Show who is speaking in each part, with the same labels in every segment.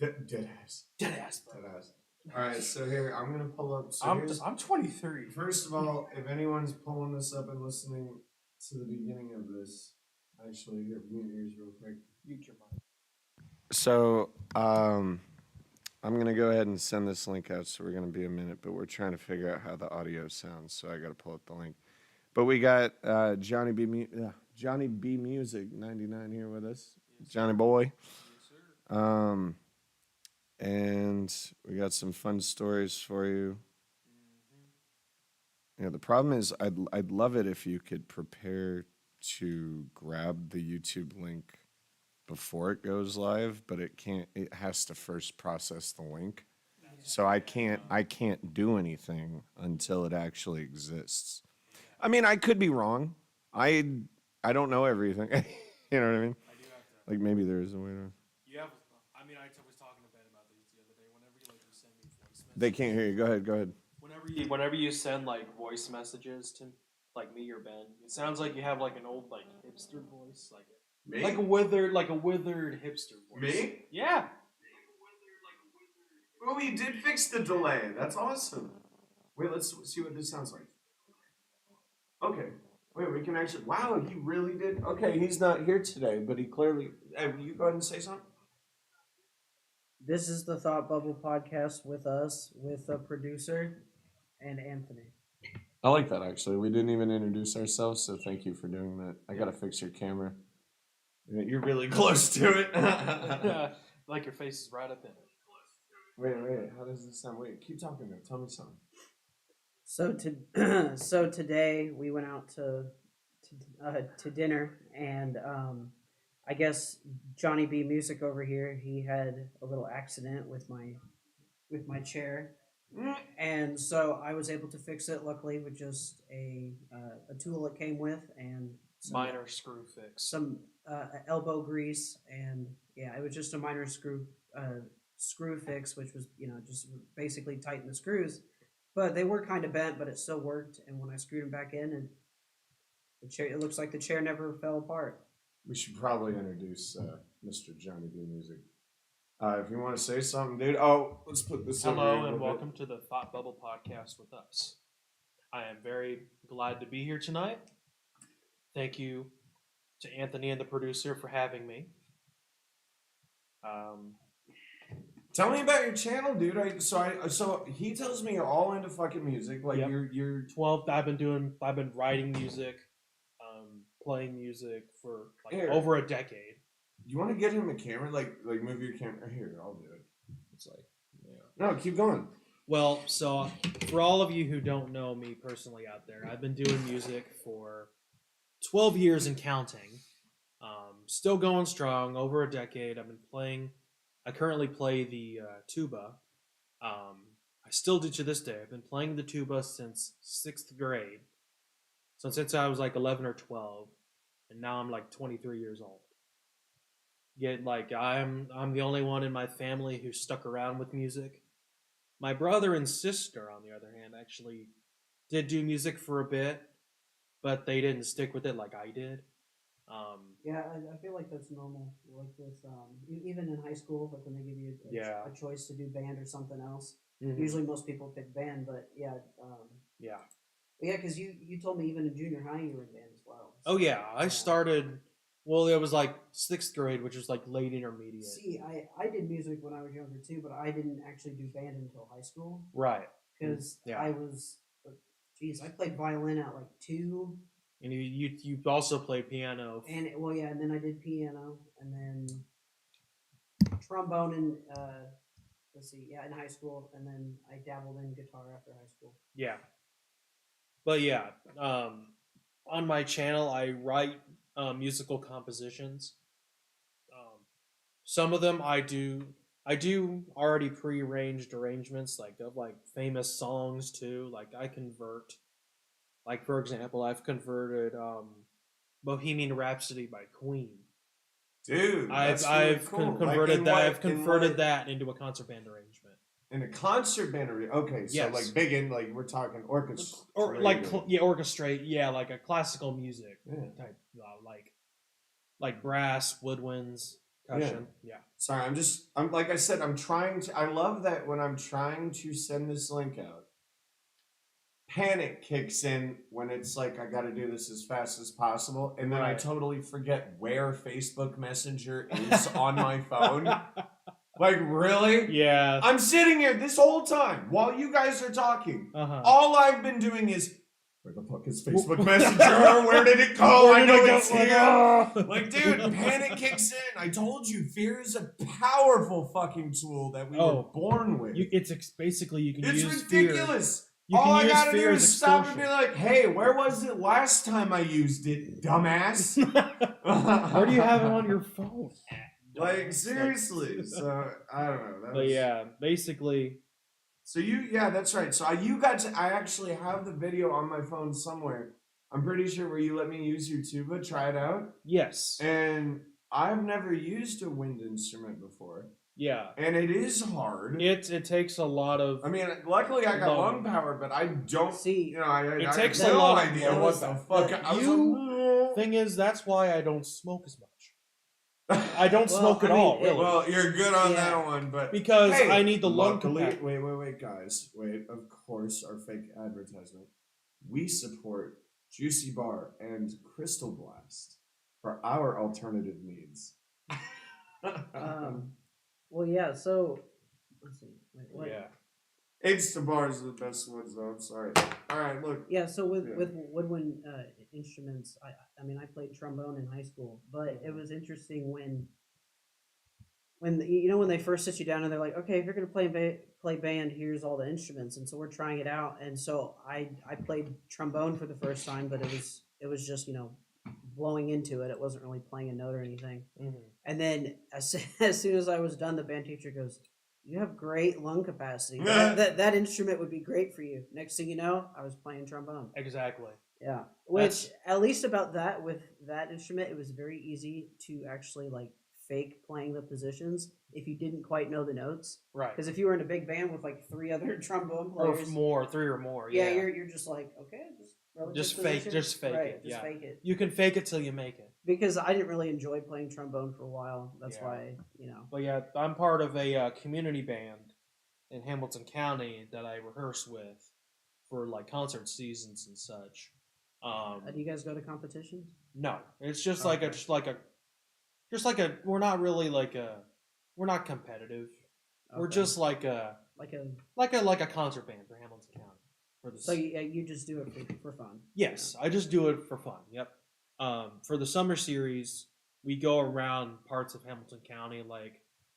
Speaker 1: Dead ass.
Speaker 2: Dead ass, bro.
Speaker 1: Dead ass. All right, so here I'm gonna pull up. So
Speaker 2: I'm 23.
Speaker 1: First of all, if anyone's pulling this up and listening to the beginning of this, actually, here, mute yours real quick.
Speaker 2: Mute your mic.
Speaker 1: So, I'm gonna go ahead and send this link out. So we're gonna be a minute, but we're trying to figure out how the audio sounds. So I got to pull up the link. But we got JohnnyBMusic99 here with us. Yes, Johnny boy. Yes, sir. And we got some fun stories for you. Yeah, the problem is I'd love it if you could prepare to grab the YouTube link before it goes live, but it can't. It has to first process the link. So I can't do anything until it actually exists. I mean, I could be wrong. I don't know everything. You know what I mean?
Speaker 2: I do have to.
Speaker 1: Like maybe there is a way to.
Speaker 2: You have. I mean, I was talking to Ben about this the other day. Whenever you send me voice messages.
Speaker 1: They can't hear you. Go ahead.
Speaker 2: Whenever you send voice messages to me or Ben, it sounds like you have an old hipster voice,
Speaker 1: Me?
Speaker 2: like a withered hipster voice.
Speaker 1: Me?
Speaker 2: Yeah.
Speaker 1: Oh, we did fix the delay. That's awesome. Wait, let's see what this sounds like. Okay. Wait, we can actually. Wow, he really did. Okay, he's not here today, but he clearly. Hey, will you go ahead and say something?
Speaker 3: This is the Thought Bubble podcast with us, with a producer, and Anthony.
Speaker 1: I like that, actually. We didn't even introduce ourselves, so thank you for doing that. I gotta fix your camera. You're really close to it.
Speaker 2: Like your face is right up in it.
Speaker 1: Wait. How does this sound? Wait, keep talking now. Tell me something.
Speaker 3: So today we went out to dinner, and I guess Johnny B Music over here, he had a little accident with my chair, and so I was able to fix it. Luckily, with just a tool it came with, and
Speaker 2: minor screw fix,
Speaker 3: some elbow grease, and yeah, it was just a minor screw fix, which was just basically tighten the screws. But they were kind of bent, but it still worked. And when I screwed them back in, and the chair, it looks like the chair never fell apart.
Speaker 1: We should probably introduce Mr. Johnny B Music. If you want to say something, dude. Oh, let's put this.
Speaker 2: Hello and welcome to the Thought Bubble podcast with us. I am very glad to be here tonight. Thank you to Anthony and the producer for having me.
Speaker 1: Tell me about your channel, dude. So he tells me you're all into fucking music. Like
Speaker 2: yep.
Speaker 1: you're
Speaker 2: 12. I've been writing music, playing music for over a decade.
Speaker 1: You want to get him a camera? Like move your camera here. I'll do it. It's no, keep going.
Speaker 2: Well, so for all of you who don't know me personally out there, I've been doing music for 12 years and counting. Still going strong, over a decade. I've been playing. I currently play the tuba. I still do to this day. I've been playing the tuba since 6th grade. So since I was 11 or 12, and now I'm 23 years old. I'm the only one in my family who stuck around with music. My brother and sister, on the other hand, actually did do music for a bit, but they didn't stick with it like I did.
Speaker 3: Yeah, I feel like that's normal. Like with even in high school, like when they give you a choice to do band or something else. Mm-hmm. Usually, most people pick band, but because you told me even in junior high you were in band as well.
Speaker 2: So, I started. Well, it was 6th grade, which was late intermediate.
Speaker 3: See, I did music when I was younger too, but I didn't actually do band until high school.
Speaker 2: Right.
Speaker 3: Because I was, I played violin at 2.
Speaker 2: And you also played piano.
Speaker 3: And and then I did piano, and then trombone in in high school, and then I dabbled in guitar after high school.
Speaker 2: Yeah. But on my channel I write musical compositions. Some of them I do already pre-arranged arrangements of famous songs too. I convert. For example, I've converted Bohemian Rhapsody by Queen.
Speaker 1: Dude,
Speaker 2: I've
Speaker 1: cool.
Speaker 2: converted that. I've converted that into a concert band arrangement.
Speaker 1: In a concert band arrangement. Okay, so
Speaker 2: yes.
Speaker 1: Big in we're talking orchestra.
Speaker 2: Or orchestrate. Yeah, a classical music type. Like brass, woodwinds, percussion. Yeah.
Speaker 1: Sorry, I'm like I said, I love that when I'm trying to send this link out, panic kicks in when it's like, I gotta do this as fast as possible. And then I
Speaker 2: Right.
Speaker 1: totally forget where Facebook Messenger is on my phone. Like, really?
Speaker 2: Yeah.
Speaker 1: I'm sitting here this whole time while you guys are talking.
Speaker 2: Uh-huh.
Speaker 1: All I've been doing is, where the fuck is Facebook Messenger? Where did it go?
Speaker 2: Where
Speaker 1: I
Speaker 2: did
Speaker 1: know
Speaker 2: it go?
Speaker 1: it's
Speaker 2: Like,
Speaker 1: here.
Speaker 2: oh.
Speaker 1: Like, dude, panic kicks in. I told you, fear is a powerful fucking tool that we were born with.
Speaker 2: Basically you can
Speaker 1: It's
Speaker 2: use
Speaker 1: ridiculous.
Speaker 2: Fear. You
Speaker 1: All
Speaker 2: can
Speaker 1: I
Speaker 2: use
Speaker 1: gotta
Speaker 2: fear
Speaker 1: do
Speaker 2: as
Speaker 1: is stop and
Speaker 2: extortion.
Speaker 1: be like, hey, where was it last time I used it, dumbass?
Speaker 2: Where do you have it on your phone?
Speaker 1: Like, seriously. So, I don't know.
Speaker 2: But yeah, basically.
Speaker 1: So yeah, that's right. So I actually have the video on my phone somewhere. I'm pretty sure where you let me use your tuba, try it out.
Speaker 2: Yes.
Speaker 1: And I've never used a wind instrument before.
Speaker 2: Yeah.
Speaker 1: And it is hard.
Speaker 2: It takes a lot of.
Speaker 1: I mean, luckily I got lung power, but I don't
Speaker 3: see.
Speaker 1: I
Speaker 2: takes
Speaker 1: have
Speaker 2: a
Speaker 1: no
Speaker 2: lot of
Speaker 1: idea what the fuck.
Speaker 2: Thing is, that's why I don't smoke as much. I don't smoke at all, really.
Speaker 1: Well, you're good on that one, but
Speaker 2: because I need the lung
Speaker 1: luckily,
Speaker 2: capacity.
Speaker 1: wait, guys. Wait, of course, our fake advertisement. We support Juicy Bar and Crystal Blast for our alternative needs.
Speaker 3: Well, yeah. So let's see. Wait, what?
Speaker 2: Yeah.
Speaker 1: Insta bars are the best ones, though. I'm sorry. All right, look.
Speaker 3: Yeah. So with woodwind instruments, I mean, I played trombone in high school, but it was interesting when when they first sit you down and they're like, okay, if you're gonna play band, here's all the instruments, and so we're trying it out, and so I played trombone for the first time, but it was just blowing into it. It wasn't really playing a note or anything.
Speaker 2: Mm-hmm.
Speaker 3: And then as soon as I was done, the band teacher goes, "You have great lung capacity. That instrument would be great for you." Next thing you know, I was playing trombone.
Speaker 2: Exactly.
Speaker 3: Yeah. Which, at least about that, with that instrument, it was very easy to actually fake playing the positions if you didn't quite know the notes.
Speaker 2: Right.
Speaker 3: Because if you were in a big band with 3 other trombone players,
Speaker 2: or 3 or more.
Speaker 3: Yeah, you're just like, okay, just fake it.
Speaker 2: Just fake it. You can fake it till you make it.
Speaker 3: Because I didn't really enjoy playing trombone for a while. That's why,
Speaker 2: But yeah, I'm part of a community band in Hamilton County that I rehearse with for concert seasons and such.
Speaker 3: Do you guys go to competitions?
Speaker 2: No, it's just we're not really we're not competitive. Okay. We're just like a concert band for Hamilton County.
Speaker 3: So you just do it for fun?
Speaker 2: Yes, I just do it for fun. Yep. For the summer series, we go around parts of Hamilton County.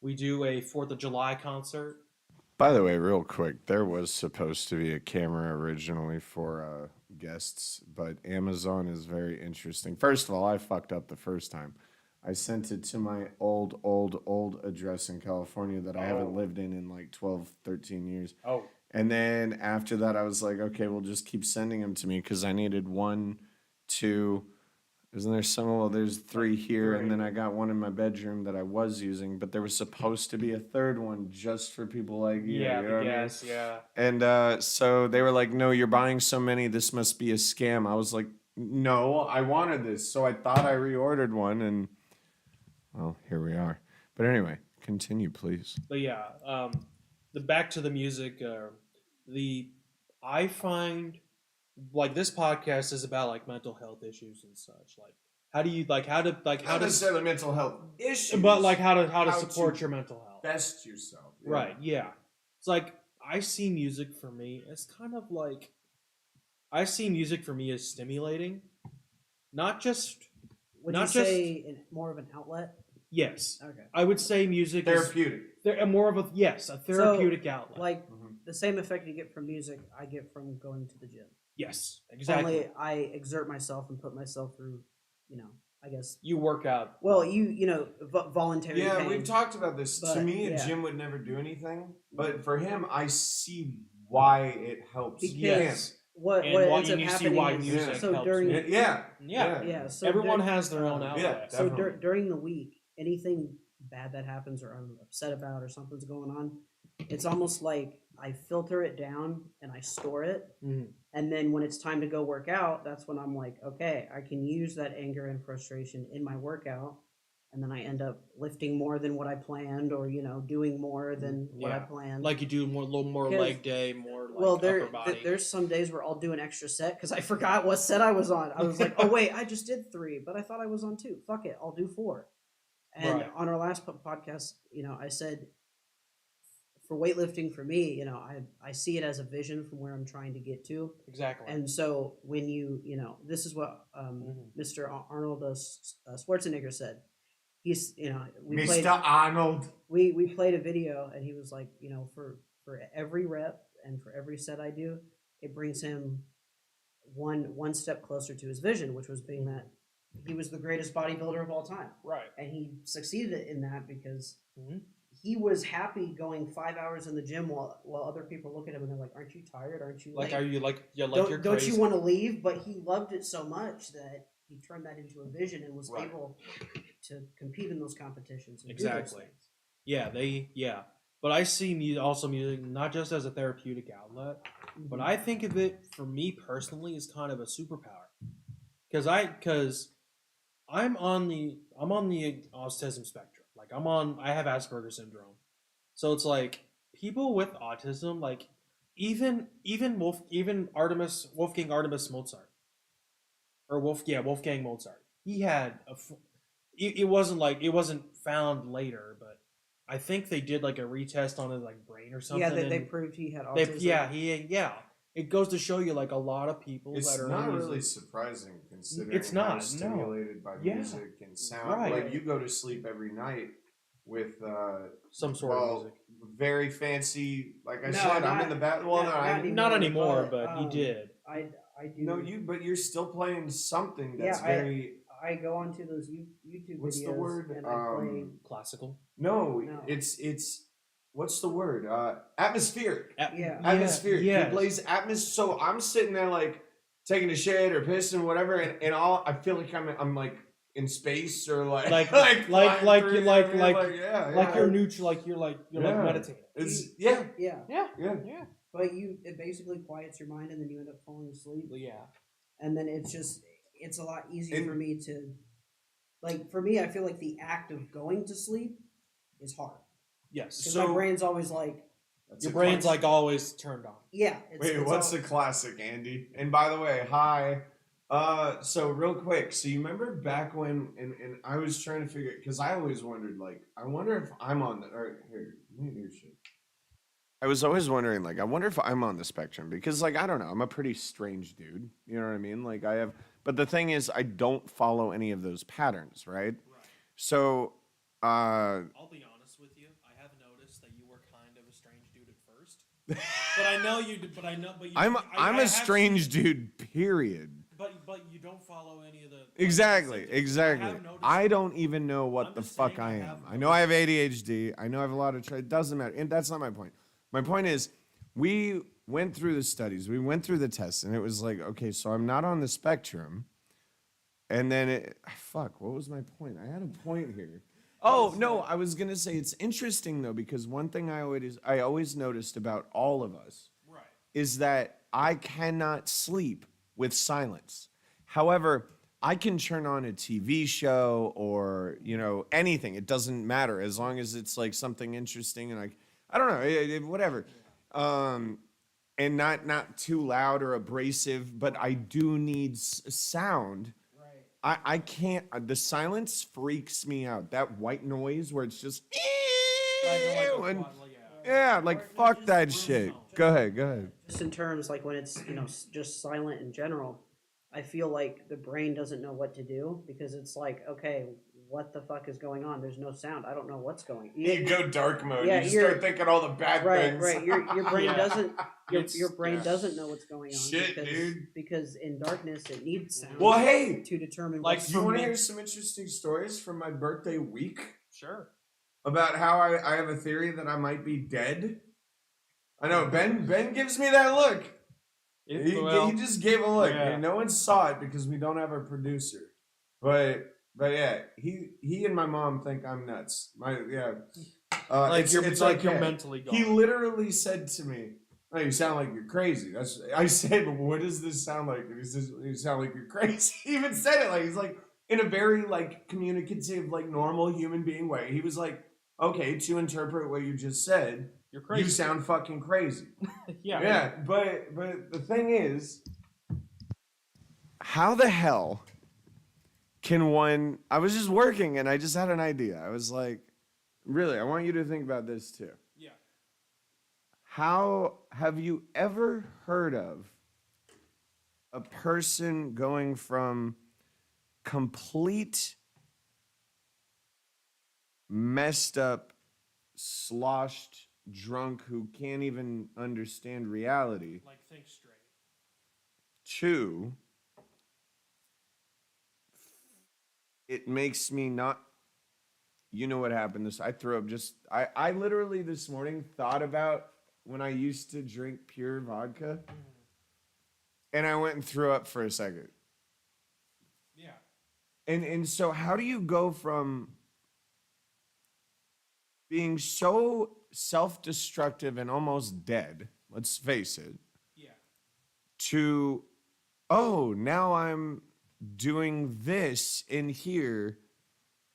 Speaker 2: We do a 4th of July concert.
Speaker 1: By the way, real quick, there was supposed to be a camera originally for guests, but Amazon is very interesting. First of all, I fucked up the first time. I sent it to my old address in California that I haven't lived in 12, 13 years.
Speaker 2: Oh.
Speaker 1: And then after that, I was like, okay, we'll just keep sending them to me because I needed 1, 2. Isn't there some? Well, there's 3 here, and then I got one in my bedroom that I was using, but there was supposed to be a 3rd one just for people like you.
Speaker 2: Yeah,
Speaker 1: you know
Speaker 2: yes, yeah.
Speaker 1: And so they were like, no, you're buying so many, this must be a scam. I was like, no, I wanted this. So I thought I reordered one, and well, here we are. But anyway, continue, please.
Speaker 2: But yeah, the back to the music, I find this podcast is about mental health issues and such. Not necessarily mental health issues,
Speaker 1: but
Speaker 2: how to support your mental health,
Speaker 1: best yourself.
Speaker 2: Yeah. Right? Yeah. It's I see music for me as as stimulating, not just.
Speaker 3: Would you say more of an outlet?
Speaker 2: Yes.
Speaker 3: Okay.
Speaker 2: I would say music
Speaker 1: therapeutic.
Speaker 2: Is more of a therapeutic outlet.
Speaker 3: The same effect you get from music, I get from going to the gym.
Speaker 2: Yes, exactly.
Speaker 3: Only I exert myself and put myself through, I guess.
Speaker 2: You work out.
Speaker 3: Well, voluntary
Speaker 1: Yeah,
Speaker 3: pain.
Speaker 1: we've talked about this. To me, a gym would never do anything. But for him, I see why it helps.
Speaker 3: Because what ends up happening is, so during...
Speaker 2: So everyone has their own outlet.
Speaker 3: Yeah, so during the week, anything bad that happens or I'm upset about or something's going on, it's almost like I filter it down and I store it.
Speaker 2: Mm-hmm.
Speaker 3: And then when it's time to go work out, that's when I'm like, okay, I can use that anger and frustration in my workout. and then I end up lifting more than what I planned, or doing more than what I
Speaker 2: Yeah.
Speaker 3: planned.
Speaker 2: Like you do a little more
Speaker 3: Because-
Speaker 2: leg day, more like
Speaker 3: well,
Speaker 2: upper body.
Speaker 3: there's some days where I'll do an extra set because I forgot what set I was on. I was like, oh wait, I just did 3, but I thought I was on 2. Fuck it, I'll do 4. And
Speaker 2: Right.
Speaker 3: on our last podcast, I said for weightlifting for me, I see it as a vision from where I'm trying to get to.
Speaker 2: Exactly.
Speaker 3: And so when this is what Mr. Arnold Schwarzenegger said. He's
Speaker 1: Mr. Arnold.
Speaker 3: we played a video, and he was like, for every rep and for every set I do, it brings him one step closer to his vision, which was being that he was the greatest bodybuilder of all time.
Speaker 2: Right.
Speaker 3: And he succeeded in that because
Speaker 2: Mhm.
Speaker 3: he was happy going 5 hours in the gym while other people look at him and they're like, "Aren't you tired? Aren't you
Speaker 2: Like,
Speaker 3: like,
Speaker 2: are you like you're
Speaker 3: don't
Speaker 2: crazy?
Speaker 3: you want to leave?" But he loved it so much that he turned that into a vision and was
Speaker 2: Right.
Speaker 3: able to compete in those competitions. And
Speaker 2: Exactly.
Speaker 3: Do those things.
Speaker 2: Yeah. But I see music not just as a therapeutic outlet, but I think of it for me personally as kind of a superpower. Because I'm on the autism spectrum. Like I have Asperger's syndrome. So it's like people with autism, like even Wolfgang Artemis Mozart, or Wolfgang Mozart. He had it wasn't found later, but I think they did like a retest on his like brain or something.
Speaker 3: Yeah, they
Speaker 2: and
Speaker 3: proved he had
Speaker 2: they-
Speaker 3: autism.
Speaker 2: yeah. It goes to show you like a lot of people
Speaker 1: It's
Speaker 2: that are
Speaker 1: not
Speaker 2: in
Speaker 1: really
Speaker 2: music-
Speaker 1: surprising considering
Speaker 2: It's not,
Speaker 1: how
Speaker 2: no.
Speaker 1: stimulated by
Speaker 2: Yeah.
Speaker 1: music and sound.
Speaker 2: Right.
Speaker 1: Like you go to sleep every night with
Speaker 2: some sort of music.
Speaker 1: very fancy. Like I
Speaker 3: No,
Speaker 1: said, I'm
Speaker 3: not-
Speaker 1: in the bath. Well, no,
Speaker 3: not
Speaker 1: I
Speaker 3: anymore.
Speaker 2: Not anymore,
Speaker 3: but,
Speaker 2: but he did.
Speaker 3: I do.
Speaker 1: no, but you're still playing something that's
Speaker 3: Yeah,
Speaker 1: very.
Speaker 3: I go onto those YouTube
Speaker 1: What's
Speaker 3: videos
Speaker 1: the word?
Speaker 3: and I play.
Speaker 2: Classical.
Speaker 1: No,
Speaker 3: No.
Speaker 1: it's what's the word? Atmospheric.
Speaker 3: Yeah.
Speaker 1: Atmospheric.
Speaker 2: Yes.
Speaker 1: He plays So I'm sitting there like taking a shit or pissing, whatever, and all I feel like I'm like in space or like
Speaker 2: Like
Speaker 1: flying through,
Speaker 2: you're
Speaker 1: you know what I mean?
Speaker 2: like
Speaker 1: yeah.
Speaker 2: you're neutral, like you're
Speaker 1: Yeah.
Speaker 2: meditating.
Speaker 1: It's
Speaker 3: Yeah.
Speaker 1: yeah.
Speaker 3: But it basically quiets your mind and then you end up falling asleep.
Speaker 2: Yeah.
Speaker 3: And then it's a lot easier
Speaker 1: And-
Speaker 3: for me to, like, for me, I feel like the act of going to sleep is hard.
Speaker 2: Yes.
Speaker 3: Because
Speaker 1: So-
Speaker 3: my brain's always like,
Speaker 1: That's
Speaker 2: Your
Speaker 1: a
Speaker 2: brain's
Speaker 1: classic.
Speaker 2: like always turned on.
Speaker 3: yeah.
Speaker 1: Wait, what's the classic, Andy? And by the way, hi. So real quick, so you remember back when, and I was trying to figure, because I always wondered, like, I wonder if I'm on the, or here, let me do shit. I was always wondering, like, I wonder if I'm on the spectrum, because, like, I don't know, I'm a pretty strange dude, you know what I mean? Like, but the thing is, I don't follow any of those patterns, right?
Speaker 2: Right.
Speaker 1: So,
Speaker 2: I'll be honest with you. I have noticed that you were kind of a strange dude at first. But I know you. But I know. But you,
Speaker 1: I'm
Speaker 2: I
Speaker 1: a
Speaker 2: have
Speaker 1: strange
Speaker 2: seen-
Speaker 1: dude, period.
Speaker 2: But you don't follow any of the
Speaker 1: Exactly,
Speaker 2: symptoms.
Speaker 1: exactly.
Speaker 2: I have noticed
Speaker 1: I
Speaker 2: that.
Speaker 1: don't even know what
Speaker 2: I'm
Speaker 1: the
Speaker 2: just
Speaker 1: fuck
Speaker 2: saying
Speaker 1: I
Speaker 2: I
Speaker 1: am.
Speaker 2: have
Speaker 1: I know I have ADHD. I know I have a lot of. It doesn't matter. And that's not my point. My point is, we went through the studies. We went through the tests, and it was like, okay, so I'm not on the spectrum. And then fuck. What was my point? I had a point here. Oh no, I was gonna say it's interesting though, because one thing I always noticed about all of us
Speaker 2: Right.
Speaker 1: is that I cannot sleep with silence. However, I can turn on a TV show or, anything. It doesn't matter as long as it's like something interesting and I don't know, whatever. And not too loud or abrasive, but I do need sound.
Speaker 3: right.
Speaker 1: I can't, the silence freaks me out. That white noise where it's just, yeah, like fuck that shit. Go ahead.
Speaker 3: Just in terms, like, when it's, just silent in general, I feel like the brain doesn't know what to do because it's like, okay, what the fuck is going on? There's no sound. I don't know what's going on.
Speaker 1: You go dark mode.
Speaker 3: Yeah,
Speaker 1: you
Speaker 3: you're-
Speaker 1: start thinking all the bad
Speaker 3: Right,
Speaker 1: things.
Speaker 3: right. Your brain
Speaker 2: Yeah.
Speaker 3: doesn't
Speaker 2: It's-
Speaker 3: your brain
Speaker 2: yeah.
Speaker 3: doesn't know what's going on.
Speaker 1: Shit,
Speaker 3: because,
Speaker 1: dude.
Speaker 3: Because in darkness it needs sound
Speaker 1: Well, hey,
Speaker 3: to determine
Speaker 2: like,
Speaker 3: what's
Speaker 1: you want to
Speaker 2: me-
Speaker 1: hear some interesting stories from my birthday week
Speaker 2: Sure.
Speaker 1: about how I have a theory that I might be dead? I know Ben gives me that look. He just gave a look.
Speaker 2: Yeah.
Speaker 1: And no one saw it because we don't have a producer. But yeah, he and my mom think I'm nuts.
Speaker 2: Like
Speaker 1: It's
Speaker 2: you're like you're
Speaker 1: okay.
Speaker 2: mentally gone.
Speaker 1: He literally said to me, "Oh, you sound like you're crazy." I said, "What does this sound like?" And he says, "You sound like you're crazy." He even said it he's like, in a very like communicative, like normal human being way. He was like, okay, to interpret what you just said,
Speaker 2: You're crazy.
Speaker 1: you sound fucking crazy.
Speaker 2: Yeah.
Speaker 1: Yeah, but the thing is, how the hell can one? I was just working and I just had an idea. I was like, really, I want you to think about this too.
Speaker 2: Yeah.
Speaker 1: How have you ever heard of a person going from complete messed up, sloshed, drunk who can't even understand reality
Speaker 2: Like, think straight.
Speaker 1: to it makes me not, you know what happened this, I threw up just, I literally this morning thought about when I used to drink pure vodka and I went and threw up for a second.
Speaker 2: Yeah.
Speaker 1: And so how do you go from being so self-destructive and almost dead, let's face it,
Speaker 2: Yeah.
Speaker 1: to, oh, now I'm doing this in here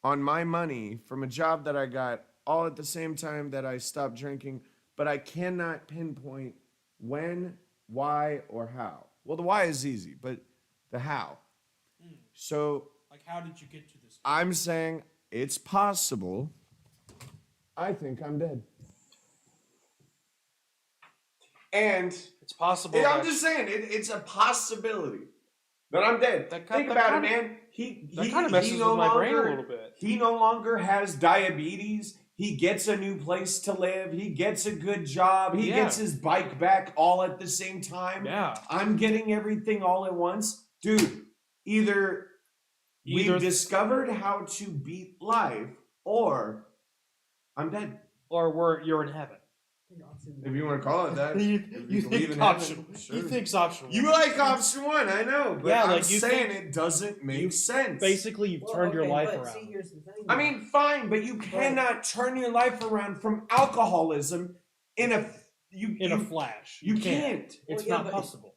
Speaker 1: on my money from a job that I got all at the same time that I stopped drinking, but I cannot pinpoint when, why, or how. Well, the why is easy, but the how. So
Speaker 2: Like, how did you get to this?
Speaker 1: I'm saying it's possible. I think I'm dead. And
Speaker 2: It's possible.
Speaker 1: I'm
Speaker 2: that-
Speaker 1: just saying, it's a possibility that I'm dead.
Speaker 2: That
Speaker 1: Think
Speaker 2: that
Speaker 1: about
Speaker 2: kinda-
Speaker 1: it, man. He
Speaker 2: kind of messes
Speaker 1: he no
Speaker 2: with my brain a
Speaker 1: longer-
Speaker 2: little bit.
Speaker 1: He no longer has diabetes. He gets a new place to live. He gets a good job. He
Speaker 2: Yeah.
Speaker 1: gets his bike back all at the same time.
Speaker 2: Yeah.
Speaker 1: I'm getting everything all at once. Dude, either we've discovered how to beat life or I'm dead.
Speaker 2: Or you're in heaven.
Speaker 1: If you want to call it that.
Speaker 2: You
Speaker 1: If you believe
Speaker 2: think
Speaker 1: in
Speaker 2: option?
Speaker 1: heaven, sure.
Speaker 2: You think's optional.
Speaker 1: You like option one, I know. But
Speaker 2: Yeah,
Speaker 1: I'm
Speaker 2: like, you
Speaker 1: saying
Speaker 2: think-
Speaker 1: it doesn't make sense.
Speaker 2: Basically, you've turned your life around.
Speaker 3: See, here's the thing.
Speaker 1: I mean, fine, but you cannot turn your life around from alcoholism in a
Speaker 2: flash.
Speaker 1: You can't.
Speaker 2: It's
Speaker 3: Well, yeah,
Speaker 2: not
Speaker 3: but-
Speaker 2: possible.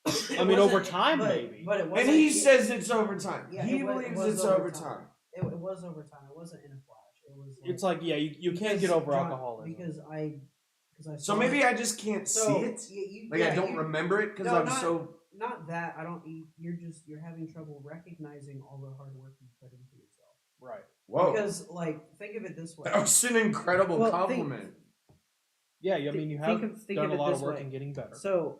Speaker 3: It
Speaker 2: I mean, over
Speaker 3: wasn't-
Speaker 2: time,
Speaker 3: but-
Speaker 2: maybe.
Speaker 3: But it
Speaker 1: And
Speaker 3: wasn't.
Speaker 1: he says it's overtime.
Speaker 3: Yeah,
Speaker 1: He
Speaker 3: it was- it
Speaker 1: believes
Speaker 3: was
Speaker 1: it's overtime.
Speaker 3: It was overtime. It wasn't in a flash. It was.
Speaker 2: It's like, yeah, you can't
Speaker 3: because
Speaker 2: get over
Speaker 3: John-
Speaker 2: alcoholism.
Speaker 3: because I.
Speaker 1: So maybe I just can't
Speaker 3: So,
Speaker 1: see it.
Speaker 3: you,
Speaker 1: Like I don't remember it because
Speaker 3: No,
Speaker 1: I'm
Speaker 3: not-
Speaker 1: so.
Speaker 3: Not that I don't. You're having trouble recognizing all the hard work you put into yourself.
Speaker 2: Right.
Speaker 1: Whoa.
Speaker 3: Because think of it this way.
Speaker 1: That was an incredible
Speaker 3: Well,
Speaker 1: compliment.
Speaker 2: Yeah, I mean, you have
Speaker 3: think
Speaker 2: done
Speaker 3: of
Speaker 2: a
Speaker 3: it
Speaker 2: lot
Speaker 3: this
Speaker 2: of work
Speaker 3: way.
Speaker 2: in getting better.
Speaker 3: So,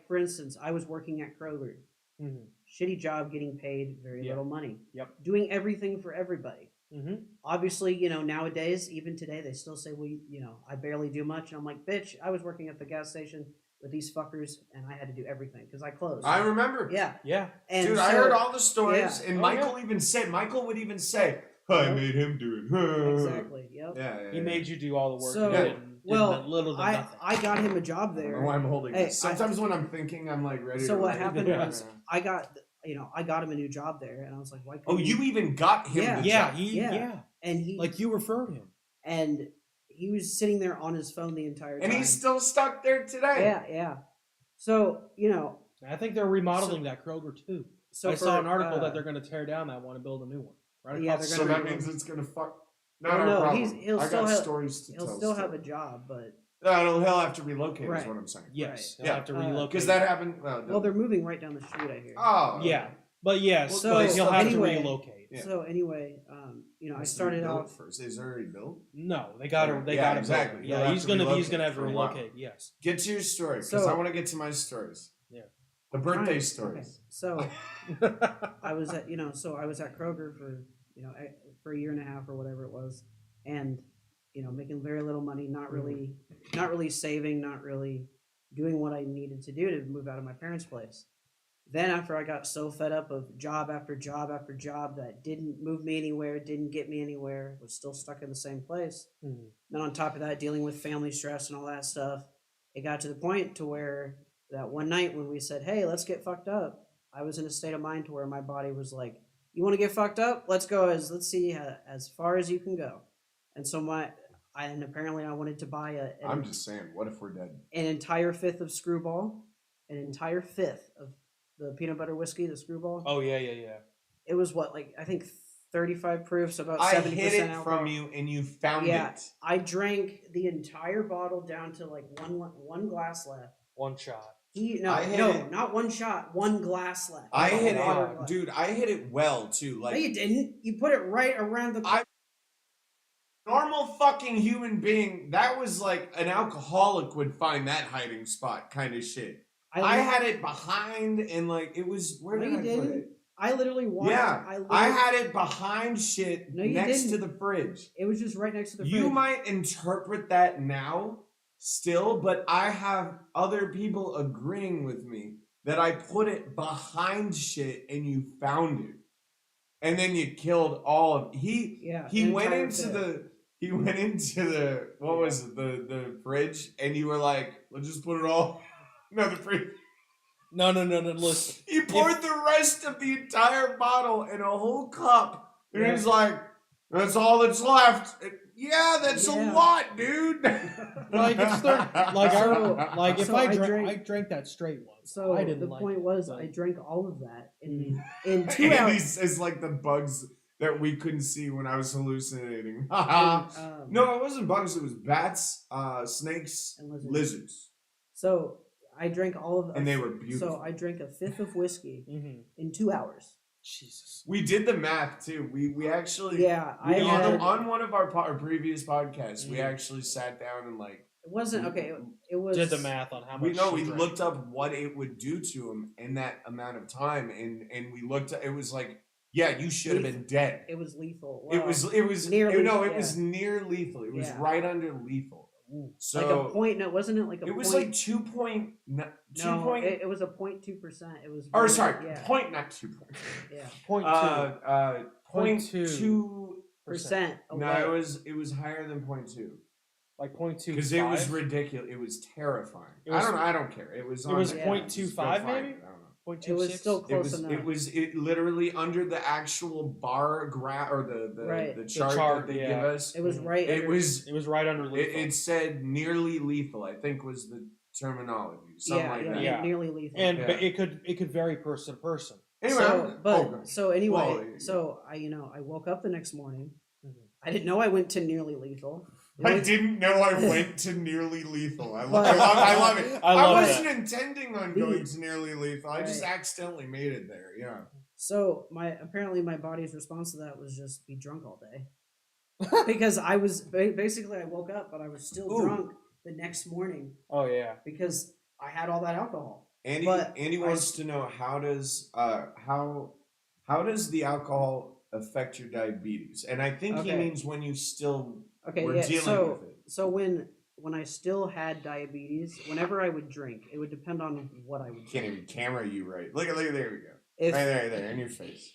Speaker 3: for instance, I was working at Kroger.
Speaker 2: Mm-hmm.
Speaker 3: Shitty job, getting paid very
Speaker 2: Yeah.
Speaker 3: little money.
Speaker 2: Yep.
Speaker 3: Doing everything for everybody.
Speaker 2: Mm-hmm.
Speaker 3: Obviously, nowadays, even today, they still say, well, I barely do much. And I'm like, bitch, I was working at the gas station with these fuckers, and I had to do everything because I closed.
Speaker 1: I remember.
Speaker 3: Yeah.
Speaker 2: Yeah.
Speaker 3: And
Speaker 1: Dude,
Speaker 3: so,
Speaker 1: I heard all the stories,
Speaker 3: yeah.
Speaker 1: and
Speaker 2: Oh,
Speaker 1: Michael
Speaker 2: yeah.
Speaker 1: Michael would even say, I made him do it.
Speaker 3: Exactly. Yep.
Speaker 1: Yeah.
Speaker 2: He made you do all the work.
Speaker 3: So,
Speaker 2: you did little to nothing.
Speaker 3: I got him a job
Speaker 1: I don't know
Speaker 3: there.
Speaker 1: why I'm holding
Speaker 3: Hey,
Speaker 1: this. Sometimes when I'm thinking, I'm like ready
Speaker 3: So
Speaker 1: to
Speaker 3: what
Speaker 1: write.
Speaker 3: happened
Speaker 2: Yeah.
Speaker 3: was I got him a new job there, and I was like, why?
Speaker 1: Oh,
Speaker 3: couldn't
Speaker 1: you even got him
Speaker 3: Yeah.
Speaker 1: the
Speaker 2: Yeah,
Speaker 1: job.
Speaker 3: Yeah. And he
Speaker 2: like you referred him.
Speaker 3: and he was sitting there on his phone the entire time.
Speaker 1: And he's still stuck there today.
Speaker 3: Yeah, yeah. So
Speaker 2: I think they're remodeling that Kroger too.
Speaker 3: so
Speaker 2: I saw
Speaker 3: for,
Speaker 2: an article that they're going to tear down that one and build a new one. Right
Speaker 3: Yeah,
Speaker 2: across
Speaker 3: they're
Speaker 1: So
Speaker 2: the
Speaker 3: gonna
Speaker 1: that
Speaker 2: street.
Speaker 1: means it's gonna fuck.
Speaker 3: Well,
Speaker 1: Not
Speaker 3: no,
Speaker 1: our problem.
Speaker 3: he'll
Speaker 1: I
Speaker 3: still
Speaker 1: got
Speaker 3: have-
Speaker 1: stories to
Speaker 3: he'll
Speaker 1: tell.
Speaker 3: still have a job, but
Speaker 1: No, he'll have to relocate. Is
Speaker 3: Right.
Speaker 1: what I'm saying.
Speaker 2: Yes,
Speaker 3: Right.
Speaker 2: they'll
Speaker 1: Yeah.
Speaker 2: have to
Speaker 3: Uh,
Speaker 2: relocate.
Speaker 1: Because that happened.
Speaker 3: well, they're moving right down the street. I hear.
Speaker 1: Oh.
Speaker 2: Yeah, but yes,
Speaker 3: So-
Speaker 2: but he'll have
Speaker 3: anyway-
Speaker 2: to relocate.
Speaker 1: Yeah.
Speaker 3: So anyway, I
Speaker 1: Has to be
Speaker 3: started
Speaker 1: built
Speaker 3: out.
Speaker 1: first. Is it already built?
Speaker 2: No, they got to. They
Speaker 1: Yeah,
Speaker 2: got to
Speaker 1: exactly. They'll
Speaker 2: Yeah,
Speaker 1: have
Speaker 2: he's
Speaker 1: to
Speaker 2: gonna
Speaker 1: relocate
Speaker 2: have to
Speaker 1: for a while.
Speaker 2: relocate. Yes.
Speaker 1: Get to your story because
Speaker 3: So-
Speaker 1: I want to get to my stories.
Speaker 2: Yeah.
Speaker 1: The birthday
Speaker 3: Okay.
Speaker 1: stories.
Speaker 3: So I was at Kroger for for a year and a half or whatever it was, and making very little money, not really saving, not really doing what I needed to do to move out of my parents' place. Then after I got so fed up of job after job after job that didn't move me anywhere, didn't get me anywhere, was still stuck in the same place.
Speaker 2: Mhm.
Speaker 3: Then on top of that, dealing with family stress and all that stuff, it got to the point to where that one night when we said, "Hey, let's get fucked up," I was in a state of mind to where my body was like, "You want to get fucked up? Let's go let's see as far as you can go." And so apparently I wanted to buy
Speaker 1: I'm just saying. What if we're dead?
Speaker 3: an entire fifth of Screwball, an entire fifth of the peanut butter whiskey, the Screwball.
Speaker 2: Oh yeah.
Speaker 3: it was what, like, I think 35 proof, so about
Speaker 4: I
Speaker 3: 70%
Speaker 4: hid it
Speaker 3: alcohol.
Speaker 4: from you, and you found
Speaker 3: Yeah,
Speaker 4: it.
Speaker 3: I drank the entire bottle down to like one glass left.
Speaker 2: One shot.
Speaker 4: I hit
Speaker 3: No,
Speaker 4: it.
Speaker 3: not one shot, one glass left.
Speaker 4: I hit
Speaker 3: Water
Speaker 4: it,
Speaker 3: glass.
Speaker 4: dude. I hit it well too. Like
Speaker 3: No, you didn't. You put it right around the.
Speaker 4: normal fucking human being, that was like an alcoholic would find that hiding spot kind of shit. I had it behind and like it was where
Speaker 3: No,
Speaker 4: did
Speaker 3: you
Speaker 4: I
Speaker 3: didn't.
Speaker 4: put it?
Speaker 3: I literally walked.
Speaker 4: Yeah,
Speaker 3: I
Speaker 4: had it behind shit
Speaker 3: No, you
Speaker 4: next to
Speaker 3: didn't.
Speaker 4: the fridge.
Speaker 3: It was just right next to the fridge.
Speaker 4: You might interpret that now still, but I have other people agreeing with me that I put it behind shit and you found it. And then you killed all of he
Speaker 3: the
Speaker 4: went
Speaker 3: entire
Speaker 4: into
Speaker 3: pit.
Speaker 4: the what was it, the fridge, and you were like, let's just put it all no the fridge.
Speaker 2: No. Listen.
Speaker 4: You poured the rest of the entire bottle in a whole cup, and
Speaker 3: Yeah.
Speaker 4: he's like, that's all that's left. Yeah, that's a
Speaker 3: Yeah.
Speaker 4: lot, dude.
Speaker 2: Like it's like if
Speaker 3: So
Speaker 2: I
Speaker 3: I
Speaker 2: drank that straight one.
Speaker 3: So
Speaker 2: I didn't
Speaker 3: the
Speaker 2: like
Speaker 3: point
Speaker 2: it,
Speaker 3: was,
Speaker 2: but-
Speaker 3: I drank all of that in
Speaker 4: And
Speaker 3: 2 hours.
Speaker 4: it's like the bugs that we couldn't see when I was hallucinating.
Speaker 3: And,
Speaker 4: No, it wasn't bugs. It was bats, snakes,
Speaker 3: And lizards.
Speaker 4: lizards.
Speaker 3: So I drank all of.
Speaker 4: And they were beautiful.
Speaker 3: So I drank a fifth of whiskey
Speaker 2: Mhm.
Speaker 3: in 2 hours.
Speaker 2: Jesus.
Speaker 4: We did the math too. We actually
Speaker 3: Yeah, I
Speaker 4: we,
Speaker 3: had.
Speaker 4: on one of our previous podcasts, we
Speaker 2: Mhm.
Speaker 4: actually sat down and like
Speaker 3: It wasn't okay. It was.
Speaker 2: Did the math on how much?
Speaker 4: we
Speaker 2: she drank.
Speaker 4: looked up what it would do to him in that amount of time, and we looked at it was like, yeah, you should have been dead.
Speaker 3: It was lethal.
Speaker 4: It
Speaker 3: Well,
Speaker 4: was
Speaker 3: near
Speaker 4: it
Speaker 3: lethal,
Speaker 4: was near lethal. It was
Speaker 3: Yeah.
Speaker 4: right under lethal. So
Speaker 3: like a point. No, wasn't it like a
Speaker 4: it was
Speaker 3: point?
Speaker 4: like 2.2
Speaker 3: No,
Speaker 4: point.
Speaker 3: it was a 0.2%. It was.
Speaker 4: Or
Speaker 3: very-
Speaker 4: sorry,
Speaker 3: Yeah.
Speaker 4: point not 2 point.
Speaker 3: Yeah.
Speaker 2: Point two.
Speaker 4: Point
Speaker 2: 0.2.
Speaker 4: 2.
Speaker 3: Percent.
Speaker 4: No,
Speaker 3: away.
Speaker 4: it was higher than 0.2
Speaker 2: Like 0.25.
Speaker 4: because it was ridiculous. It was terrifying.
Speaker 2: It was-
Speaker 4: I don't care. It was.
Speaker 2: It was
Speaker 4: on there.
Speaker 2: 0.25
Speaker 4: Just go find
Speaker 2: maybe?
Speaker 4: it. I don't know.
Speaker 2: 0.26.
Speaker 3: It was still close enough.
Speaker 4: It literally under the actual bar or the
Speaker 3: Right.
Speaker 4: the
Speaker 3: The
Speaker 4: chart,
Speaker 2: chart,
Speaker 4: that they
Speaker 2: yeah.
Speaker 4: give us.
Speaker 3: It was right.
Speaker 4: It
Speaker 3: under-
Speaker 4: was
Speaker 2: It was right under
Speaker 4: it,
Speaker 2: lethal.
Speaker 4: it said nearly lethal. I think was the terminology. Something
Speaker 3: Yeah,
Speaker 4: like
Speaker 3: yeah,
Speaker 4: that.
Speaker 2: Yeah.
Speaker 3: nearly lethal.
Speaker 2: and
Speaker 4: Yeah.
Speaker 2: but it could vary person to person.
Speaker 4: Anyway,
Speaker 3: So anyway,
Speaker 4: Well,
Speaker 3: so I woke up the next morning.
Speaker 2: Mhm.
Speaker 3: I didn't know I went to nearly lethal. It
Speaker 4: I
Speaker 3: was-
Speaker 4: didn't know I went to nearly lethal. I
Speaker 3: But-
Speaker 4: love it.
Speaker 2: I love
Speaker 4: wasn't intending on
Speaker 3: The-
Speaker 4: going to nearly lethal. I just
Speaker 3: Right.
Speaker 4: accidentally made it there. Yeah.
Speaker 3: So apparently my body's response to that was just be drunk all day, because I was basically I woke up but I was still
Speaker 4: Ooh.
Speaker 3: drunk the next morning
Speaker 2: Oh yeah.
Speaker 3: because I had all that alcohol.
Speaker 4: Andy
Speaker 3: But
Speaker 4: Andy wants to know how does the alcohol affect your diabetes? And I think he
Speaker 3: Okay.
Speaker 4: means when you still
Speaker 3: Okay,
Speaker 4: were
Speaker 3: yeah.
Speaker 4: dealing with it.
Speaker 3: So when I still had diabetes, whenever I would drink, it would depend on what I would
Speaker 4: Can't
Speaker 3: drink.
Speaker 4: even camera you right. Look at there we go.
Speaker 3: If
Speaker 4: right there in your face.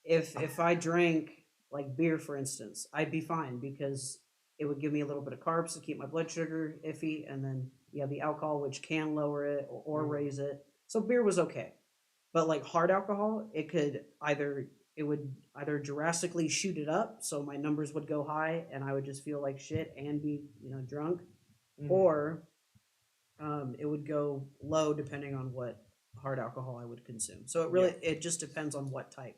Speaker 3: if I drank like beer, for instance, I'd be fine because it would give me a little bit of carbs to keep my blood sugar iffy, and then you have the alcohol which can lower it or raise it. So beer was okay, but like hard alcohol, it would either drastically shoot it up, so my numbers would go high and I would just feel like shit and be drunk,
Speaker 2: Mhm.
Speaker 3: or it would go low depending on what hard alcohol I would consume. So it just depends on what type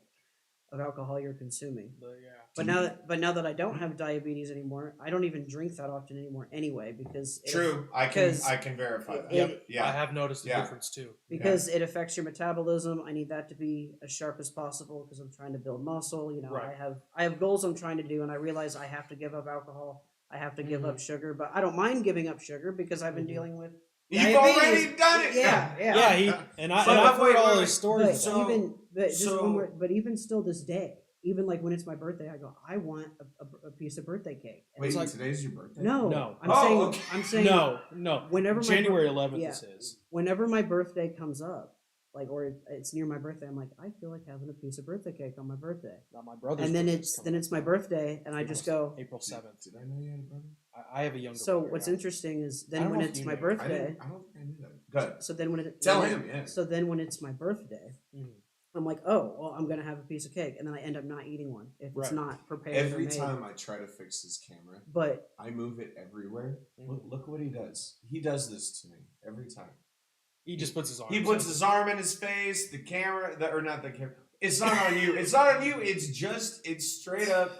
Speaker 3: of alcohol you're consuming.
Speaker 2: Yeah.
Speaker 3: But now that I don't have diabetes anymore, I don't even drink that often anymore anyway because
Speaker 4: True. I can verify that.
Speaker 3: Yep.
Speaker 2: I
Speaker 4: Yeah.
Speaker 2: have noticed the
Speaker 4: Yeah.
Speaker 2: difference too.
Speaker 3: because it affects your metabolism. I need that to be as sharp as possible because I'm trying to build muscle.
Speaker 2: Right.
Speaker 3: I have goals I'm trying to do, and I realize I have to give up alcohol. I have to give up
Speaker 2: Mm-hmm.
Speaker 3: sugar, but I don't mind giving up sugar because I've been
Speaker 2: Mhm.
Speaker 3: dealing with
Speaker 4: You've
Speaker 3: diabetes.
Speaker 4: already done it.
Speaker 3: Yeah, yeah.
Speaker 2: Yeah, I've
Speaker 4: wait,
Speaker 2: heard all
Speaker 4: wait.
Speaker 2: his stories.
Speaker 3: But
Speaker 4: So-
Speaker 3: even still this day, even like when it's my birthday, I go, I want a piece of birthday cake. And
Speaker 4: Wait,
Speaker 3: it's like,
Speaker 4: today's your birthday?
Speaker 3: no,
Speaker 2: No.
Speaker 3: I'm saying
Speaker 2: No.
Speaker 3: whenever my
Speaker 2: January 11th
Speaker 3: yeah.
Speaker 2: this is.
Speaker 3: whenever my birthday comes up, like or it's near my birthday, I'm like, I feel like having a piece of birthday cake on my birthday.
Speaker 2: Not my brother's.
Speaker 3: And then
Speaker 2: birthday's coming
Speaker 3: it's my birthday, and I just go.
Speaker 2: April 7th.
Speaker 4: Did I know you had a brother?
Speaker 2: I have a younger
Speaker 3: So
Speaker 2: brother.
Speaker 3: what's
Speaker 2: yeah.
Speaker 3: interesting is
Speaker 2: I
Speaker 3: then
Speaker 2: don't
Speaker 3: when
Speaker 2: know if
Speaker 3: it's
Speaker 2: you
Speaker 3: my
Speaker 2: knew.
Speaker 3: birthday.
Speaker 4: I don't think I knew that. Good.
Speaker 3: So then when it
Speaker 4: Tell
Speaker 3: when
Speaker 4: him, yeah.
Speaker 3: So then when it's my birthday,
Speaker 2: Mhm.
Speaker 3: I'm like, oh, well, I'm gonna have a piece of cake, and then I end up not eating one if it's
Speaker 2: Right.
Speaker 3: not prepared.
Speaker 4: Every
Speaker 3: or made.
Speaker 4: time I try to fix his camera,
Speaker 3: But
Speaker 4: I move it everywhere.
Speaker 2: Mhm.
Speaker 4: Look what he does. He does this to me every time.
Speaker 2: He just puts his arm.
Speaker 4: He puts his arm in his face, the camera, or not the camera. It's not on you. It's not on you. It's straight up.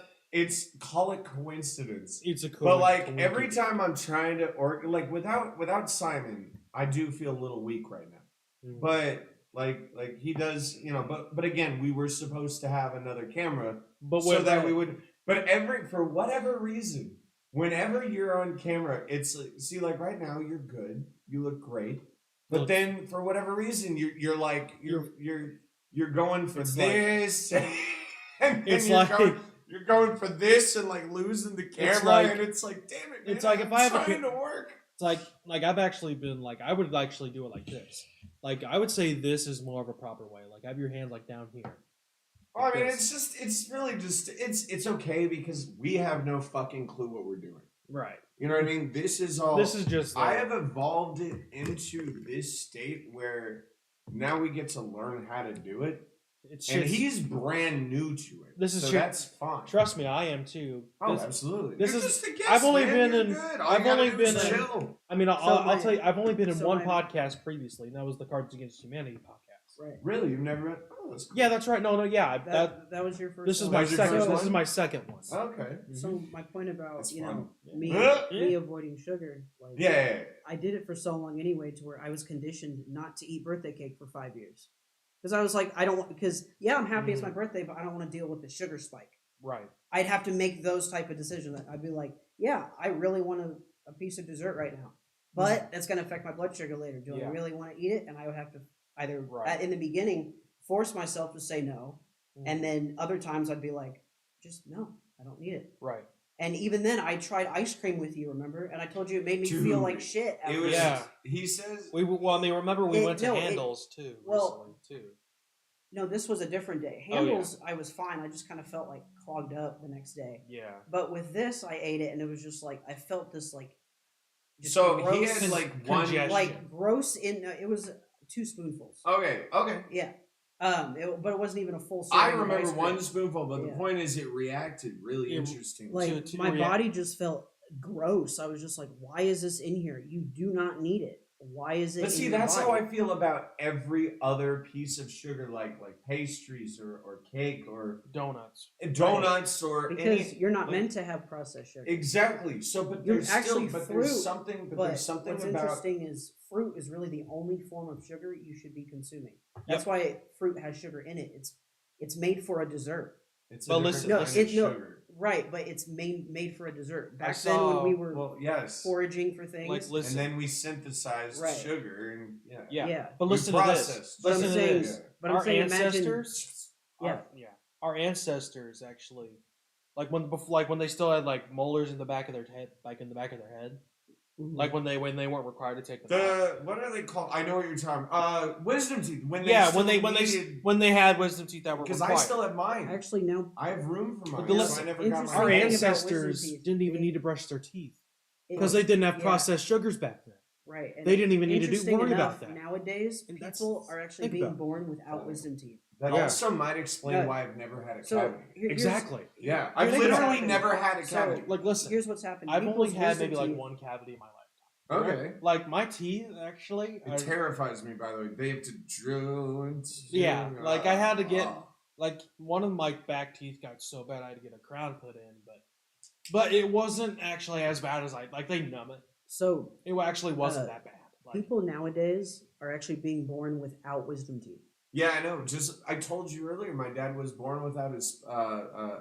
Speaker 4: Call it coincidence.
Speaker 2: It's a cool.
Speaker 4: But like every time I'm trying to like without Simon, I do feel a little weak right now.
Speaker 2: Mm.
Speaker 4: But like he does, but again, we were supposed to have another camera so that we would. But for whatever reason, whenever you're on camera, it's like, see, like right now you're good, you look great, but then for whatever reason you're going for this, and
Speaker 2: it's
Speaker 4: you're
Speaker 2: like
Speaker 4: you're going for this and like losing the camera, and it's like, damn it, man,
Speaker 2: it's like
Speaker 4: I'm
Speaker 2: if I have
Speaker 4: trying to work.
Speaker 2: It's like I've actually been like I would actually do it like this. Like I would say this is more of a proper way. Like have your hands like down here.
Speaker 4: Well, I mean, it's really just it's okay because we have no fucking clue what we're doing.
Speaker 2: Right.
Speaker 4: You know what I mean? This is
Speaker 2: just
Speaker 4: I have evolved it into this state where now we get to learn how to do it. And he's brand new to it.
Speaker 2: This is
Speaker 4: so
Speaker 2: shit.
Speaker 4: That's fine.
Speaker 2: Trust me, I am too.
Speaker 4: Oh, absolutely.
Speaker 2: This
Speaker 4: You're
Speaker 2: is
Speaker 4: just a guest,
Speaker 2: I've only
Speaker 4: man.
Speaker 2: been
Speaker 4: You're
Speaker 2: in
Speaker 4: good. All
Speaker 2: I've
Speaker 4: you gotta
Speaker 2: only
Speaker 4: do
Speaker 2: been
Speaker 4: is
Speaker 2: in
Speaker 4: chill.
Speaker 2: I mean I'll tell you I've only been in
Speaker 3: so
Speaker 2: one
Speaker 3: my-
Speaker 2: podcast previously, and that was the Cards Against Humanity podcast.
Speaker 3: Right.
Speaker 4: Really? You've never read? Oh, that's cool.
Speaker 2: Yeah, that's right. No, yeah.
Speaker 3: That was your first.
Speaker 2: This is
Speaker 3: one.
Speaker 2: my
Speaker 4: was your
Speaker 2: second.
Speaker 4: first
Speaker 2: This
Speaker 4: one?
Speaker 2: is my second one.
Speaker 4: Okay.
Speaker 3: So my point about
Speaker 4: That's
Speaker 3: you
Speaker 4: fun.
Speaker 3: know me
Speaker 4: Yeah.
Speaker 3: me avoiding sugar, like
Speaker 4: Yeah.
Speaker 3: I did it for so long anyway, to where I was conditioned not to eat birthday cake for 5 years, because I was like, I don't want, because yeah, I'm happy it's my birthday, but I don't want to deal with the sugar spike.
Speaker 2: Right.
Speaker 3: I'd have to make those type of decisions. I'd be like, yeah, I really want a piece of dessert right now, but that's going to affect my blood sugar later. Do I really want to eat it? And I would have to either in the beginning force myself to say no, and then other times I'd be like, just no, I don't need it.
Speaker 2: Right.
Speaker 3: And even then, I tried ice cream with you, remember? And I told you it made me
Speaker 4: Dude,
Speaker 3: feel like shit.
Speaker 4: It was.
Speaker 2: Yeah.
Speaker 4: He says.
Speaker 2: I mean, remember we went to
Speaker 3: no,
Speaker 2: Handles too.
Speaker 3: well,
Speaker 2: recently, too.
Speaker 3: No, this was a different day.
Speaker 2: Oh, yeah.
Speaker 3: Handles, I was fine. I just kind of felt like clogged up the next day.
Speaker 2: Yeah.
Speaker 3: But with this, I ate it, and it was just like I felt this like. Just
Speaker 4: So he
Speaker 3: gross,
Speaker 4: had like one.
Speaker 2: congestion.
Speaker 3: like gross in. It was 2 spoonfuls.
Speaker 4: Okay.
Speaker 3: Yeah. But it wasn't even a full.
Speaker 4: I
Speaker 3: serving of
Speaker 4: remember
Speaker 3: ice cream.
Speaker 4: one spoonful, but the
Speaker 3: Yeah.
Speaker 4: point is, it reacted really
Speaker 2: Yeah,
Speaker 4: interesting.
Speaker 3: Like
Speaker 2: to
Speaker 3: my
Speaker 2: react-
Speaker 3: body just felt gross. I was just like, "Why is this in here? You do not need it. Why is it?"
Speaker 4: But see,
Speaker 3: in your
Speaker 4: that's how
Speaker 3: body?"
Speaker 4: I feel about every other piece of sugar, like pastries or cake or
Speaker 2: Donuts.
Speaker 4: donuts or
Speaker 3: Because
Speaker 4: any.
Speaker 3: you're not
Speaker 4: like-
Speaker 3: meant to have processed sugar.
Speaker 4: Exactly. So, but
Speaker 3: You're
Speaker 4: there's
Speaker 3: actually
Speaker 4: still, but
Speaker 3: fruit,
Speaker 4: there's something, but there's something
Speaker 3: what's
Speaker 4: about.
Speaker 3: interesting is fruit is really the only form of sugar you should be consuming. That's why fruit has sugar in it. It's made for a dessert.
Speaker 4: It's
Speaker 2: But
Speaker 4: a
Speaker 2: listen-
Speaker 4: different kind of sugar.
Speaker 3: Right, but it's made for a dessert. Back then
Speaker 2: saw-
Speaker 3: when we were
Speaker 4: Well, yes.
Speaker 3: foraging for things.
Speaker 2: Like listen.
Speaker 4: And then we synthesized
Speaker 3: Right.
Speaker 4: sugar, and yeah.
Speaker 2: yeah.
Speaker 3: yeah.
Speaker 2: But
Speaker 4: We
Speaker 2: listen to this.
Speaker 4: processed.
Speaker 3: But I'm
Speaker 2: Listen to
Speaker 3: saying-
Speaker 2: this.
Speaker 3: But I'm
Speaker 2: Our
Speaker 3: saying, imagine-
Speaker 2: ancestors.
Speaker 3: Yeah.
Speaker 2: Our ancestors actually, like when they still had like molars in the back of their head,
Speaker 3: Mhm.
Speaker 2: like when they weren't required to take them out.
Speaker 4: What are they called? I know what you're talking. Wisdom teeth. When
Speaker 2: When they had wisdom teeth that were
Speaker 4: because
Speaker 2: required.
Speaker 4: I still have mine.
Speaker 3: Actually, now
Speaker 4: I have room for mine,
Speaker 2: But
Speaker 4: so
Speaker 2: listen,
Speaker 4: I never got
Speaker 3: interesting
Speaker 2: our
Speaker 4: mine.
Speaker 3: thing about
Speaker 2: ancestors
Speaker 3: wisdom teeth,
Speaker 2: didn't even
Speaker 3: they-
Speaker 2: need to brush their teeth
Speaker 3: it-
Speaker 2: because they didn't have
Speaker 3: yeah.
Speaker 2: processed sugars back then.
Speaker 3: right. And
Speaker 2: They didn't even need to
Speaker 3: interesting
Speaker 2: worry
Speaker 3: enough,
Speaker 2: about that.
Speaker 3: Nowadays,
Speaker 2: And that's-
Speaker 3: people are actually
Speaker 2: think
Speaker 3: being
Speaker 2: about it.
Speaker 3: born without wisdom teeth.
Speaker 4: That
Speaker 2: Yeah.
Speaker 4: also might explain
Speaker 3: No.
Speaker 4: why I've never had a
Speaker 3: So
Speaker 4: cavity.
Speaker 3: here's-
Speaker 2: Exactly.
Speaker 4: Yeah,
Speaker 3: here's
Speaker 4: I've
Speaker 3: what's
Speaker 4: literally
Speaker 3: happened.
Speaker 4: never had a
Speaker 3: So,
Speaker 4: cavity.
Speaker 2: Like listen,
Speaker 3: Here's what's happened.
Speaker 2: I've only
Speaker 3: People's
Speaker 2: had
Speaker 3: wisdom
Speaker 2: maybe like
Speaker 3: teeth-
Speaker 2: one cavity in my life.
Speaker 4: Okay.
Speaker 2: Like my teeth actually.
Speaker 4: It terrifies me, by the way. They have to drill into.
Speaker 2: Yeah, like I had to get
Speaker 4: Oh.
Speaker 2: like one of my back teeth got so bad I had to get a crown put in, but it wasn't actually as bad as like they numb it.
Speaker 3: So
Speaker 2: It actually wasn't
Speaker 3: Uh,
Speaker 2: that bad. Like,
Speaker 3: people nowadays are actually being born without wisdom teeth.
Speaker 4: Yeah, I know. Just I told you earlier, my dad was born without his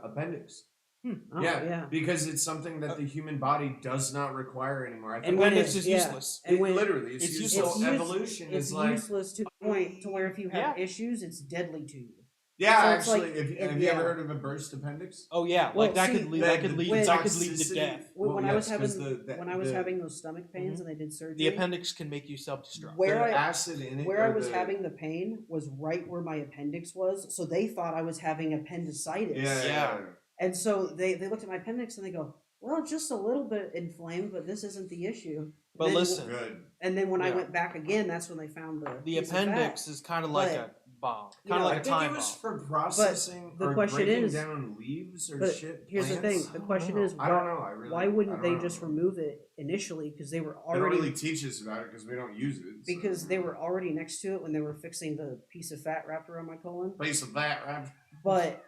Speaker 4: appendix.
Speaker 3: Oh,
Speaker 4: Yeah, because it's something that the human body does not require anymore. I think
Speaker 3: And when
Speaker 2: appendix
Speaker 3: it-
Speaker 2: is
Speaker 3: yeah.
Speaker 2: useless.
Speaker 3: And when
Speaker 4: literally, it's
Speaker 2: it's
Speaker 4: useful.
Speaker 2: useless.
Speaker 4: Evolution
Speaker 3: it's
Speaker 4: is like,
Speaker 3: useless to the point to where if you have
Speaker 2: Yeah.
Speaker 3: issues, it's deadly to you.
Speaker 4: yeah,
Speaker 3: So it's
Speaker 4: actually,
Speaker 3: like-
Speaker 4: have you
Speaker 3: yeah.
Speaker 4: ever heard of a burst appendix?
Speaker 2: Oh yeah,
Speaker 3: Well,
Speaker 2: like that
Speaker 3: see,
Speaker 2: could lead
Speaker 4: The-
Speaker 2: that could
Speaker 4: the-
Speaker 2: lead
Speaker 3: the
Speaker 2: that could lead to
Speaker 4: toxicity-
Speaker 2: death.
Speaker 3: When,
Speaker 4: Well,
Speaker 3: I was
Speaker 4: yes, 'cause
Speaker 3: having
Speaker 4: the-
Speaker 3: when I was
Speaker 4: the-
Speaker 3: having those stomach pains and they did surgery,
Speaker 2: The appendix can make you self-destruct.
Speaker 3: Where
Speaker 4: the
Speaker 3: I-
Speaker 4: acid in it,
Speaker 3: where I
Speaker 4: or
Speaker 3: was
Speaker 4: the-
Speaker 3: having the pain was right where my appendix was, so they thought I was having appendicitis.
Speaker 4: Yeah.
Speaker 3: And so they looked at my appendix and they go, "Well, it's just a little bit inflamed, but this isn't the issue."
Speaker 2: But
Speaker 3: Then-
Speaker 2: listen,
Speaker 4: Good.
Speaker 3: And then when I
Speaker 2: Yeah.
Speaker 3: went back again, that's when they found the
Speaker 2: the
Speaker 3: piece of fat.
Speaker 2: appendix is kind of like
Speaker 3: But-
Speaker 2: bomb,
Speaker 3: You
Speaker 2: kind
Speaker 3: know,
Speaker 2: of
Speaker 4: I
Speaker 2: like a
Speaker 4: think
Speaker 2: time
Speaker 4: it was
Speaker 2: bomb.
Speaker 4: for processing
Speaker 3: the
Speaker 4: or
Speaker 3: question
Speaker 4: breaking
Speaker 3: is-
Speaker 4: down leaves or
Speaker 3: But
Speaker 4: shit.
Speaker 3: here's the
Speaker 4: plants.
Speaker 3: thing. The question
Speaker 2: know.
Speaker 3: is,
Speaker 4: I don't know. I really.
Speaker 3: why wouldn't
Speaker 4: I
Speaker 3: they
Speaker 4: don't
Speaker 3: just
Speaker 4: know.
Speaker 3: remove it initially? Because they were
Speaker 4: They don't
Speaker 3: already
Speaker 4: really teach us about it because we don't use it.
Speaker 3: because they were already next to it when they were fixing the piece of fat wrapped around my colon.
Speaker 4: piece of that, right?
Speaker 3: But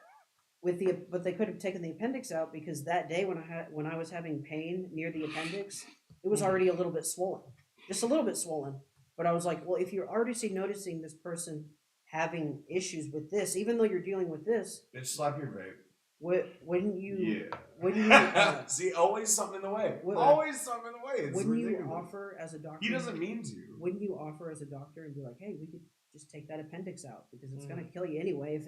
Speaker 3: but they could have taken the appendix out because that day when I was having pain near the appendix, it was already a little bit swollen, just a little bit swollen. But I was like, well, if you're already noticing this person having issues with this, even though you're dealing with this,
Speaker 4: Bitch, slap your vape.
Speaker 3: wouldn't you?
Speaker 4: Yeah.
Speaker 3: Wouldn't you?
Speaker 4: See, always something in the way.
Speaker 3: What-
Speaker 4: Always something in the way. It's
Speaker 3: Wouldn't
Speaker 4: ridiculous.
Speaker 3: you offer as a doctor?
Speaker 4: He doesn't mean to.
Speaker 3: Wouldn't you offer as a doctor and be like, hey, we could just take that appendix out because it's
Speaker 2: Mm.
Speaker 3: gonna kill you anyway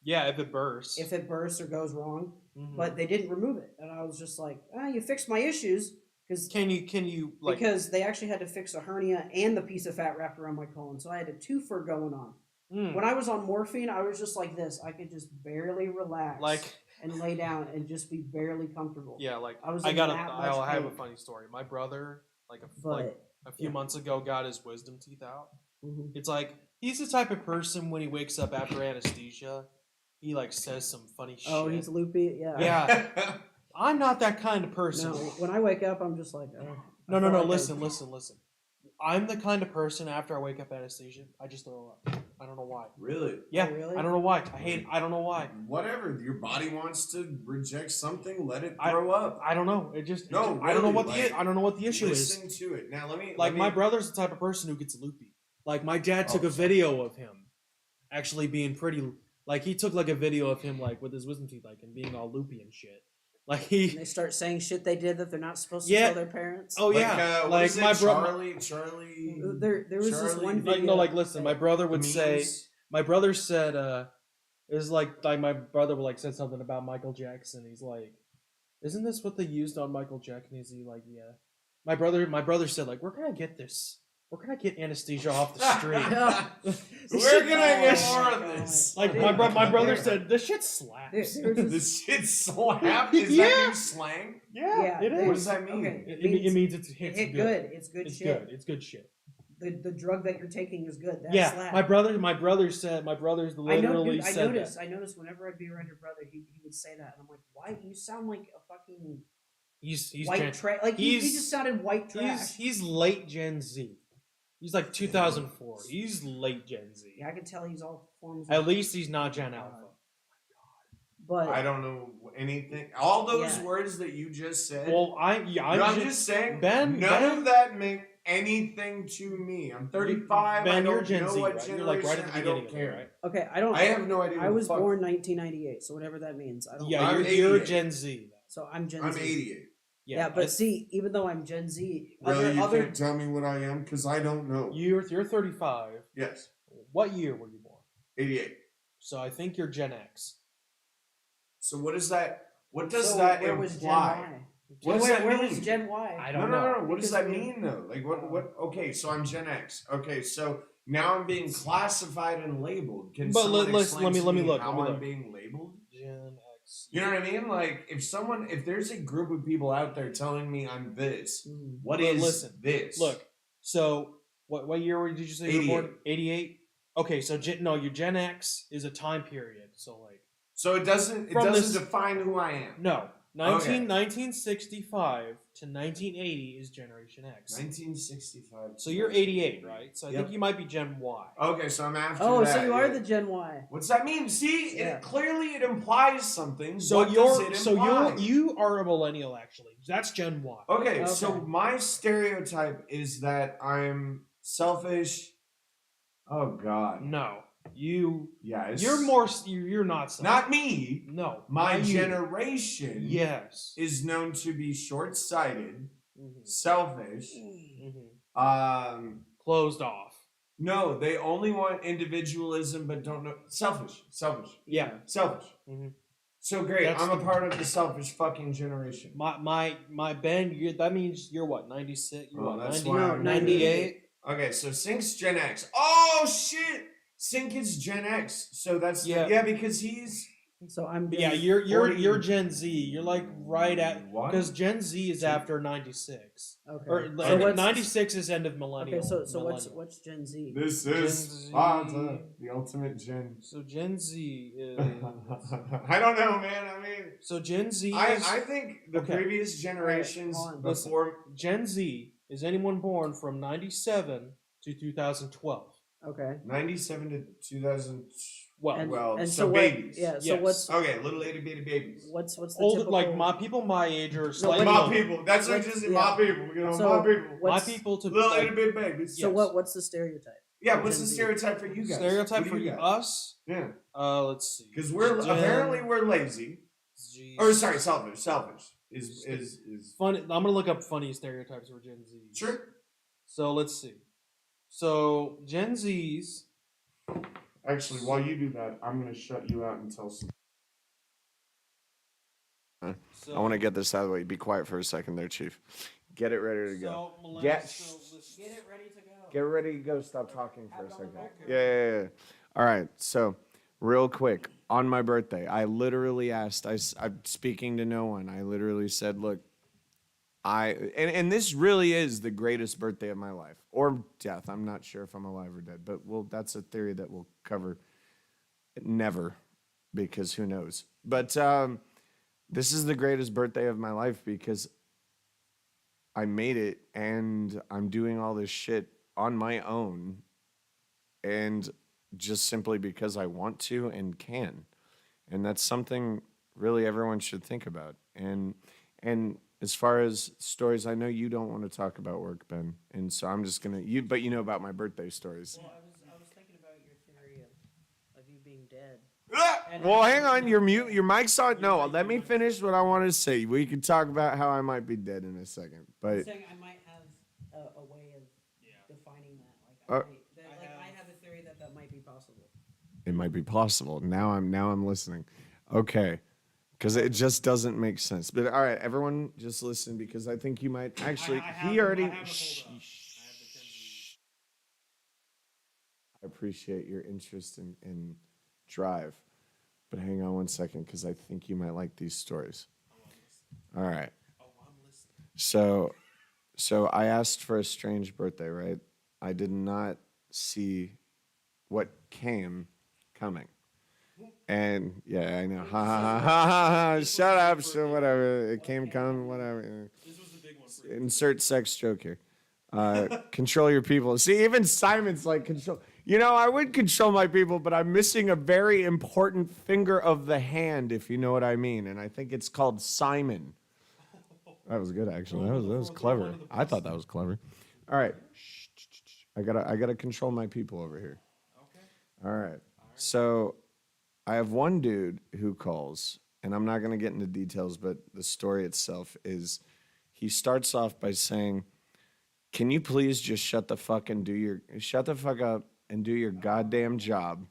Speaker 2: Yeah, if it bursts.
Speaker 3: if it bursts or goes wrong.
Speaker 2: Mhm.
Speaker 3: But they didn't remove it, and I was just like, you fixed my issues because
Speaker 2: can you like?
Speaker 3: because they actually had to fix a hernia and the piece of fat wrapped around my colon, so I had a twofer going on.
Speaker 2: Mm,
Speaker 3: When I was on morphine, I was just like this. I could just barely relax,
Speaker 2: like
Speaker 3: and lay down and just be barely comfortable.
Speaker 2: yeah, like
Speaker 3: I was
Speaker 2: I
Speaker 3: in
Speaker 2: got
Speaker 3: that much
Speaker 2: I have a
Speaker 3: pain.
Speaker 2: funny story. My brother, like
Speaker 3: But
Speaker 2: a few
Speaker 3: yeah.
Speaker 2: months ago, got his wisdom teeth out.
Speaker 3: mhm.
Speaker 2: It's like he's the type of person when he wakes up after anesthesia, he like says some funny shit.
Speaker 3: Oh, he's loopy. Yeah.
Speaker 2: Yeah. I'm not that kind of person.
Speaker 3: No, when I wake up, I'm just like, I
Speaker 2: No,
Speaker 3: feel like I-
Speaker 2: listen. I'm the kind of person after I wake up anesthesia, I just throw up. I don't know why.
Speaker 4: Really?
Speaker 2: Yeah,
Speaker 3: really?
Speaker 2: I don't know why. I don't know why.
Speaker 4: Whatever. Your body wants to reject something, let it
Speaker 2: I-
Speaker 4: throw up.
Speaker 2: I don't know. It just
Speaker 4: No,
Speaker 2: I don't know
Speaker 4: really,
Speaker 2: what
Speaker 4: like,
Speaker 2: I don't know what the issue is.
Speaker 4: Listen to it. Now let me
Speaker 2: Like
Speaker 4: let
Speaker 2: my
Speaker 4: me-
Speaker 2: brother's the type of person who gets loopy. Like my dad took
Speaker 4: Oh,
Speaker 2: a video of him actually being pretty like he took like a video of him like with his wisdom teeth like and being all loopy and shit. Like
Speaker 3: And
Speaker 2: he
Speaker 3: they start saying shit they did that they're not supposed to
Speaker 2: Yeah.
Speaker 3: tell their parents.
Speaker 2: oh
Speaker 4: like,
Speaker 2: yeah.
Speaker 4: what
Speaker 2: Like
Speaker 4: is it?
Speaker 2: my brother
Speaker 4: Charlie.
Speaker 3: There was this
Speaker 4: Charlie-
Speaker 3: one
Speaker 2: like
Speaker 3: video.
Speaker 2: no like listen, my brother would say
Speaker 4: memes.
Speaker 2: my brother said it was like my brother would like said something about Michael Jackson. He's like, isn't this what they used on Michael Jackson? He's like, yeah. My brother said like, where can I get this? Where can I get anesthesia off the street?
Speaker 4: Where can I get
Speaker 3: Oh
Speaker 4: more
Speaker 3: my
Speaker 4: of
Speaker 3: God.
Speaker 4: this?
Speaker 2: Like
Speaker 3: Dude,
Speaker 2: my brother
Speaker 3: there-
Speaker 2: said, this shit slaps.
Speaker 3: there's
Speaker 4: The
Speaker 3: this,
Speaker 4: shit slap? Is
Speaker 2: Yeah.
Speaker 4: that new slang?
Speaker 2: Yeah, it
Speaker 3: there's-
Speaker 2: is.
Speaker 4: What does that mean?
Speaker 3: Okay,
Speaker 2: It means it's
Speaker 3: it
Speaker 2: hits
Speaker 3: hit
Speaker 2: good.
Speaker 3: good. It's good
Speaker 2: It's
Speaker 3: shit.
Speaker 2: good. It's good shit.
Speaker 3: The drug that you're taking is good. That
Speaker 2: Yeah,
Speaker 3: slap.
Speaker 2: my brother's
Speaker 3: I know,
Speaker 2: literally
Speaker 3: dude, I
Speaker 2: said
Speaker 3: noticed.
Speaker 2: that.
Speaker 3: I noticed whenever I'd be around your brother, he would say that, and I'm like, why? You sound like a fucking
Speaker 2: He's
Speaker 3: white
Speaker 2: Gen-
Speaker 3: trash. Like he
Speaker 2: he's-
Speaker 3: just sounded white trash.
Speaker 2: he's late Gen Z. He's like 2004. He's late Gen Z.
Speaker 3: Yeah, I can tell he's all forms.
Speaker 2: At least he's not Gen Alpha.
Speaker 3: but
Speaker 4: I don't know anything. All those
Speaker 3: Yeah.
Speaker 4: words that you just said.
Speaker 2: Well, I'm
Speaker 4: I'm just saying.
Speaker 2: Ben-
Speaker 4: none
Speaker 2: Ben-
Speaker 4: of that meant anything to me. I'm 35.
Speaker 2: Ben,
Speaker 4: I
Speaker 2: you're
Speaker 4: don't
Speaker 2: Gen
Speaker 4: know
Speaker 2: Z,
Speaker 4: what
Speaker 2: right?
Speaker 4: generation.
Speaker 2: You're like right at the
Speaker 4: I
Speaker 2: beginning
Speaker 4: don't
Speaker 2: of it,
Speaker 4: care.
Speaker 2: right?
Speaker 3: okay, I don't.
Speaker 4: I have no idea.
Speaker 3: I
Speaker 4: what
Speaker 3: was
Speaker 4: the fuck.
Speaker 3: born 1998, so whatever that means. I don't.
Speaker 2: Yeah,
Speaker 4: I'm
Speaker 2: you're
Speaker 4: 88.
Speaker 2: Gen Z. Then.
Speaker 3: So I'm Gen
Speaker 4: I'm
Speaker 3: Z.
Speaker 4: 88.
Speaker 3: Yeah, but see, even though I'm Gen Z,
Speaker 4: Really, you
Speaker 3: other
Speaker 4: can't tell me what I am because I don't know.
Speaker 2: you're 35.
Speaker 4: Yes,
Speaker 2: What year were you born?
Speaker 4: 88.
Speaker 2: So I think you're Gen X.
Speaker 4: So what is that? What does
Speaker 3: so
Speaker 4: that
Speaker 3: where was Gen
Speaker 4: imply?
Speaker 3: Y?
Speaker 4: What does
Speaker 3: where,
Speaker 4: that
Speaker 3: where
Speaker 4: mean?
Speaker 3: was Gen Y?
Speaker 2: I
Speaker 4: No,
Speaker 2: don't
Speaker 4: no,
Speaker 2: know.
Speaker 4: no, no. What does
Speaker 3: Because
Speaker 4: that
Speaker 3: we-
Speaker 4: mean though? Like what? Okay, so I'm Gen X. Okay, so now I'm being classified and labeled. Can
Speaker 2: But
Speaker 4: someone
Speaker 2: let's-
Speaker 4: explain
Speaker 2: let me-
Speaker 4: to
Speaker 2: let me look,
Speaker 4: how
Speaker 2: let me
Speaker 4: I'm
Speaker 2: look.
Speaker 4: being labeled?
Speaker 2: Gen X.
Speaker 4: You know what I mean? Like if there's a group of people out there telling me I'm this,
Speaker 3: Mhm.
Speaker 4: what
Speaker 2: But
Speaker 4: is
Speaker 2: listen,
Speaker 4: this?
Speaker 2: Look, so what year did you say you were born? 88. Okay, so your Gen X is a time period. So like
Speaker 4: so it doesn't
Speaker 2: From this-
Speaker 4: define who I am.
Speaker 2: no, 1965 to 1980 is Generation X.
Speaker 4: 1965.
Speaker 2: So you're 88, right? So I
Speaker 4: Yep.
Speaker 2: think you might be Gen Y.
Speaker 4: Okay, so I'm after
Speaker 3: Oh,
Speaker 4: that.
Speaker 3: so you are
Speaker 4: yeah.
Speaker 3: the Gen Y.
Speaker 4: What's that mean? See,
Speaker 3: Yeah.
Speaker 4: clearly it implies something.
Speaker 2: So
Speaker 4: what does it imply?
Speaker 2: you are a millennial actually. That's Gen Y.
Speaker 4: Okay, so
Speaker 3: Okay.
Speaker 4: my stereotype is that I'm selfish. Oh God.
Speaker 2: No, you
Speaker 4: Yes.
Speaker 2: you're not. Selfish.
Speaker 4: Not me.
Speaker 2: No,
Speaker 4: My
Speaker 2: not you.
Speaker 4: generation
Speaker 2: Yes.
Speaker 4: is known to be short-sighted,
Speaker 2: Mhm.
Speaker 4: selfish.
Speaker 2: Mhm. Closed off.
Speaker 4: No, they only want individualism but don't know selfish.
Speaker 2: Yeah.
Speaker 4: Selfish.
Speaker 2: Mhm.
Speaker 4: So great.
Speaker 2: That's
Speaker 4: I'm a
Speaker 2: the-
Speaker 4: part of the selfish fucking generation.
Speaker 2: My Ben, that means you're what, 96? You're
Speaker 4: Oh,
Speaker 2: what,
Speaker 4: that's
Speaker 2: 90,
Speaker 4: why I'm
Speaker 2: 98?
Speaker 4: Okay, so Sync's Gen X. Oh shit! Sync is Gen X. So that's
Speaker 2: Yeah.
Speaker 4: because he's
Speaker 3: So I'm
Speaker 2: Yeah,
Speaker 3: Gen-
Speaker 2: you're Gen Z. You're like right at
Speaker 4: What?
Speaker 2: because Gen Z is after 96.
Speaker 3: okay.
Speaker 2: Or
Speaker 3: So what's
Speaker 2: 96 is end of millennial.
Speaker 3: okay? So
Speaker 2: millennial.
Speaker 3: what's Gen Z?
Speaker 4: This
Speaker 2: Gen
Speaker 4: is
Speaker 2: Z.
Speaker 4: Sparta, the ultimate gen.
Speaker 2: So Gen Z is
Speaker 4: I don't know, man. I mean,
Speaker 2: so Gen Z is
Speaker 4: I think the
Speaker 2: Okay.
Speaker 4: previous generations
Speaker 3: hold on.
Speaker 4: before.
Speaker 2: Gen Z is anyone born from 97 to 2012.
Speaker 3: Okay.
Speaker 4: 97 to 2000.
Speaker 2: Well,
Speaker 4: Well,
Speaker 3: and
Speaker 4: so
Speaker 3: what?
Speaker 4: babies.
Speaker 3: Yeah. So
Speaker 2: Yes.
Speaker 3: what's
Speaker 4: Okay, little itty bitty babies.
Speaker 3: what's the
Speaker 2: old
Speaker 3: typical,
Speaker 2: like my people my age are slightly
Speaker 4: My
Speaker 2: older.
Speaker 4: people. That's what
Speaker 3: What's-
Speaker 4: just
Speaker 3: yeah.
Speaker 4: my people. You know,
Speaker 3: So
Speaker 4: my people.
Speaker 2: My
Speaker 3: what's-
Speaker 2: people to
Speaker 4: Little
Speaker 2: like,
Speaker 4: itty bitty babies.
Speaker 3: So
Speaker 2: yes.
Speaker 3: what's the stereotype?
Speaker 4: Yeah,
Speaker 3: for
Speaker 4: what's
Speaker 3: Gen
Speaker 4: the
Speaker 3: Z?
Speaker 4: stereotype for you guys?
Speaker 2: stereotype
Speaker 4: What do
Speaker 2: for
Speaker 4: you got?
Speaker 2: us.
Speaker 4: Yeah,
Speaker 2: Let's see.
Speaker 4: because we're
Speaker 2: Gen
Speaker 4: apparently we're lazy.
Speaker 2: Z.
Speaker 4: Or sorry, selfish. Selfish is
Speaker 2: Funny. I'm gonna look up funny stereotypes for Gen Z.
Speaker 4: sure.
Speaker 2: So let's see. So Gen Zs.
Speaker 4: Actually, while you do that, I'm gonna shut you out and tell some.
Speaker 2: So,
Speaker 1: I want to get this out of the way. Be quiet for a second there, Chief. Get it ready to go.
Speaker 2: So millennials.
Speaker 1: Get-
Speaker 2: so listen-
Speaker 3: Get it ready to go.
Speaker 1: Get ready to go. Stop talking for a
Speaker 3: Have it on the
Speaker 1: second.
Speaker 3: back
Speaker 1: Yeah. All right. So, real quick, on my birthday, I literally asked. I'm speaking to no one. I literally said, "Look, and this really is the greatest birthday of my life or death. I'm not sure if I'm alive or dead, but that's a theory that we'll cover. Never, because who knows? But this is the greatest birthday of my life because I made it and I'm doing all this shit on my own and just simply because I want to and can. And that's something really everyone should think about. And as far as stories, I know you don't want to talk about work, Ben. And so I'm just going to but you know about my birthday stories.
Speaker 3: Well, I was thinking about your theory of you being dead.
Speaker 1: Well, hang on, your mic's on. No, let me finish what I want to say. We can talk about how I might be dead in a second.
Speaker 3: I'm
Speaker 1: But
Speaker 3: saying I might have a way of defining that.
Speaker 1: Uh,
Speaker 3: I have a theory that might be possible.
Speaker 1: it might be possible. Now I'm listening. Okay. Because it just doesn't make sense. But all right, everyone, just listen because I think you might actually. He already. I appreciate your interest and drive, but hang on one second because I think you might like these stories. All right. So I asked for a strange birthday, right? I did not see what came coming. And yeah, I know. Ha ha ha ha ha. Shut up. So whatever. It came coming. Whatever.
Speaker 2: This was the big one for you.
Speaker 1: Insert sex joke here. Control your people. See, even Simon's like control. You know, I would control my people, but I'm missing a very important finger of the hand, if you know what I mean. And I think it's called Simon. That was good, actually. That was clever. I thought that was clever. All right. I gotta control my people over here.
Speaker 2: Okay.
Speaker 1: All right. So I have one dude who calls, and I'm not gonna get into details, but the story itself is he starts off by saying, "Can you please just shut the fuck up and do your goddamn job?"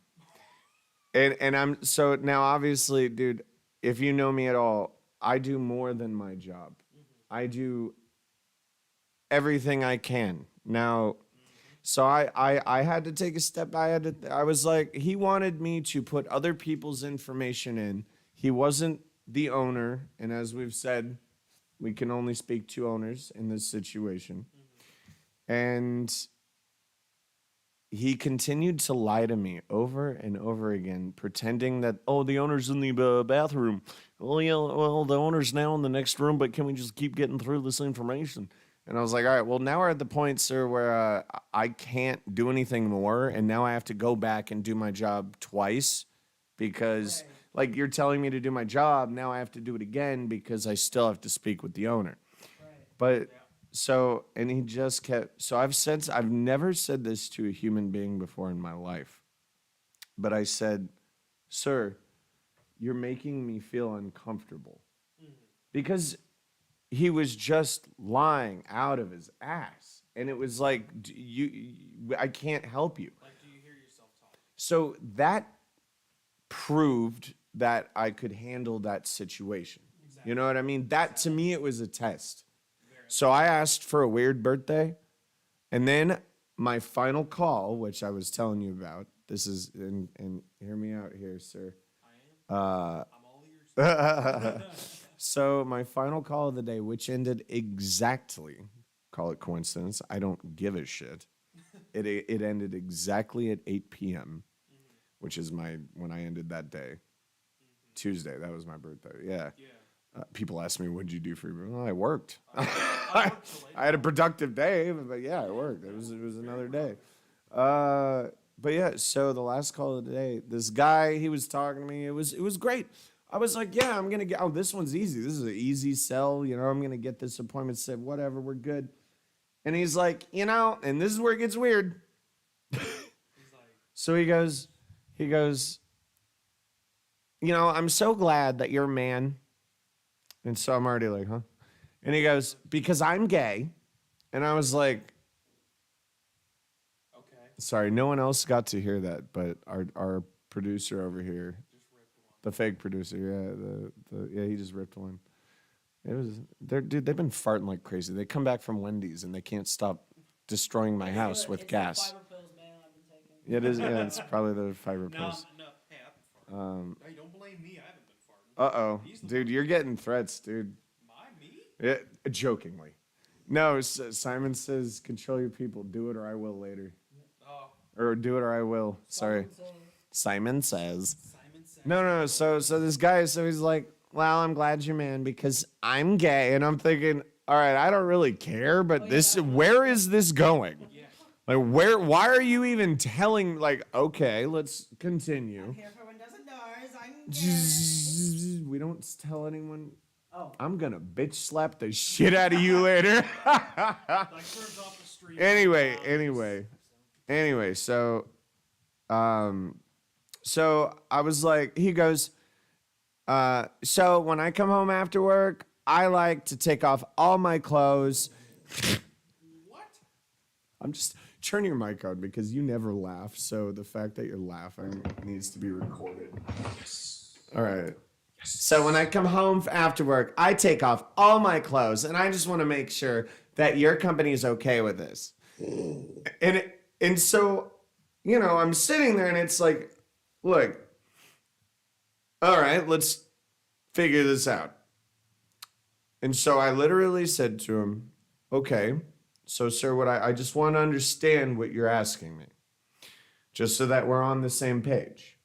Speaker 1: And I'm so now obviously, dude, if you know me at all, I do more than my job. I do everything I can. Now, so I had to take a step. I was like, he wanted me to put other people's information in. He wasn't the owner, and as we've said, we can only speak to owners in this situation. And he continued to lie to me over and over again, pretending that, oh, the owner's in the bathroom. Oh, yeah, well, the owner's now in the next room, but can we just keep getting through this information? And I was like, all right, well, now we're at the point, sir, where I can't do anything more, and now I have to go back and do my job twice because, like, you're telling me to do my job, now I have to do it again because I still have to speak with the owner. But so, and he just kept, so I've never said this to a human being before in my life, but I said, sir, you're making me feel uncomfortable because he was just lying out of his ass. And it was like, I can't help you.
Speaker 2: Like, do you hear yourself talk?
Speaker 1: So that proved that I could handle that situation. Exactly. You know what I mean? That to me, it was a test. So I asked for a weird birthday. And then my final call, which I was telling you about, this is, and hear me out here, sir.
Speaker 2: I am.
Speaker 1: Uh,
Speaker 2: I'm all ears.
Speaker 1: so my final call of the day, which ended exactly, call it coincidence, I don't give a shit. It ended exactly at 8 p.m., which is when I ended that day. Tuesday, that was my birthday. Yeah.
Speaker 2: Yeah.
Speaker 1: People ask me, "What'd you do for your birthday?" Well, I worked.
Speaker 2: I worked till late.
Speaker 1: I had a productive day, but yeah, I worked. It was another day. But yeah, so the last call of the day, this guy, he was talking to me. It was great. I was like, yeah, I'm gonna get. Oh, this one's easy. This is an easy sell. You know, I'm gonna get this appointment set. Whatever, we're good. And he's like, and this is where it gets weird.
Speaker 2: He's like,
Speaker 1: So he goes, I'm so glad that you're a man. And so I'm already like, huh? And he goes, because I'm gay. And I was like,
Speaker 2: okay.
Speaker 1: sorry, no one else got to hear that, but our producer over here,
Speaker 2: Just ripped one.
Speaker 1: the fake producer, he just ripped one. Dude, they've been farting like crazy. They come back from Wendy's and they can't stop destroying my house with gas.
Speaker 3: Fiber pills, man, I've been taking.
Speaker 1: Yeah, it is. Yeah, it's probably the fiber
Speaker 2: No,
Speaker 1: pills.
Speaker 2: no. Hey, I've been farting. Hey, don't blame me. I haven't been farting. He's the
Speaker 1: Dude,
Speaker 2: one.
Speaker 1: you're getting threats, dude.
Speaker 2: Me?
Speaker 1: Yeah, jokingly. No, Simon says, control your people. Do it or I will later.
Speaker 2: Oh,
Speaker 1: Or do it or I will. Sorry. Simon says.
Speaker 2: Simon said.
Speaker 1: No. So this guy, so he's like, well, I'm glad you're man because I'm gay. And I'm thinking, all right, I don't really care, but where is this going?
Speaker 2: Yeah.
Speaker 1: Like, why are you even telling, like, okay, let's continue.
Speaker 3: Here for windows and doors. I'm
Speaker 1: We don't tell anyone.
Speaker 3: Oh.
Speaker 1: I'm gonna bitch slap the shit out of you later.
Speaker 2: Like serves off the street.
Speaker 1: Anyway, so I was like, he goes, so when I come home after work, I like to take off all my clothes.
Speaker 2: What?
Speaker 1: I'm just turn your mic on because you never laugh, so the fact that you're laughing needs to be recorded. Yes. All right. So when I come home after work, I take off all my clothes, and I just want to make sure that your company is okay with this. And so, I'm sitting there, and it's like, look, all right, let's figure this out. And so I literally said to him, okay, so sir, I just want to understand what you're asking me, just so that we're on the same page.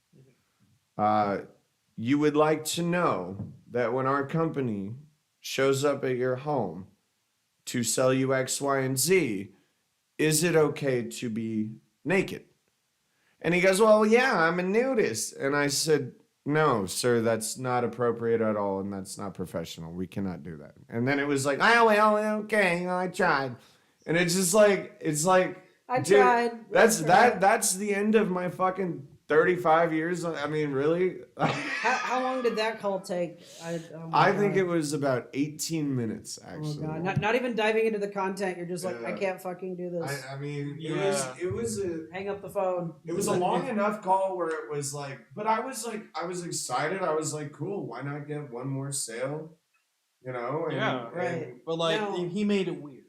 Speaker 1: You would like to know that when our company shows up at your home to sell you X, Y, and Z, is it okay to be naked? And he goes, well, yeah, I'm a nudist. And I said, no, sir, that's not appropriate at all, and that's not professional. We cannot do that. And then it was like, oh, well, okay, I tried. And it's just like,
Speaker 3: I
Speaker 1: dude,
Speaker 3: tried.
Speaker 1: That's the end of my fucking 35 years. I mean, really?
Speaker 3: How long did that call take?
Speaker 1: I think it was about 18 minutes,
Speaker 3: Oh
Speaker 1: actually.
Speaker 3: god! Not even diving into the content. You're just like,
Speaker 1: Yeah.
Speaker 3: I can't fucking do this.
Speaker 4: I mean,
Speaker 2: Yeah.
Speaker 4: it was
Speaker 3: Hang up the phone.
Speaker 4: a long enough call where it was like, but I was excited. I was like, cool, why not get one more sale?
Speaker 2: Yeah,
Speaker 3: right.
Speaker 2: But like,
Speaker 3: No.
Speaker 2: he made it weird.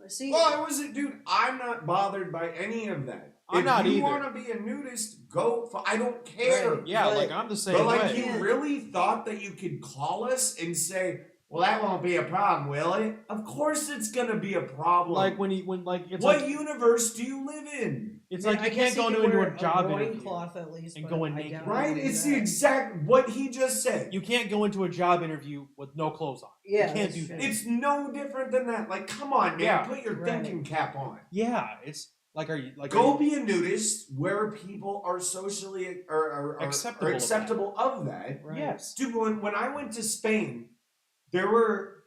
Speaker 3: See,
Speaker 4: Well, it wasn't, dude. I'm not bothered by any of that.
Speaker 2: I'm not
Speaker 4: If you
Speaker 2: either.
Speaker 4: want to be a nudist, go. I don't care.
Speaker 3: Right.
Speaker 2: Yeah,
Speaker 3: But-
Speaker 2: like I'm the same
Speaker 4: But like,
Speaker 2: way.
Speaker 4: you really thought that you could call us and say, "Well, that won't be a problem, will it?" Of course, it's gonna be a problem.
Speaker 2: Like when it's
Speaker 4: what
Speaker 2: like
Speaker 4: universe do you live in?
Speaker 2: it's
Speaker 3: Man,
Speaker 2: like
Speaker 3: I
Speaker 2: you
Speaker 3: guess
Speaker 2: can't go
Speaker 3: he could
Speaker 2: into
Speaker 3: wear
Speaker 2: a job interview.
Speaker 3: loincloth at least,
Speaker 2: and
Speaker 3: but
Speaker 2: go in
Speaker 3: I
Speaker 2: naked.
Speaker 3: doubt he
Speaker 4: Right?
Speaker 3: would do
Speaker 4: It's the
Speaker 3: that.
Speaker 4: exact what he just said.
Speaker 2: You can't go into a job interview with no clothes on.
Speaker 3: Yeah,
Speaker 2: you can't
Speaker 3: that's
Speaker 2: do
Speaker 3: true.
Speaker 2: that.
Speaker 4: It's no different than that. Like, come on, man.
Speaker 2: Yeah.
Speaker 4: Put your
Speaker 3: Right.
Speaker 4: thinking cap on.
Speaker 2: Yeah, it's like, are you like
Speaker 4: Go
Speaker 2: are you-
Speaker 4: be a nudist where people are socially or
Speaker 2: Acceptable of
Speaker 4: acceptable of that.
Speaker 3: Right.
Speaker 2: Yes.
Speaker 4: Dude, when I went to Spain, there were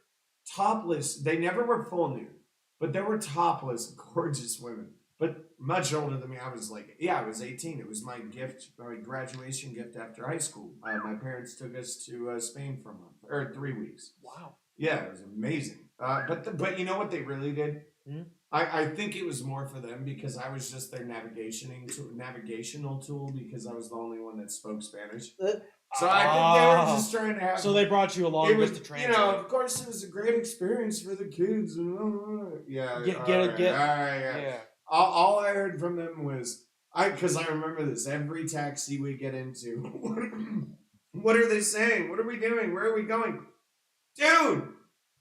Speaker 4: topless. They never were full nude, but there were topless, gorgeous women, but much older than me. I was 18. It was my gift, my graduation gift after high school. My parents took us to Spain for a month or 3 weeks.
Speaker 2: Wow.
Speaker 4: Yeah, it was amazing. But you know what they really did?
Speaker 2: Hmm?
Speaker 4: I think it was more for them because I was just their navigational tool because I was the only one that spoke Spanish. So I think they were just trying to have.
Speaker 2: So they brought you along
Speaker 4: it was,
Speaker 2: just to translate.
Speaker 4: of course, it was a great experience for the kids. And, yeah,
Speaker 2: Get-
Speaker 4: all
Speaker 2: get-
Speaker 4: right,
Speaker 2: get-
Speaker 4: all right, yeah.
Speaker 2: yeah.
Speaker 4: All I heard from them was because I remember this every taxi we get into. What are they saying? What are we doing? Where are we going? Dude,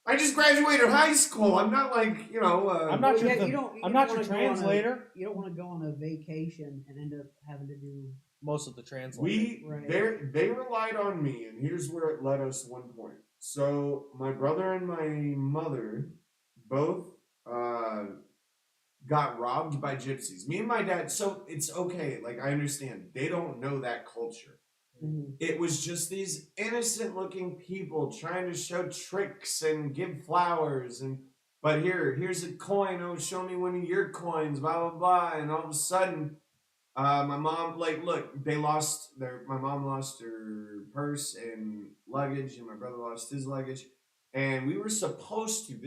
Speaker 4: I just graduated high school. I'm not like,
Speaker 2: I'm not
Speaker 3: Well,
Speaker 2: your
Speaker 3: yeah,
Speaker 2: the-
Speaker 3: you don't
Speaker 2: I'm not your
Speaker 3: wanna go on a-
Speaker 2: translator.
Speaker 3: You don't want to go on a vacation and end up having to do.
Speaker 2: Most of the translators.
Speaker 3: Right.
Speaker 4: They relied on me, and here's where it led us one point. So my brother and my mother both got robbed by gypsies. Me and my dad, so it's okay, like I understand. They don't know that culture.
Speaker 3: Mhm.
Speaker 4: It was just these innocent looking people trying to show tricks and give flowers but here's a coin, oh show me one of your coins, blah blah blah, and all of a sudden my mom, like, look, my mom lost her purse and luggage, and my brother lost his luggage, and we were supposed to,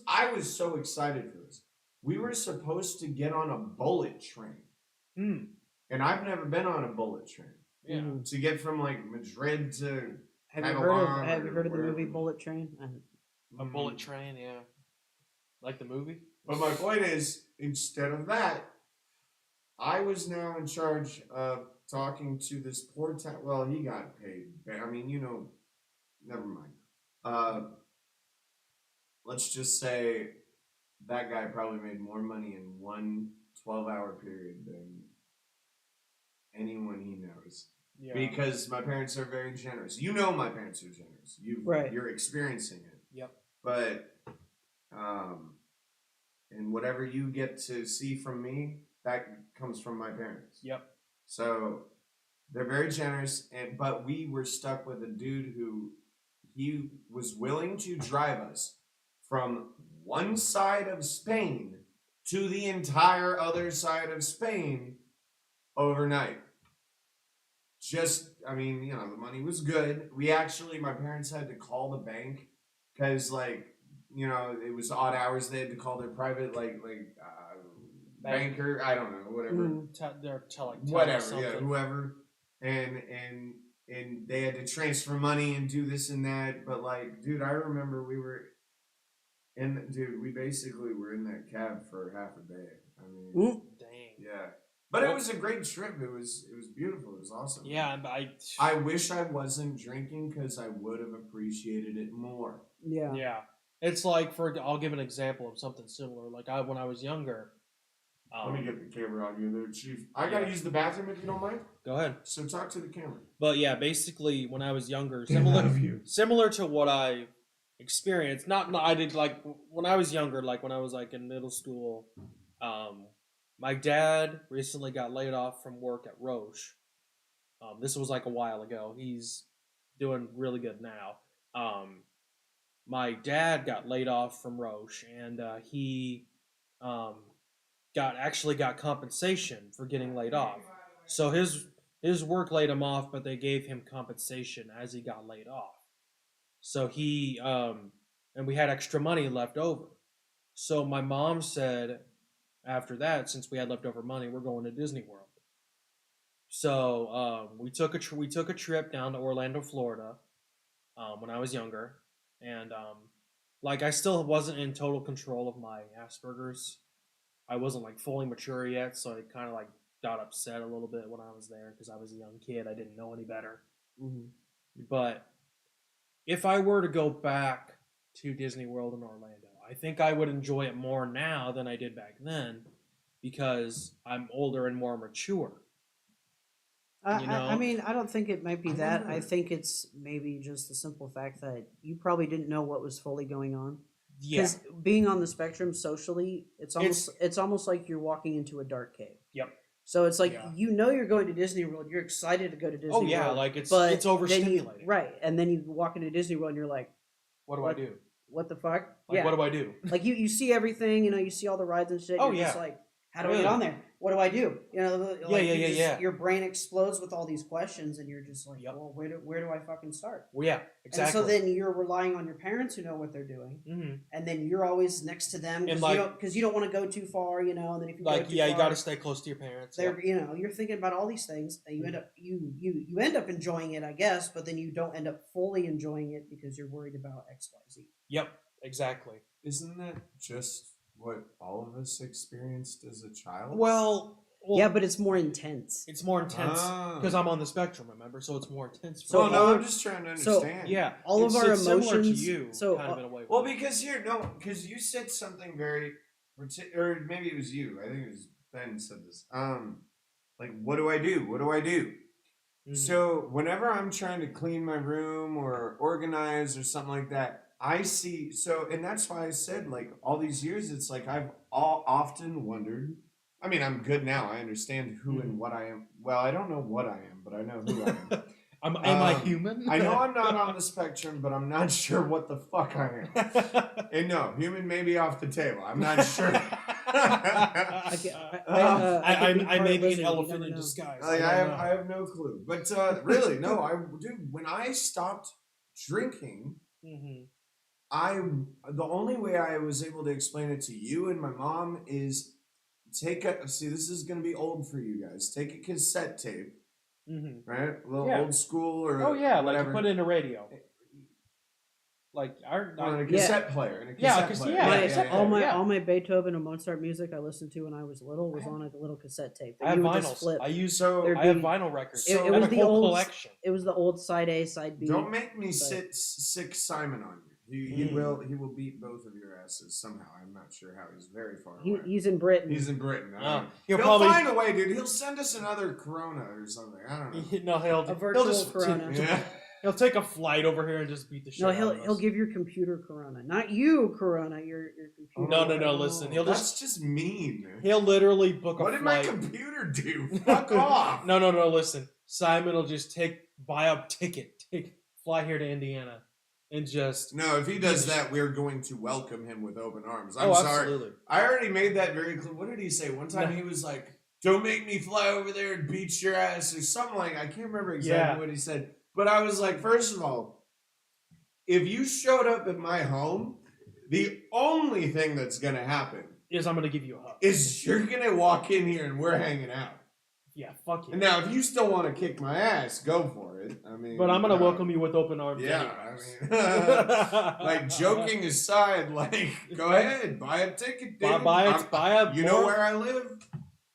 Speaker 4: I was so excited for this, we were supposed to get on a bullet train,
Speaker 2: Hmm.
Speaker 4: and I've never been on a bullet train.
Speaker 2: Yeah.
Speaker 3: Mhm.
Speaker 4: To get from like Madrid to
Speaker 3: Have you
Speaker 4: Catalan
Speaker 3: heard of the
Speaker 4: wherever.
Speaker 3: movie Bullet Train?
Speaker 2: A bullet train, yeah. Like the movie?
Speaker 4: But my point is, instead of that, I was now in charge of talking to this poor town. Well, he got paid. I mean, never mind. Let's just say that guy probably made more money in one 12-hour period than anyone he knows.
Speaker 2: Yeah.
Speaker 4: Because my parents are very generous. My parents are generous.
Speaker 3: Right.
Speaker 4: You're experiencing it.
Speaker 2: Yep.
Speaker 4: But, and whatever you get to see from me, that comes from my parents.
Speaker 2: Yep.
Speaker 4: So they're very generous, but we were stuck with a dude who he was willing to drive us from one side of Spain to the entire other side of Spain overnight. The money was good. My parents had to call the bank because, it was odd hours. They had to call their private, banker. I don't know, whatever.
Speaker 3: Mhm.
Speaker 2: They're telling
Speaker 4: Whatever,
Speaker 2: something.
Speaker 4: yeah, whoever. And they had to transfer money and do this and that. But, dude, I remember we basically were in that cab for half a day. I mean,
Speaker 3: Mm.
Speaker 2: Dang.
Speaker 4: yeah. But it was a great trip. It was beautiful. It was awesome.
Speaker 2: Yeah, but
Speaker 4: I wish I wasn't drinking because I would have appreciated it more.
Speaker 3: Yeah.
Speaker 2: yeah. It's like I'll give an example of something similar. Like when I was younger.
Speaker 4: Let me get the camera on you there, Chief. I gotta use the bathroom if you don't mind.
Speaker 2: Go ahead.
Speaker 4: So talk to the camera.
Speaker 2: But yeah, basically when I was younger,
Speaker 1: Damn that of you.
Speaker 2: similar to what I experienced. Not I did like when I was younger, like when I was like in middle school. My dad recently got laid off from work at Roche. This was like a while ago. He's doing really good now. My dad got laid off from Roche, and he got compensation for getting laid off. So his work laid him off, but they gave him compensation as he got laid off. So he and we had extra money left over. So my mom said after that, since we had leftover money, we're going to Disney World. So we took a trip down to Orlando, Florida, when I was younger, and I still wasn't in total control of my Asperger's. I wasn't fully mature yet, so I kind of got upset a little bit when I was there because I was a young kid. I didn't know any better.
Speaker 3: Mhm.
Speaker 2: But if I were to go back to Disney World in Orlando, I think I would enjoy it more now than I did back then because I'm older and more mature.
Speaker 3: I mean, I don't think it might be that. I
Speaker 4: wonder-
Speaker 3: think it's maybe just the simple fact that you probably didn't know what was fully going on.
Speaker 2: Yeah.
Speaker 3: Because being on the spectrum socially, it's almost like you're walking into a dark cave.
Speaker 2: Yep.
Speaker 3: So it's like
Speaker 2: Yeah.
Speaker 3: you're going to Disney World. You're excited to go to Disney
Speaker 2: Oh
Speaker 3: World.
Speaker 2: yeah, it's
Speaker 3: but then
Speaker 2: overstimulating.
Speaker 3: right? And then you walk into Disney World and you're like,
Speaker 2: What do
Speaker 3: What?
Speaker 2: I do?
Speaker 3: what the fuck?
Speaker 2: What do I do?
Speaker 3: Like you see everything, you see all the rides and shit.
Speaker 2: Oh,
Speaker 3: you're just
Speaker 2: yeah.
Speaker 3: like, how do I get on there? What do I do?
Speaker 2: Yeah.
Speaker 3: Your brain explodes with all these questions, and you're just like,
Speaker 2: Yep.
Speaker 3: well, where do I fucking start?
Speaker 2: Well, yeah, exactly.
Speaker 3: And so then you're relying on your parents who know what they're doing,
Speaker 2: hmm
Speaker 3: and then you're always next to them
Speaker 2: And,
Speaker 3: because you don't want to go too far, And then if you go too
Speaker 2: you
Speaker 3: far,
Speaker 2: got to stay close to your parents. Yeah.
Speaker 3: they're you're thinking about all these things, and you end up you end up enjoying it, I guess, but then you don't end up fully enjoying it because you're worried about X, Y, Z.
Speaker 2: Yep, exactly.
Speaker 4: Isn't that just what all of us experienced as a child?
Speaker 2: Well, Well,
Speaker 3: yeah, but it's more intense.
Speaker 2: it's more intense
Speaker 4: Ah.
Speaker 2: because I'm on the spectrum, remember? So it's more intense. For
Speaker 3: So
Speaker 4: Well,
Speaker 2: me.
Speaker 4: no,
Speaker 3: all-
Speaker 4: I'm just trying to
Speaker 3: so-
Speaker 4: understand.
Speaker 2: yeah,
Speaker 3: all of our
Speaker 2: it's similar to
Speaker 3: emotions-
Speaker 2: you,
Speaker 3: so,
Speaker 2: kind of in a way.
Speaker 4: Well, because because you said something very, or maybe it was you. I think it was Ben said this. Like, what do I do? What do I do?
Speaker 2: Mhm.
Speaker 4: So whenever I'm trying to clean my room or organize or something like that, I see. So, and that's why I said, like, all these years, it's like I've often wondered. I mean, I'm good now. I understand who and what I am. Well, I don't know what I am, but I know who I am.
Speaker 2: Am I human?
Speaker 4: I know I'm not on the spectrum, but I'm not sure what the fuck I am. And no, human may be off the table. I'm not sure.
Speaker 3: I could
Speaker 2: I may be an
Speaker 3: lizard, you
Speaker 2: elephant
Speaker 3: never
Speaker 2: in
Speaker 3: know.
Speaker 2: disguise.
Speaker 4: Like,
Speaker 2: don't know.
Speaker 4: I have no clue. But really, no, dude, when I stopped drinking,
Speaker 2: Mhm.
Speaker 4: the only way I was able to explain it to you and my mom is see, this is gonna be old for you guys. Take a cassette tape,
Speaker 2: Mhm.
Speaker 4: right? A little
Speaker 2: Yeah.
Speaker 4: old school or
Speaker 2: Oh yeah,
Speaker 4: whatever.
Speaker 2: like put it in a radio. Like our
Speaker 4: on a
Speaker 3: Yeah.
Speaker 4: cassette player. In a
Speaker 2: Yeah,
Speaker 4: cassette
Speaker 2: 'cause,
Speaker 4: player.
Speaker 2: yeah,
Speaker 3: all my Beethoven and Mozart music I listened to when I was little was on a little cassette tape that
Speaker 2: I have
Speaker 3: you would just
Speaker 2: vinyls.
Speaker 3: flip.
Speaker 2: I use
Speaker 3: There'd
Speaker 2: I have
Speaker 3: be-
Speaker 2: vinyl records.
Speaker 3: It
Speaker 2: I
Speaker 3: was
Speaker 2: have a
Speaker 3: the
Speaker 2: whole
Speaker 3: old
Speaker 2: collection.
Speaker 3: It was the old side A, side B.
Speaker 4: Don't make me
Speaker 3: but-
Speaker 4: sick Simon on you. He
Speaker 2: Mm.
Speaker 4: will beat both of your asses somehow. I'm not sure how. He's very far
Speaker 3: He,
Speaker 4: away.
Speaker 3: he's in Britain.
Speaker 4: He's in Britain. I
Speaker 2: Oh,
Speaker 4: don't know.
Speaker 2: he'll
Speaker 4: He'll
Speaker 2: probably
Speaker 4: find a way, dude. He'll send us another Corona or something. I don't know.
Speaker 2: no, he'll
Speaker 3: A virtual
Speaker 2: just,
Speaker 3: Corona.
Speaker 4: Yeah.
Speaker 2: He'll take a flight over here and just beat the shit
Speaker 3: no,
Speaker 2: out
Speaker 3: he'll
Speaker 2: of us.
Speaker 3: he'll give your computer Corona, not you Corona. Your computer.
Speaker 2: No, listen, he'll
Speaker 4: That's just mean.
Speaker 2: He'll literally book a
Speaker 4: What did my
Speaker 2: flight.
Speaker 4: computer do? Fuck off.
Speaker 2: No, listen. Simon will just buy a ticket, fly here to Indiana, and just.
Speaker 4: No, if he does that, we're going to welcome him with open arms. I'm
Speaker 2: Oh,
Speaker 4: sorry.
Speaker 2: absolutely.
Speaker 4: I already made that very clear. What did he say? One time
Speaker 2: No.
Speaker 4: he was like, "Don't make me fly over there and beat your ass," or something like. I can't remember exactly
Speaker 2: Yeah.
Speaker 4: what he said, but I was like, first of all, if you showed up at my home, the only thing that's gonna happen
Speaker 2: Is I'm gonna give you a hug.
Speaker 4: is you're gonna walk in here and we're hanging out.
Speaker 2: Yeah, fuck you.
Speaker 4: And now, if you still want to kick my ass, go for it. I mean,
Speaker 2: But I'm gonna welcome you with open arms.
Speaker 4: Yeah,
Speaker 2: anyways.
Speaker 4: I mean, like joking aside, like go ahead, buy a ticket, dude.
Speaker 2: buy
Speaker 4: I'm-
Speaker 2: a.
Speaker 4: you know where I live.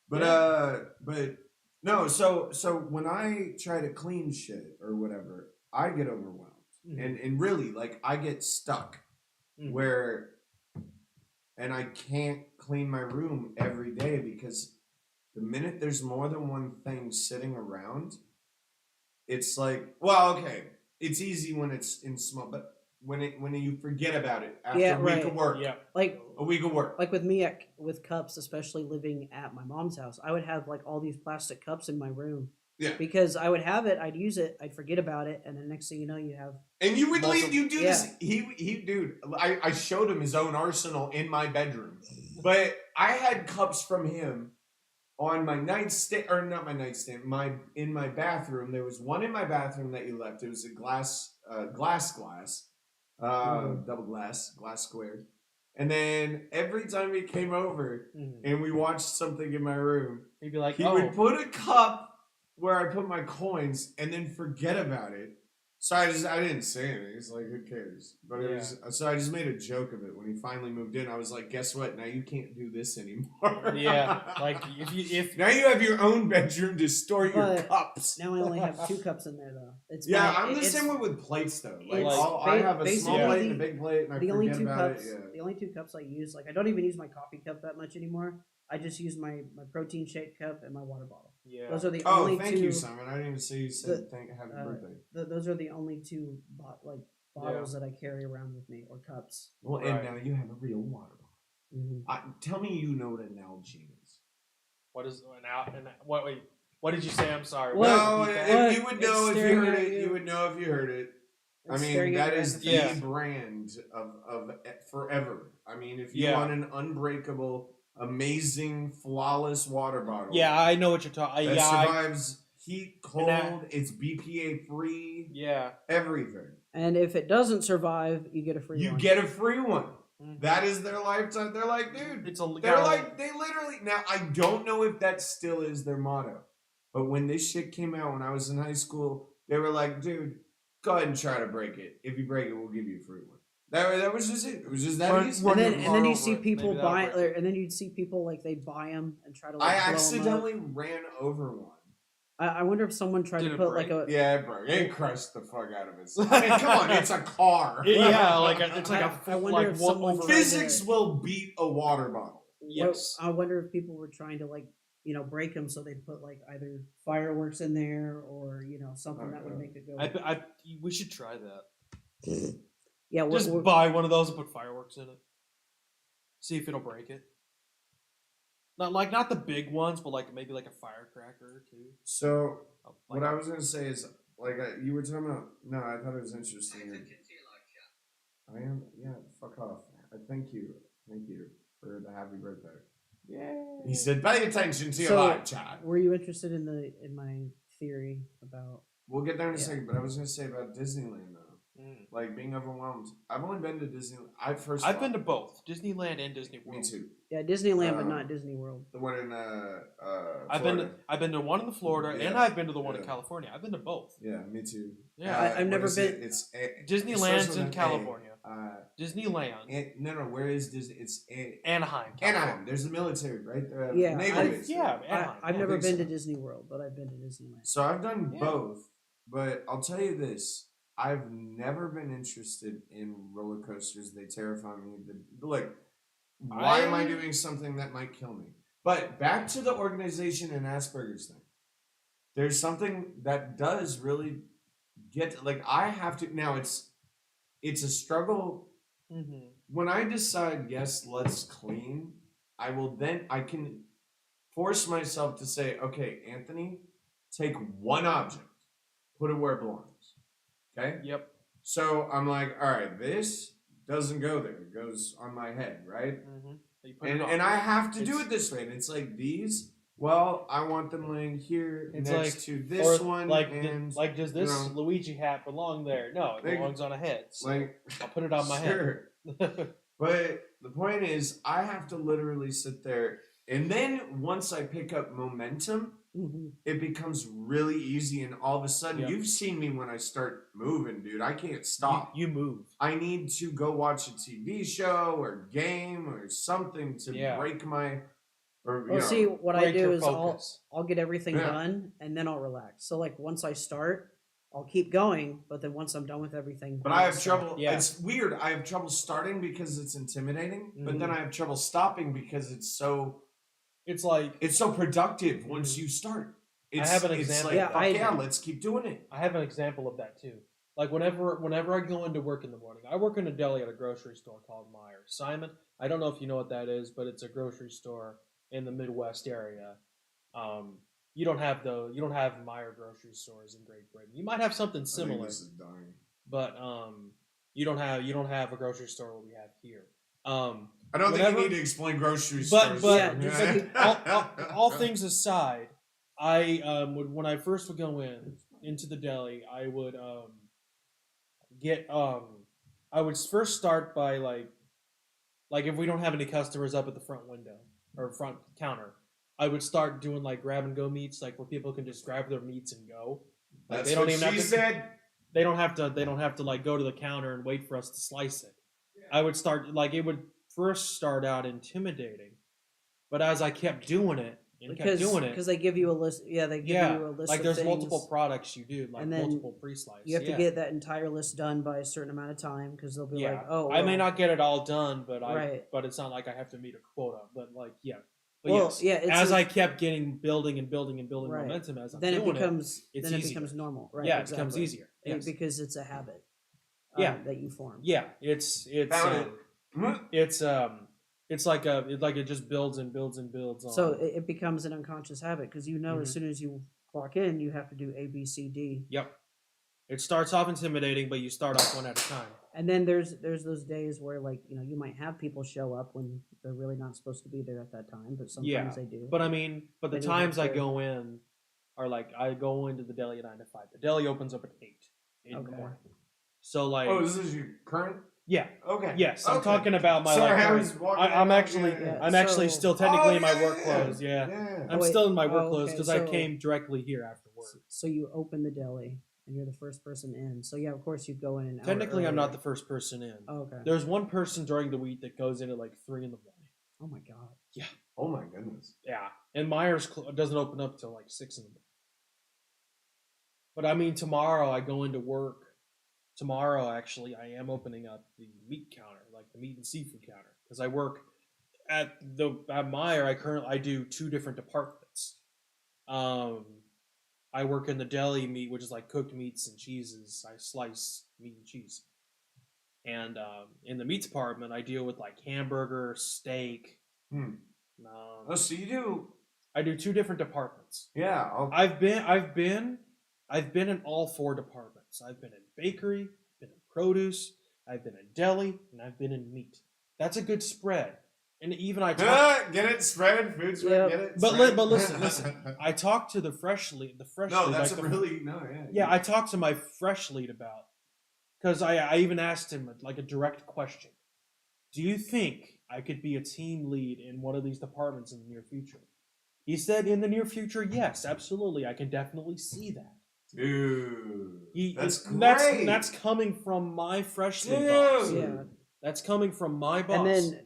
Speaker 4: But no. So when I try to clean shit or whatever, I get overwhelmed,
Speaker 2: Mhm.
Speaker 4: and really like I get stuck
Speaker 2: Mhm.
Speaker 4: where, and I can't clean my room every day because the minute there's more than one thing sitting around, it's like, well, okay, it's easy when it's in small, but when you forget about it after
Speaker 3: Yeah,
Speaker 4: a week
Speaker 3: right.
Speaker 4: of work,
Speaker 3: like
Speaker 4: a week of work.
Speaker 3: with me with cups, especially living at my mom's house, I would have like all these plastic cups in my room.
Speaker 4: Yeah.
Speaker 3: Because I would have it, I'd use it, I'd forget about it, and then next thing you know, you have.
Speaker 4: And you would leave.
Speaker 2: Multiple-
Speaker 4: You do this. He, dude. I showed him his own arsenal in my bedroom, but I had cups from him on my nightstand, or not my nightstand. In my bathroom. There was one in my bathroom that you left. It was a glass, double glass squared. And then every time he came over
Speaker 2: Mhm.
Speaker 4: and we watched something in my room,
Speaker 2: He'd be like,
Speaker 4: he
Speaker 2: oh,
Speaker 4: would put a cup where I put my coins and then forget about it. So I didn't say anything. It's like, who cares? But it was, so I just made a joke of it when he finally moved in. I was like, guess what? Now you can't do this anymore.
Speaker 2: yeah, like if
Speaker 4: now you have your own bedroom to store your
Speaker 3: But
Speaker 4: cups.
Speaker 3: Now I only have 2 cups in there though. It's
Speaker 4: Yeah,
Speaker 3: my-
Speaker 4: I'm the
Speaker 3: it's-
Speaker 4: same way with plates though. Like,
Speaker 3: it's
Speaker 4: I have a small
Speaker 3: basically
Speaker 4: plate and a big plate, and I
Speaker 3: the only
Speaker 4: forget
Speaker 3: 2
Speaker 4: about
Speaker 3: cups.
Speaker 4: it. Yeah.
Speaker 3: The only 2 cups I use, like I don't even use my coffee cup that much anymore. I just use my protein shake cup and my water bottle.
Speaker 2: yeah,
Speaker 3: Those are the
Speaker 4: Oh,
Speaker 3: only
Speaker 4: thank
Speaker 3: 2.
Speaker 4: you, Simon. I didn't even say you said happy birthday.
Speaker 3: Those are the only 2 bottles that I carry around with me, or cups.
Speaker 4: Well,
Speaker 2: Right.
Speaker 4: and now you have a real water bottle. Tell me you know what an Nalgene is.
Speaker 2: what is what? Wait, what did you say? I'm sorry.
Speaker 3: What?
Speaker 4: No,
Speaker 2: Repeat that.
Speaker 3: What?
Speaker 4: you would
Speaker 3: It's
Speaker 4: know if you
Speaker 3: staring
Speaker 4: heard
Speaker 3: at
Speaker 4: it.
Speaker 3: you.
Speaker 4: You would know if you heard it. I
Speaker 3: It's
Speaker 4: mean,
Speaker 3: staring at
Speaker 4: that
Speaker 3: you
Speaker 4: is
Speaker 3: right
Speaker 4: the
Speaker 3: now.
Speaker 2: Yeah.
Speaker 4: brand of forever. I mean, if you
Speaker 2: Yeah.
Speaker 4: want an unbreakable, amazing, flawless water bottle,
Speaker 2: Yeah, I know what you're talking.
Speaker 4: that
Speaker 2: Yeah,
Speaker 4: survives heat, cold,
Speaker 2: that-
Speaker 4: it's BPA free,
Speaker 2: yeah.
Speaker 4: everything.
Speaker 3: And if it doesn't survive, you get a free
Speaker 4: You
Speaker 3: one.
Speaker 4: get a free one.
Speaker 2: Mhm.
Speaker 4: That is their lifetime. They're like, dude,
Speaker 2: It's a.
Speaker 4: they're like, they literally. Now, I don't know if that still is their motto, but when this shit came out when I was in high school, they were like, dude, go ahead and try to break it. If you break it, we'll give you a free one. That was just it. It was just that
Speaker 2: Run-
Speaker 4: easy.
Speaker 2: run
Speaker 3: And
Speaker 2: your
Speaker 3: then,
Speaker 2: car
Speaker 3: you
Speaker 2: over
Speaker 3: see
Speaker 2: it.
Speaker 3: people
Speaker 2: Maybe that'll
Speaker 3: buy,
Speaker 2: break it.
Speaker 3: and then you'd see people like they buy them and try to
Speaker 4: I
Speaker 3: like blow 'em up.
Speaker 4: accidentally ran over one.
Speaker 3: I wonder if someone tried
Speaker 2: Did
Speaker 3: to
Speaker 2: it
Speaker 3: put like a.
Speaker 4: Yeah, bro, it crushed the fuck out of it. I mean, come on, it's a car.
Speaker 2: Yeah, like it's like
Speaker 3: I
Speaker 2: a
Speaker 3: wonder
Speaker 2: like
Speaker 3: if
Speaker 2: one
Speaker 3: someone
Speaker 2: over.
Speaker 3: tried to-
Speaker 4: Physics will beat a water bottle.
Speaker 2: Yes.
Speaker 3: I wonder if people were trying to like break them, so they put like either fireworks in there or something that would make it go.
Speaker 2: We should try that.
Speaker 3: Yeah,
Speaker 2: Just buy one of those and put fireworks in it. See if it'll break it. Not the big ones, but like maybe like a firecracker or two.
Speaker 4: So,
Speaker 2: Like,
Speaker 4: what I was gonna say is, like, you were talking about. No, I thought it was interesting. I am. Yeah, fuck off. Thank you for the happy birthday.
Speaker 2: yeah.
Speaker 4: He said, "Pay attention to your
Speaker 3: So,
Speaker 4: live chat."
Speaker 3: were you interested in my theory about?
Speaker 4: We'll get there in a
Speaker 3: Yeah.
Speaker 4: second, but I was gonna say about Disneyland though, like being overwhelmed. I've only been to Disneyland.
Speaker 2: I've been to both Disneyland and Disney World.
Speaker 4: Me too.
Speaker 3: Yeah, Disneyland, but not Disney World.
Speaker 4: The one in
Speaker 2: I've been to one in Florida and
Speaker 4: Yeah.
Speaker 2: I've been to the one in
Speaker 4: Yeah.
Speaker 2: California. I've been to both.
Speaker 4: Yeah, me too.
Speaker 2: Yeah.
Speaker 3: I've never
Speaker 4: what is
Speaker 3: been-
Speaker 4: it? It's
Speaker 2: Disneyland's
Speaker 4: starts with
Speaker 2: in
Speaker 4: an A.
Speaker 2: California. Disneyland,
Speaker 4: No, where is Disney? It's
Speaker 2: Anaheim,
Speaker 4: Anaheim.
Speaker 2: California.
Speaker 4: There's a military right there.
Speaker 3: Yeah,
Speaker 4: naval
Speaker 3: I-
Speaker 4: base.
Speaker 2: Yeah, Anaheim.
Speaker 3: I've
Speaker 2: yeah.
Speaker 3: never
Speaker 4: think
Speaker 3: been
Speaker 4: so.
Speaker 3: to Disney World, but I've been to Disneyland.
Speaker 4: So I've done
Speaker 2: Yeah.
Speaker 4: both, but I'll tell you this: I've never been interested in roller coasters. They terrify me. Like, why am I doing something that might kill me? But back to the organization and Asperger's thing. There's something that does really get like I have to now. It's a struggle.
Speaker 2: Mhm.
Speaker 4: When I decide yes, let's clean, I can force myself to say, okay, Anthony, take one object, put it where it belongs. Okay?
Speaker 2: Yep.
Speaker 4: So I'm like, all right, this doesn't go there. It goes on my head, right?
Speaker 2: Mm-hmm. You put it on.
Speaker 4: And I have to do
Speaker 2: It's-
Speaker 4: it this way. And it's like these, well, I want them laying here
Speaker 2: It's
Speaker 4: next
Speaker 2: like-
Speaker 4: to this
Speaker 2: Or,
Speaker 4: one.
Speaker 2: like,
Speaker 4: and
Speaker 2: does this
Speaker 4: you know,
Speaker 2: Luigi hat belong there? No, it
Speaker 4: Like-
Speaker 2: belongs on a head. So
Speaker 4: like
Speaker 2: I'll put it on my
Speaker 4: sure.
Speaker 2: head.
Speaker 4: But the point is, I have to literally sit there, and then once I pick up momentum,
Speaker 3: Mhm.
Speaker 4: it becomes really easy, and all of a sudden,
Speaker 2: Yeah.
Speaker 4: you've seen me when I start moving, dude. I can't stop.
Speaker 2: You move.
Speaker 4: I need to go watch a TV show or game or something to
Speaker 2: Yeah.
Speaker 4: break my. Or, you
Speaker 3: Well,
Speaker 4: know,
Speaker 3: see, what I
Speaker 2: Break
Speaker 3: do
Speaker 2: your
Speaker 3: is
Speaker 2: focus.
Speaker 3: I'll get everything
Speaker 4: Yeah.
Speaker 3: done and then I'll relax. So like once I start, I'll keep going, but then once I'm done with everything,
Speaker 4: But
Speaker 3: then
Speaker 4: I
Speaker 3: I'll
Speaker 4: have
Speaker 3: stop.
Speaker 4: trouble.
Speaker 2: Yeah.
Speaker 4: It's weird. I have trouble starting because it's intimidating, but
Speaker 2: Mhm.
Speaker 4: then I have trouble stopping because it's so
Speaker 2: It's like
Speaker 4: productive once you start. It's,
Speaker 2: have an
Speaker 4: it's
Speaker 2: example.
Speaker 4: like,
Speaker 3: Yeah,
Speaker 4: fuck
Speaker 3: I-
Speaker 4: yeah, let's keep doing it.
Speaker 2: I have an example of that too. Like whenever I go into work in the morning, I work in a deli at a grocery store called Meyer. Simon, I don't know if you know what that is, but it's a grocery store in the Midwest area. You don't have Meyer grocery stores in Great Britain. You might have something
Speaker 4: I think
Speaker 2: similar,
Speaker 4: this is dying.
Speaker 2: but you don't have a grocery store what we have here.
Speaker 4: I don't think
Speaker 2: Whenever-
Speaker 4: you need to explain grocery
Speaker 2: But
Speaker 4: stores.
Speaker 3: Yeah, just
Speaker 2: all things aside, I would when I first would go into the deli, I would I would first start by like if we don't have any customers up at the front window or front counter, I would start doing like grab and go meats, like where people can just grab their meats and go. Like
Speaker 4: That's
Speaker 2: they don't
Speaker 4: what
Speaker 2: even have
Speaker 4: she
Speaker 2: to.
Speaker 4: said.
Speaker 2: They don't have to like go to the counter and wait for us to slice it. I would start like it would first start out intimidating, but as I kept doing it and kept doing it,
Speaker 3: because they give you a list. Yeah, they give
Speaker 2: yeah,
Speaker 3: you a list.
Speaker 2: like
Speaker 3: of
Speaker 2: there's
Speaker 3: things,
Speaker 2: multiple products you do, like
Speaker 3: and then
Speaker 2: multiple pre-slice.
Speaker 3: You have
Speaker 2: yeah.
Speaker 3: to get that entire list done by a certain amount of time because they'll be
Speaker 2: Yeah,
Speaker 3: like, "Oh,
Speaker 2: I may
Speaker 3: well,
Speaker 2: not get it all done, but
Speaker 3: Right.
Speaker 2: but it's not like I have to meet a quota. But like, yeah, but
Speaker 3: Well,
Speaker 2: yes,
Speaker 3: yeah, it's
Speaker 2: as
Speaker 3: a-
Speaker 2: I kept building
Speaker 3: Right.
Speaker 2: momentum as I'm
Speaker 3: then it
Speaker 2: doing
Speaker 3: becomes
Speaker 2: it's
Speaker 3: then it
Speaker 2: easier.
Speaker 3: becomes normal, right?
Speaker 2: yeah, it becomes
Speaker 3: exactly.
Speaker 2: easier. Yes.
Speaker 3: Because it's a habit.
Speaker 2: Yeah.
Speaker 3: That you form.
Speaker 2: Yeah, it's
Speaker 4: Found
Speaker 2: it's like it just builds and builds and builds on.
Speaker 3: So it becomes an unconscious habit because you know as
Speaker 2: Mhm.
Speaker 3: soon as you clock in, you have to do A, B, C, D,
Speaker 2: Yep. It starts off intimidating, but you start off one at a time.
Speaker 3: and then there's those days where like you might have people show up when they're really not supposed to be there at that time, but sometimes
Speaker 2: Yeah,
Speaker 3: they do.
Speaker 2: But I mean, but the
Speaker 3: Then you have
Speaker 2: times I
Speaker 3: to-
Speaker 2: go in are like I go into the deli at 9 to 5. The deli opens up at 8 in the
Speaker 3: Okay.
Speaker 2: morning. So like,
Speaker 4: Oh, this is your current?
Speaker 2: yeah,
Speaker 4: Okay.
Speaker 2: yes, I'm
Speaker 4: Okay.
Speaker 2: talking about my
Speaker 4: Sorry,
Speaker 2: like.
Speaker 4: I
Speaker 2: current-
Speaker 4: was walking
Speaker 2: I'm
Speaker 4: around,
Speaker 2: actually
Speaker 4: yeah.
Speaker 2: I'm actually
Speaker 3: So-
Speaker 2: still technically in my
Speaker 4: Oh,
Speaker 2: work
Speaker 4: yeah.
Speaker 2: clothes. Yeah,
Speaker 4: Yeah.
Speaker 2: I'm
Speaker 3: wait.
Speaker 2: still in my work
Speaker 3: Oh,
Speaker 2: clothes
Speaker 3: okay,
Speaker 2: because I
Speaker 3: so-
Speaker 2: came directly here after work.
Speaker 3: So you open the deli, and you're the first person in. So yeah, of course you'd go in an hour
Speaker 2: Technically, I'm not
Speaker 3: earlier.
Speaker 2: the first person in.
Speaker 3: Oh, okay.
Speaker 2: There's one person during the week that goes in at like 3 in the morning.
Speaker 3: Oh my god.
Speaker 4: Oh my goodness.
Speaker 2: Yeah, and Myers doesn't open up till like 6 in the morning. But I mean, tomorrow I go into work. Tomorrow, actually, I am opening up the meat counter, like the meat and seafood counter, because I work at Meyer. I do 2 different departments. I work in the deli meat, which is like cooked meats and cheeses. I slice meat and cheese. And in the meat department, I deal with like hamburger, steak.
Speaker 4: Oh, so you do?
Speaker 2: I do 2 different departments.
Speaker 4: Yeah.
Speaker 2: I've been in all 4 departments. I've been in bakery, been in produce, I've been in deli, and I've been in meat. That's a good spread. And even I talk,
Speaker 4: Get it spread, food spread.
Speaker 3: Yep.
Speaker 4: Get it.
Speaker 2: but
Speaker 4: spread.
Speaker 2: but listen. I talked to the fresh lead.
Speaker 4: No, that's
Speaker 2: like
Speaker 4: a really no. Yeah.
Speaker 2: yeah. I talked to my fresh lead about because I even asked him like a direct question. Do you think I could be a team lead in one of these departments in the near future? He said, in the near future, yes, absolutely. I can definitely see that.
Speaker 4: Dude, that's great.
Speaker 2: That's coming from my fresh lead boss.
Speaker 4: Dude.
Speaker 3: Yeah.
Speaker 2: That's coming from my boss.
Speaker 3: And then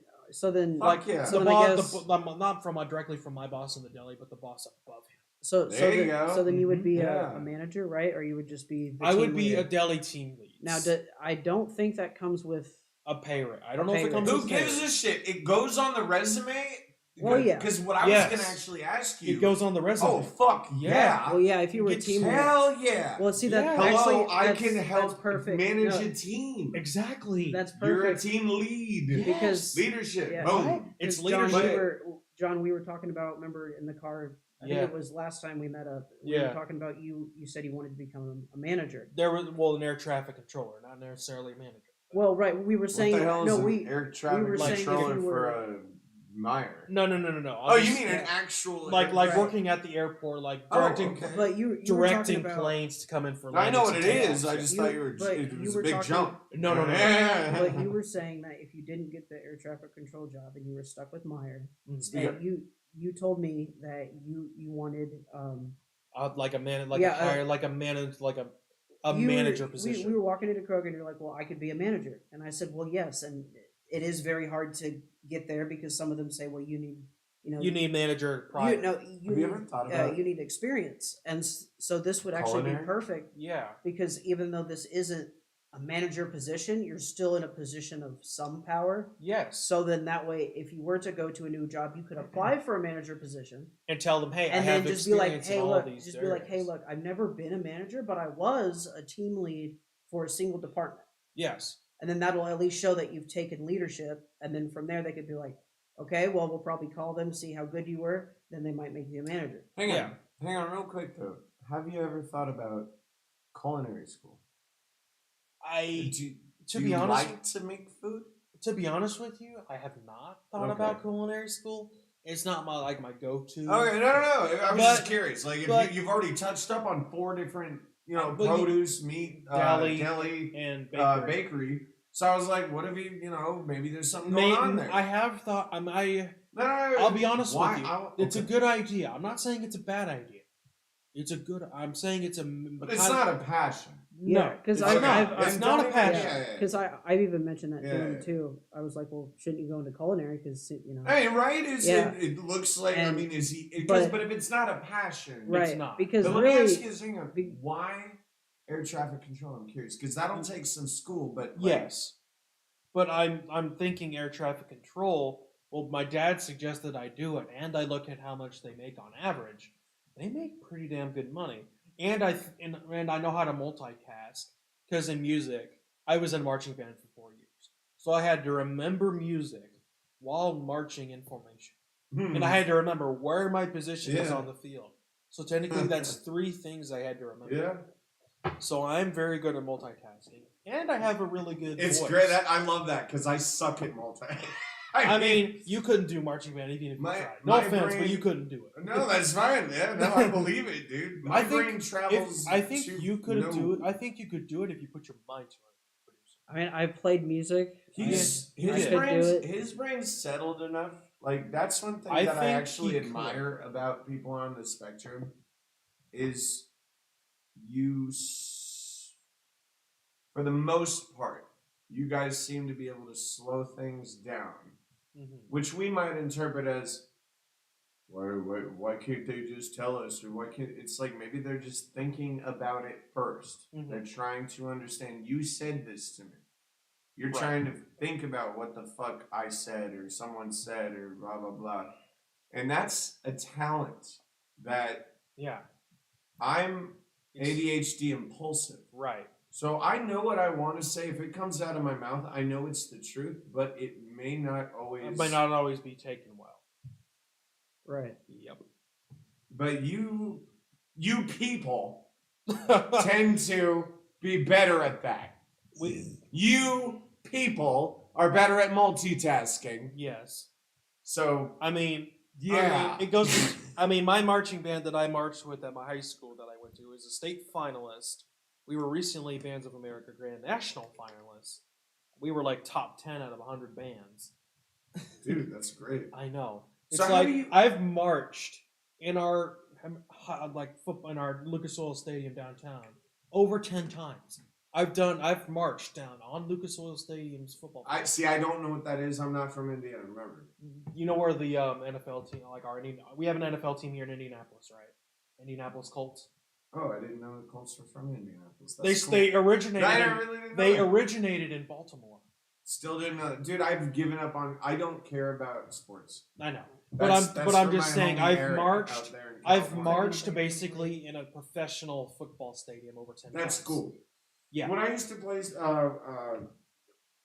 Speaker 4: Fuck yeah.
Speaker 3: so
Speaker 2: the
Speaker 3: then I
Speaker 2: boss,
Speaker 3: guess
Speaker 2: not from directly from my boss in the deli, but the boss above him.
Speaker 4: There you go.
Speaker 3: so then you would be
Speaker 4: Yeah.
Speaker 3: a manager, right? Or you would just be the
Speaker 2: I would
Speaker 3: team
Speaker 2: be a
Speaker 3: leader?
Speaker 2: deli team lead.
Speaker 3: Now I don't think that comes with
Speaker 2: A pay rate. I don't
Speaker 3: A
Speaker 2: know if
Speaker 3: pay
Speaker 2: it comes
Speaker 3: rate.
Speaker 2: with
Speaker 4: Who
Speaker 2: pay
Speaker 4: gives
Speaker 2: rate.
Speaker 4: a shit? It goes on the resume.
Speaker 3: Well, yeah.
Speaker 4: Because what I
Speaker 2: Yes.
Speaker 4: was gonna actually ask you.
Speaker 2: It goes on the resume.
Speaker 4: Oh fuck yeah!
Speaker 3: well yeah, if you were a
Speaker 2: Get
Speaker 3: team leader.
Speaker 4: Hell yeah!
Speaker 3: Well, see that
Speaker 2: Yeah.
Speaker 3: actually
Speaker 4: Hello, I can
Speaker 3: that's
Speaker 4: help
Speaker 3: perfect.
Speaker 4: manage
Speaker 3: No,
Speaker 4: a team.
Speaker 2: Exactly.
Speaker 3: that's
Speaker 4: You're a
Speaker 3: perfect.
Speaker 4: team lead.
Speaker 3: Because
Speaker 4: Leadership.
Speaker 3: yeah.
Speaker 4: Boom.
Speaker 2: It's
Speaker 3: Because
Speaker 2: leadership.
Speaker 3: John, we were talking about. Remember in the car? I think
Speaker 2: Yeah.
Speaker 3: it was last time we met up. We
Speaker 2: Yeah.
Speaker 3: were talking about you. You said you wanted to become a manager.
Speaker 2: There was an air traffic controller, not necessarily a manager.
Speaker 3: Well, right. We were saying
Speaker 4: what the hell is
Speaker 3: no.
Speaker 4: an
Speaker 3: We
Speaker 4: air traffic
Speaker 3: were saying if
Speaker 4: controller
Speaker 3: you
Speaker 4: for
Speaker 3: were-
Speaker 4: a Meyer?
Speaker 2: No.
Speaker 4: Oh, you
Speaker 2: Just-
Speaker 4: mean an actual
Speaker 2: like
Speaker 3: Right.
Speaker 2: working at the airport, like
Speaker 4: Oh,
Speaker 2: directing
Speaker 4: okay.
Speaker 3: but you were
Speaker 2: directing
Speaker 3: talking about,
Speaker 2: planes to come in for.
Speaker 4: I know
Speaker 2: landings
Speaker 4: what it
Speaker 2: and
Speaker 4: is. I
Speaker 2: takeoffs.
Speaker 4: just
Speaker 3: You-
Speaker 4: thought you were.
Speaker 3: but
Speaker 4: It
Speaker 3: you
Speaker 4: was
Speaker 3: were
Speaker 4: a big
Speaker 3: talking-
Speaker 4: jump.
Speaker 2: No.
Speaker 3: But you were saying that if you didn't get the air traffic control job and you were stuck with Meyer,
Speaker 2: Mhm.
Speaker 4: Yeah.
Speaker 3: and you told me that you wanted
Speaker 2: Like a man,
Speaker 3: Yeah,
Speaker 2: like a manager
Speaker 3: you were-
Speaker 2: manager position.
Speaker 3: We were walking into Kroger and you're like, well, I could be a manager, and I said, well, yes, and it is very hard to get there because some of them say, well, you need
Speaker 2: you need manager prior.
Speaker 3: you
Speaker 4: Have you ever thought about
Speaker 3: you need experience, and so this would actually be
Speaker 4: Culinary?
Speaker 3: perfect
Speaker 2: Yeah.
Speaker 3: because even though this isn't a manager position, you're still in a position of some power.
Speaker 2: Yes.
Speaker 3: So then that way, if you were to go to a new job, you could apply for a manager position
Speaker 2: And tell them, hey, I
Speaker 3: and
Speaker 2: have
Speaker 3: then just be like,
Speaker 2: experience
Speaker 3: hey,
Speaker 2: in all
Speaker 3: look,
Speaker 2: these
Speaker 3: just be like, hey,
Speaker 2: areas.
Speaker 3: look, I've never been a manager, but I was a team lead for a single department.
Speaker 2: Yes.
Speaker 3: And then that'll at least show that you've taken leadership. And then from there, they could be like, okay, well, we'll probably call them, see how good you were. Then they might make you a manager.
Speaker 4: Hang
Speaker 2: Yeah.
Speaker 4: on, real quick though. Have you ever thought about culinary school?
Speaker 2: To
Speaker 4: Do
Speaker 2: be
Speaker 4: you
Speaker 2: honest,
Speaker 4: like to make food?
Speaker 2: to be honest with you, I have not thought
Speaker 4: Okay.
Speaker 2: about culinary school. It's not my go-to.
Speaker 4: Okay, no. I was
Speaker 2: But-
Speaker 4: just curious. Like,
Speaker 2: but-
Speaker 4: if you've already touched up on 4 different,
Speaker 2: But
Speaker 4: produce, meat, deli,
Speaker 2: and bakery.
Speaker 4: bakery. So I was like, what if maybe there's something going on there?
Speaker 2: I have thought.
Speaker 4: No,
Speaker 2: I'll be honest
Speaker 4: why?
Speaker 2: with you.
Speaker 4: I'll-
Speaker 2: It's a
Speaker 4: okay.
Speaker 2: good idea. I'm not saying it's a bad idea. I'm saying it's a.
Speaker 4: But it's not a passion.
Speaker 2: No,
Speaker 3: Yeah, 'cause
Speaker 2: it's
Speaker 3: I've-
Speaker 2: not.
Speaker 3: I've-
Speaker 2: It's not a
Speaker 4: I've-
Speaker 2: passion.
Speaker 4: Yeah.
Speaker 3: Because I've even mentioned that to
Speaker 4: Yeah.
Speaker 3: them too. I was like, well, shouldn't you go into culinary? Because
Speaker 4: Hey, right?
Speaker 3: Yeah.
Speaker 4: It looks like,
Speaker 3: And-
Speaker 4: is he?
Speaker 3: but-
Speaker 4: But if it's not a passion,
Speaker 3: right?
Speaker 2: not.
Speaker 3: Because
Speaker 4: But let me ask
Speaker 3: really,
Speaker 4: you, hang on,
Speaker 3: be-
Speaker 4: why air traffic control? I'm curious because that'll take some school, but
Speaker 2: Yes, but I'm thinking air traffic control. Well, my dad suggested I do it, and I looked at how much they make on average. They make pretty damn good money, and I know how to multitask because in music I was in marching band for 4 years, so I had to remember music while marching in formation, and I had to remember where my position was
Speaker 4: Yeah.
Speaker 2: on the field. So technically, that's 3 things I had to remember.
Speaker 4: yeah,
Speaker 2: So I'm very good at multitasking, and I have a really good
Speaker 4: it's
Speaker 2: voice.
Speaker 4: great. I love that because I suck at multi.
Speaker 2: I mean, you couldn't do marching band even if you
Speaker 4: My-
Speaker 2: tried. No
Speaker 4: my
Speaker 2: offense,
Speaker 4: brain-
Speaker 2: but you couldn't do it.
Speaker 4: no, that's fine. Yeah, no, I believe it, dude. My
Speaker 2: I think
Speaker 4: brain travels.
Speaker 2: I think
Speaker 4: to
Speaker 2: you could
Speaker 4: no-
Speaker 2: do it. I think you could do it if you put your mind to it. Producer.
Speaker 3: I mean, I've played music.
Speaker 4: He's
Speaker 2: Yeah.
Speaker 4: his
Speaker 3: I could
Speaker 4: brain's
Speaker 3: do it.
Speaker 4: his brain's settled enough. Like that's one thing
Speaker 2: I
Speaker 4: that I
Speaker 2: think
Speaker 4: actually
Speaker 2: he could.
Speaker 4: admire about people on the spectrum is you for the most part, you guys seem to be able to slow things down, which we might interpret as, why can't they just tell us? Or why can't, it's like maybe they're just thinking about it 1st. They're trying to understand, you said this to me. You're trying to think about what the fuck I said or someone said or blah, blah, blah. And that's a talent that I'm ADHD impulsive.
Speaker 2: Right.
Speaker 4: So I know what I want to say. If it comes out of my mouth, I know it's the truth, but it may not always...
Speaker 2: It may not always be taken well.
Speaker 3: Right.
Speaker 2: Yep.
Speaker 4: But you people tend to be better at that. You people are better at multitasking.
Speaker 2: Yes.
Speaker 4: So,
Speaker 2: I mean,
Speaker 4: yeah.
Speaker 2: it goes. My marching band that I marched with at my high school that I went to is a state finalist. We were recently Bands of America Grand National finalists. We were like top 10 out of 100 bands.
Speaker 4: Dude, that's great.
Speaker 2: I know. It's
Speaker 4: So
Speaker 2: like I've marched in our in our Lucas Oil Stadium downtown over 10 times. I've marched down on Lucas Oil Stadium's football field.
Speaker 4: I don't know what that is. I'm not from Indiana, remember.
Speaker 2: You know where the NFL team, we have an NFL team here in Indianapolis, right? Indianapolis Colts.
Speaker 4: Oh, I didn't know the Colts were from Indianapolis.
Speaker 2: They originated. They
Speaker 4: know.
Speaker 2: originated in Baltimore.
Speaker 4: Still didn't know. Dude, I've given up on. I don't care about sports.
Speaker 2: I know,
Speaker 4: That's
Speaker 2: but I'm just
Speaker 4: for
Speaker 2: saying
Speaker 4: my homie
Speaker 2: I've
Speaker 4: Eric
Speaker 2: marched.
Speaker 4: out there in
Speaker 2: I've
Speaker 4: California.
Speaker 2: marched basically in a professional football stadium over 10
Speaker 4: That's
Speaker 2: times.
Speaker 4: cool.
Speaker 2: Yeah.
Speaker 4: When I used to play,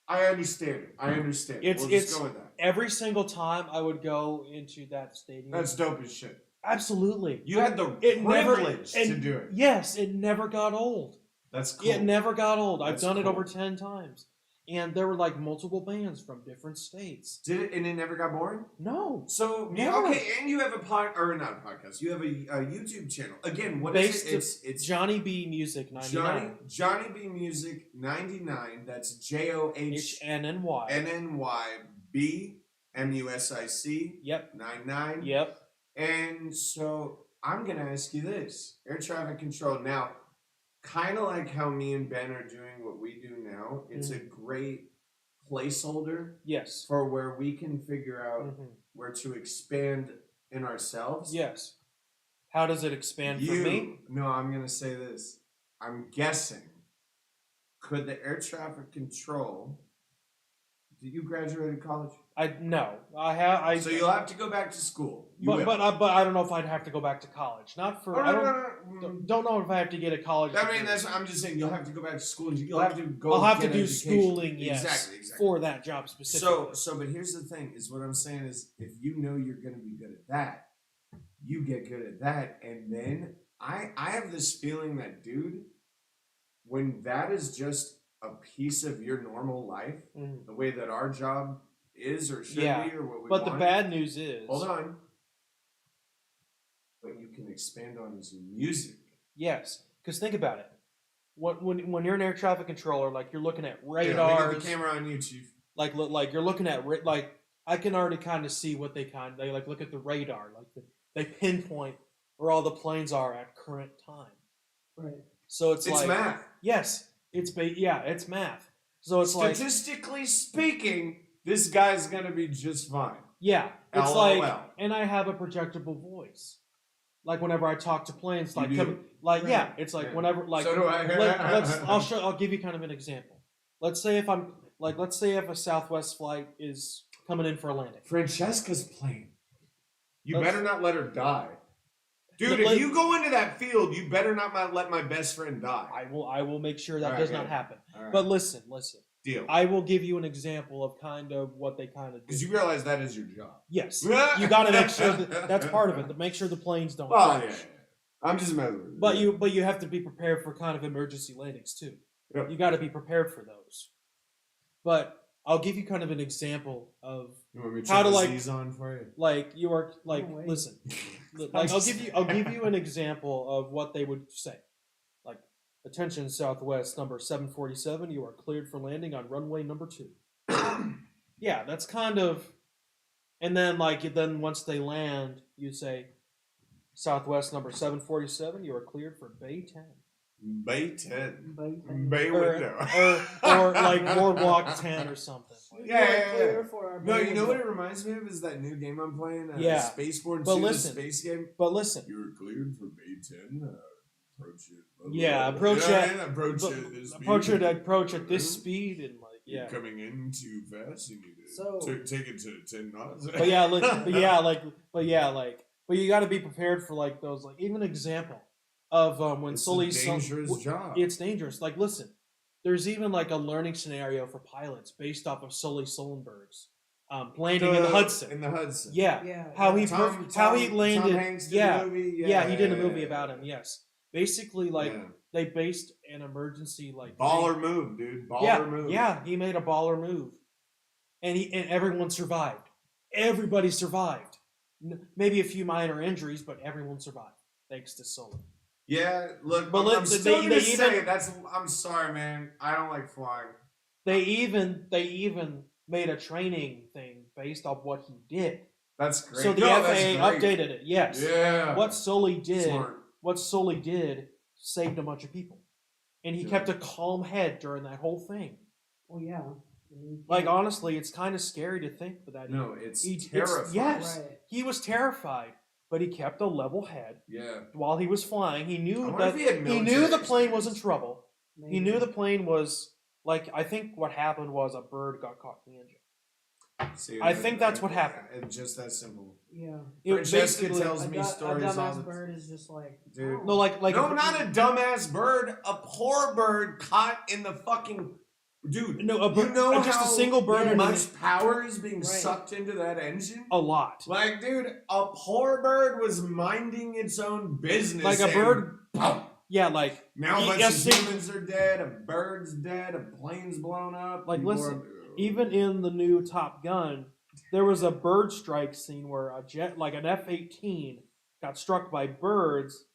Speaker 4: I understand it. I understand. We'll just go with that.
Speaker 2: Every single time I would go into that stadium.
Speaker 4: That's dope as shit.
Speaker 2: Absolutely.
Speaker 4: You had the privilege to do it.
Speaker 2: Yes, it never got old.
Speaker 4: That's cool.
Speaker 2: It never got old. I've
Speaker 4: That's
Speaker 2: done it
Speaker 4: cool.
Speaker 2: over 10 times. And there were like multiple bands from different states.
Speaker 4: Did it, and it never got boring?
Speaker 2: No.
Speaker 4: So,
Speaker 2: Never.
Speaker 4: okay, and you have not a podcast. You have a YouTube channel. Again, what is it? It's
Speaker 2: JohnnyBMusic99.
Speaker 4: JohnnyBMusic99. That's JohnnyBMusic.
Speaker 2: Yep.
Speaker 4: 99.
Speaker 2: Yep.
Speaker 4: And so I'm going to ask you this. Air traffic control. Now, kind of like how me and Ben are doing what we do now, it's a great placeholder
Speaker 2: Yes.
Speaker 4: for where we can figure out where to expand in ourselves.
Speaker 2: Yes. How does it expand for me?
Speaker 4: No, I'm going to say this. I'm guessing, could the air traffic control... Did you graduate college?
Speaker 2: No. I have.
Speaker 4: So you'll have to go back to school.
Speaker 2: But I don't know if I'd have to go back to college. Not for. Don't know if I have to get a college.
Speaker 4: I mean, I'm just saying you'll have to go back to school. And you'll have to go.
Speaker 2: I'll have to do
Speaker 4: education.
Speaker 2: schooling, yes,
Speaker 4: exactly.
Speaker 2: for that job specifically.
Speaker 4: So, but here's the thing: is what I'm saying is, if you know you're going to be good at that, you get good at that, and then I have this feeling that, dude, when that is just a piece of your normal life, the way that our job is or should be or what we want.
Speaker 2: But the bad news is...
Speaker 4: Hold on. What you can expand on is music.
Speaker 2: Yes, because think about it. When you're an air traffic controller, like you're looking at radars...
Speaker 4: Yeah, we got the camera on you, Chief.
Speaker 2: Like you're looking at... I can already kind of see what they look at the radar. They pinpoint where all the planes are at current time.
Speaker 3: Right.
Speaker 2: So it's
Speaker 4: math.
Speaker 2: Yes. It's math. So it's
Speaker 4: statistically speaking, this guy's gonna be just fine.
Speaker 2: Yeah, it's
Speaker 4: LOL.
Speaker 2: And I have a projectable voice. Like whenever I talk to planes,
Speaker 4: Right.
Speaker 2: it's like whenever
Speaker 4: So do I.
Speaker 2: I'll give you kind of an example. Let's say if a Southwest flight is coming in for a landing.
Speaker 4: Francesca's plane. You better not let her die. Dude, if you go into that field, you better not let my best friend die.
Speaker 2: I will make sure that does not happen.
Speaker 4: Right.
Speaker 2: But listen.
Speaker 4: Deal.
Speaker 2: I will give you an example of kind of what they kind of do.
Speaker 4: Because you realize that is your job.
Speaker 2: Yes. You got to make sure that's part of it. To make sure the planes don't
Speaker 4: crash.
Speaker 2: crash.
Speaker 4: Yeah. I'm just messing with you.
Speaker 2: But you have to be prepared for kind of emergency landings too.
Speaker 4: Yep.
Speaker 2: You got to be prepared for those. But I'll give you kind of an example of how to
Speaker 4: on for you.
Speaker 2: Listen. I'll give you an example of what they would say. Like, attention Southwest number 747, you are cleared for landing on runway number 2. Yeah, that's kind of, and then once they land, you say Southwest number 747, you are cleared for bay 10.
Speaker 4: Bay 10.
Speaker 3: Bay 10.
Speaker 4: Bay
Speaker 2: or,
Speaker 4: window.
Speaker 2: or like Boardwalk 10 or something. Like,
Speaker 4: Yeah.
Speaker 3: For our
Speaker 4: No,
Speaker 3: bay
Speaker 4: you know what
Speaker 3: window.
Speaker 4: it reminds me of is that new game I'm playing,
Speaker 2: Yeah.
Speaker 4: Spaceborne
Speaker 2: But
Speaker 4: 2,
Speaker 2: listen.
Speaker 4: the space game.
Speaker 2: But listen,
Speaker 4: You're cleared for Bay 10. Approach it. Blah, blah,
Speaker 2: Yeah,
Speaker 4: blah.
Speaker 2: approach
Speaker 4: You know what
Speaker 2: it-
Speaker 4: I mean? Approach
Speaker 2: but-
Speaker 4: it at this speed.
Speaker 2: approach at this speed and like
Speaker 4: You're
Speaker 2: yeah.
Speaker 4: coming in too fast. You need to
Speaker 3: So-
Speaker 4: take it to 10 knots.
Speaker 2: But you got to be prepared for like those like even example of when
Speaker 4: It's
Speaker 2: Sully
Speaker 4: a dangerous job.
Speaker 2: It's dangerous. Like listen, there's even like a learning scenario for pilots based off of Sully Sullenberg's landing in the Hudson.
Speaker 4: In the Hudson.
Speaker 2: Yeah.
Speaker 3: Yeah.
Speaker 2: How he
Speaker 4: Tom,
Speaker 2: how he
Speaker 4: Tom
Speaker 2: landed.
Speaker 4: Hanks did
Speaker 2: yeah.
Speaker 4: a movie.
Speaker 2: Yeah, he did a movie about him. Yes. Basically, like
Speaker 4: Yeah.
Speaker 2: they based an emergency like
Speaker 4: Baller move, dude. Baller
Speaker 2: yeah,
Speaker 4: move.
Speaker 2: yeah, he made a baller move, and everyone survived. Everybody survived. Maybe a few minor injuries, but everyone survived thanks to Sully.
Speaker 4: Yeah, look,
Speaker 2: But
Speaker 4: I'm still
Speaker 2: they
Speaker 4: gonna say
Speaker 2: even-
Speaker 4: that's. I'm sorry, man. I don't like flying.
Speaker 2: They even made a training thing based off what he did.
Speaker 4: That's great.
Speaker 2: So the
Speaker 4: No,
Speaker 2: FAA
Speaker 4: that's great.
Speaker 2: updated it. Yes.
Speaker 4: Yeah.
Speaker 2: What Sully did,
Speaker 4: Smart.
Speaker 2: saved a bunch of people, and he
Speaker 4: Yeah.
Speaker 2: kept a calm head during that whole thing.
Speaker 3: Well, yeah. I mean,
Speaker 2: Like honestly, it's kind of scary to think that.
Speaker 4: No, it's
Speaker 2: It's-
Speaker 4: terrifying.
Speaker 2: yes.
Speaker 3: Right.
Speaker 2: He was terrified, but he kept a level head
Speaker 4: Yeah.
Speaker 2: while he was flying. He
Speaker 4: I
Speaker 2: knew
Speaker 4: wonder
Speaker 2: that
Speaker 4: if he had
Speaker 2: he knew
Speaker 4: military
Speaker 2: the plane was in
Speaker 4: experience.
Speaker 2: trouble. He knew the plane was like I think what happened was a bird got caught in the engine.
Speaker 4: See,
Speaker 2: I think that's what happened.
Speaker 4: It's just that simple.
Speaker 3: Yeah.
Speaker 2: It was
Speaker 4: Francesca
Speaker 2: basically
Speaker 4: tells me
Speaker 3: a
Speaker 4: stories all
Speaker 3: dumbass
Speaker 4: the
Speaker 3: bird is just like,
Speaker 4: Dude.
Speaker 3: oh.
Speaker 2: no like
Speaker 4: no, not a dumbass bird. A poor bird caught in the fucking. Dude,
Speaker 2: no a bird,
Speaker 4: you know
Speaker 2: just
Speaker 4: how
Speaker 2: a single bird
Speaker 3: yeah,
Speaker 2: in
Speaker 4: much power is being
Speaker 3: Right.
Speaker 4: sucked into that engine?
Speaker 2: a lot.
Speaker 4: Like, dude, a poor bird was minding its own business.
Speaker 2: Like a
Speaker 4: and
Speaker 2: bird.
Speaker 4: boom.
Speaker 2: Yeah, like
Speaker 4: Now a bunch
Speaker 2: a
Speaker 4: of
Speaker 2: sing-
Speaker 4: humans are dead, a bird's dead, a plane's blown up.
Speaker 2: Like,
Speaker 4: people
Speaker 2: listen,
Speaker 4: are-
Speaker 2: even in the new Top Gun, there was a bird strike scene where a jet, like an F-18, got struck by birds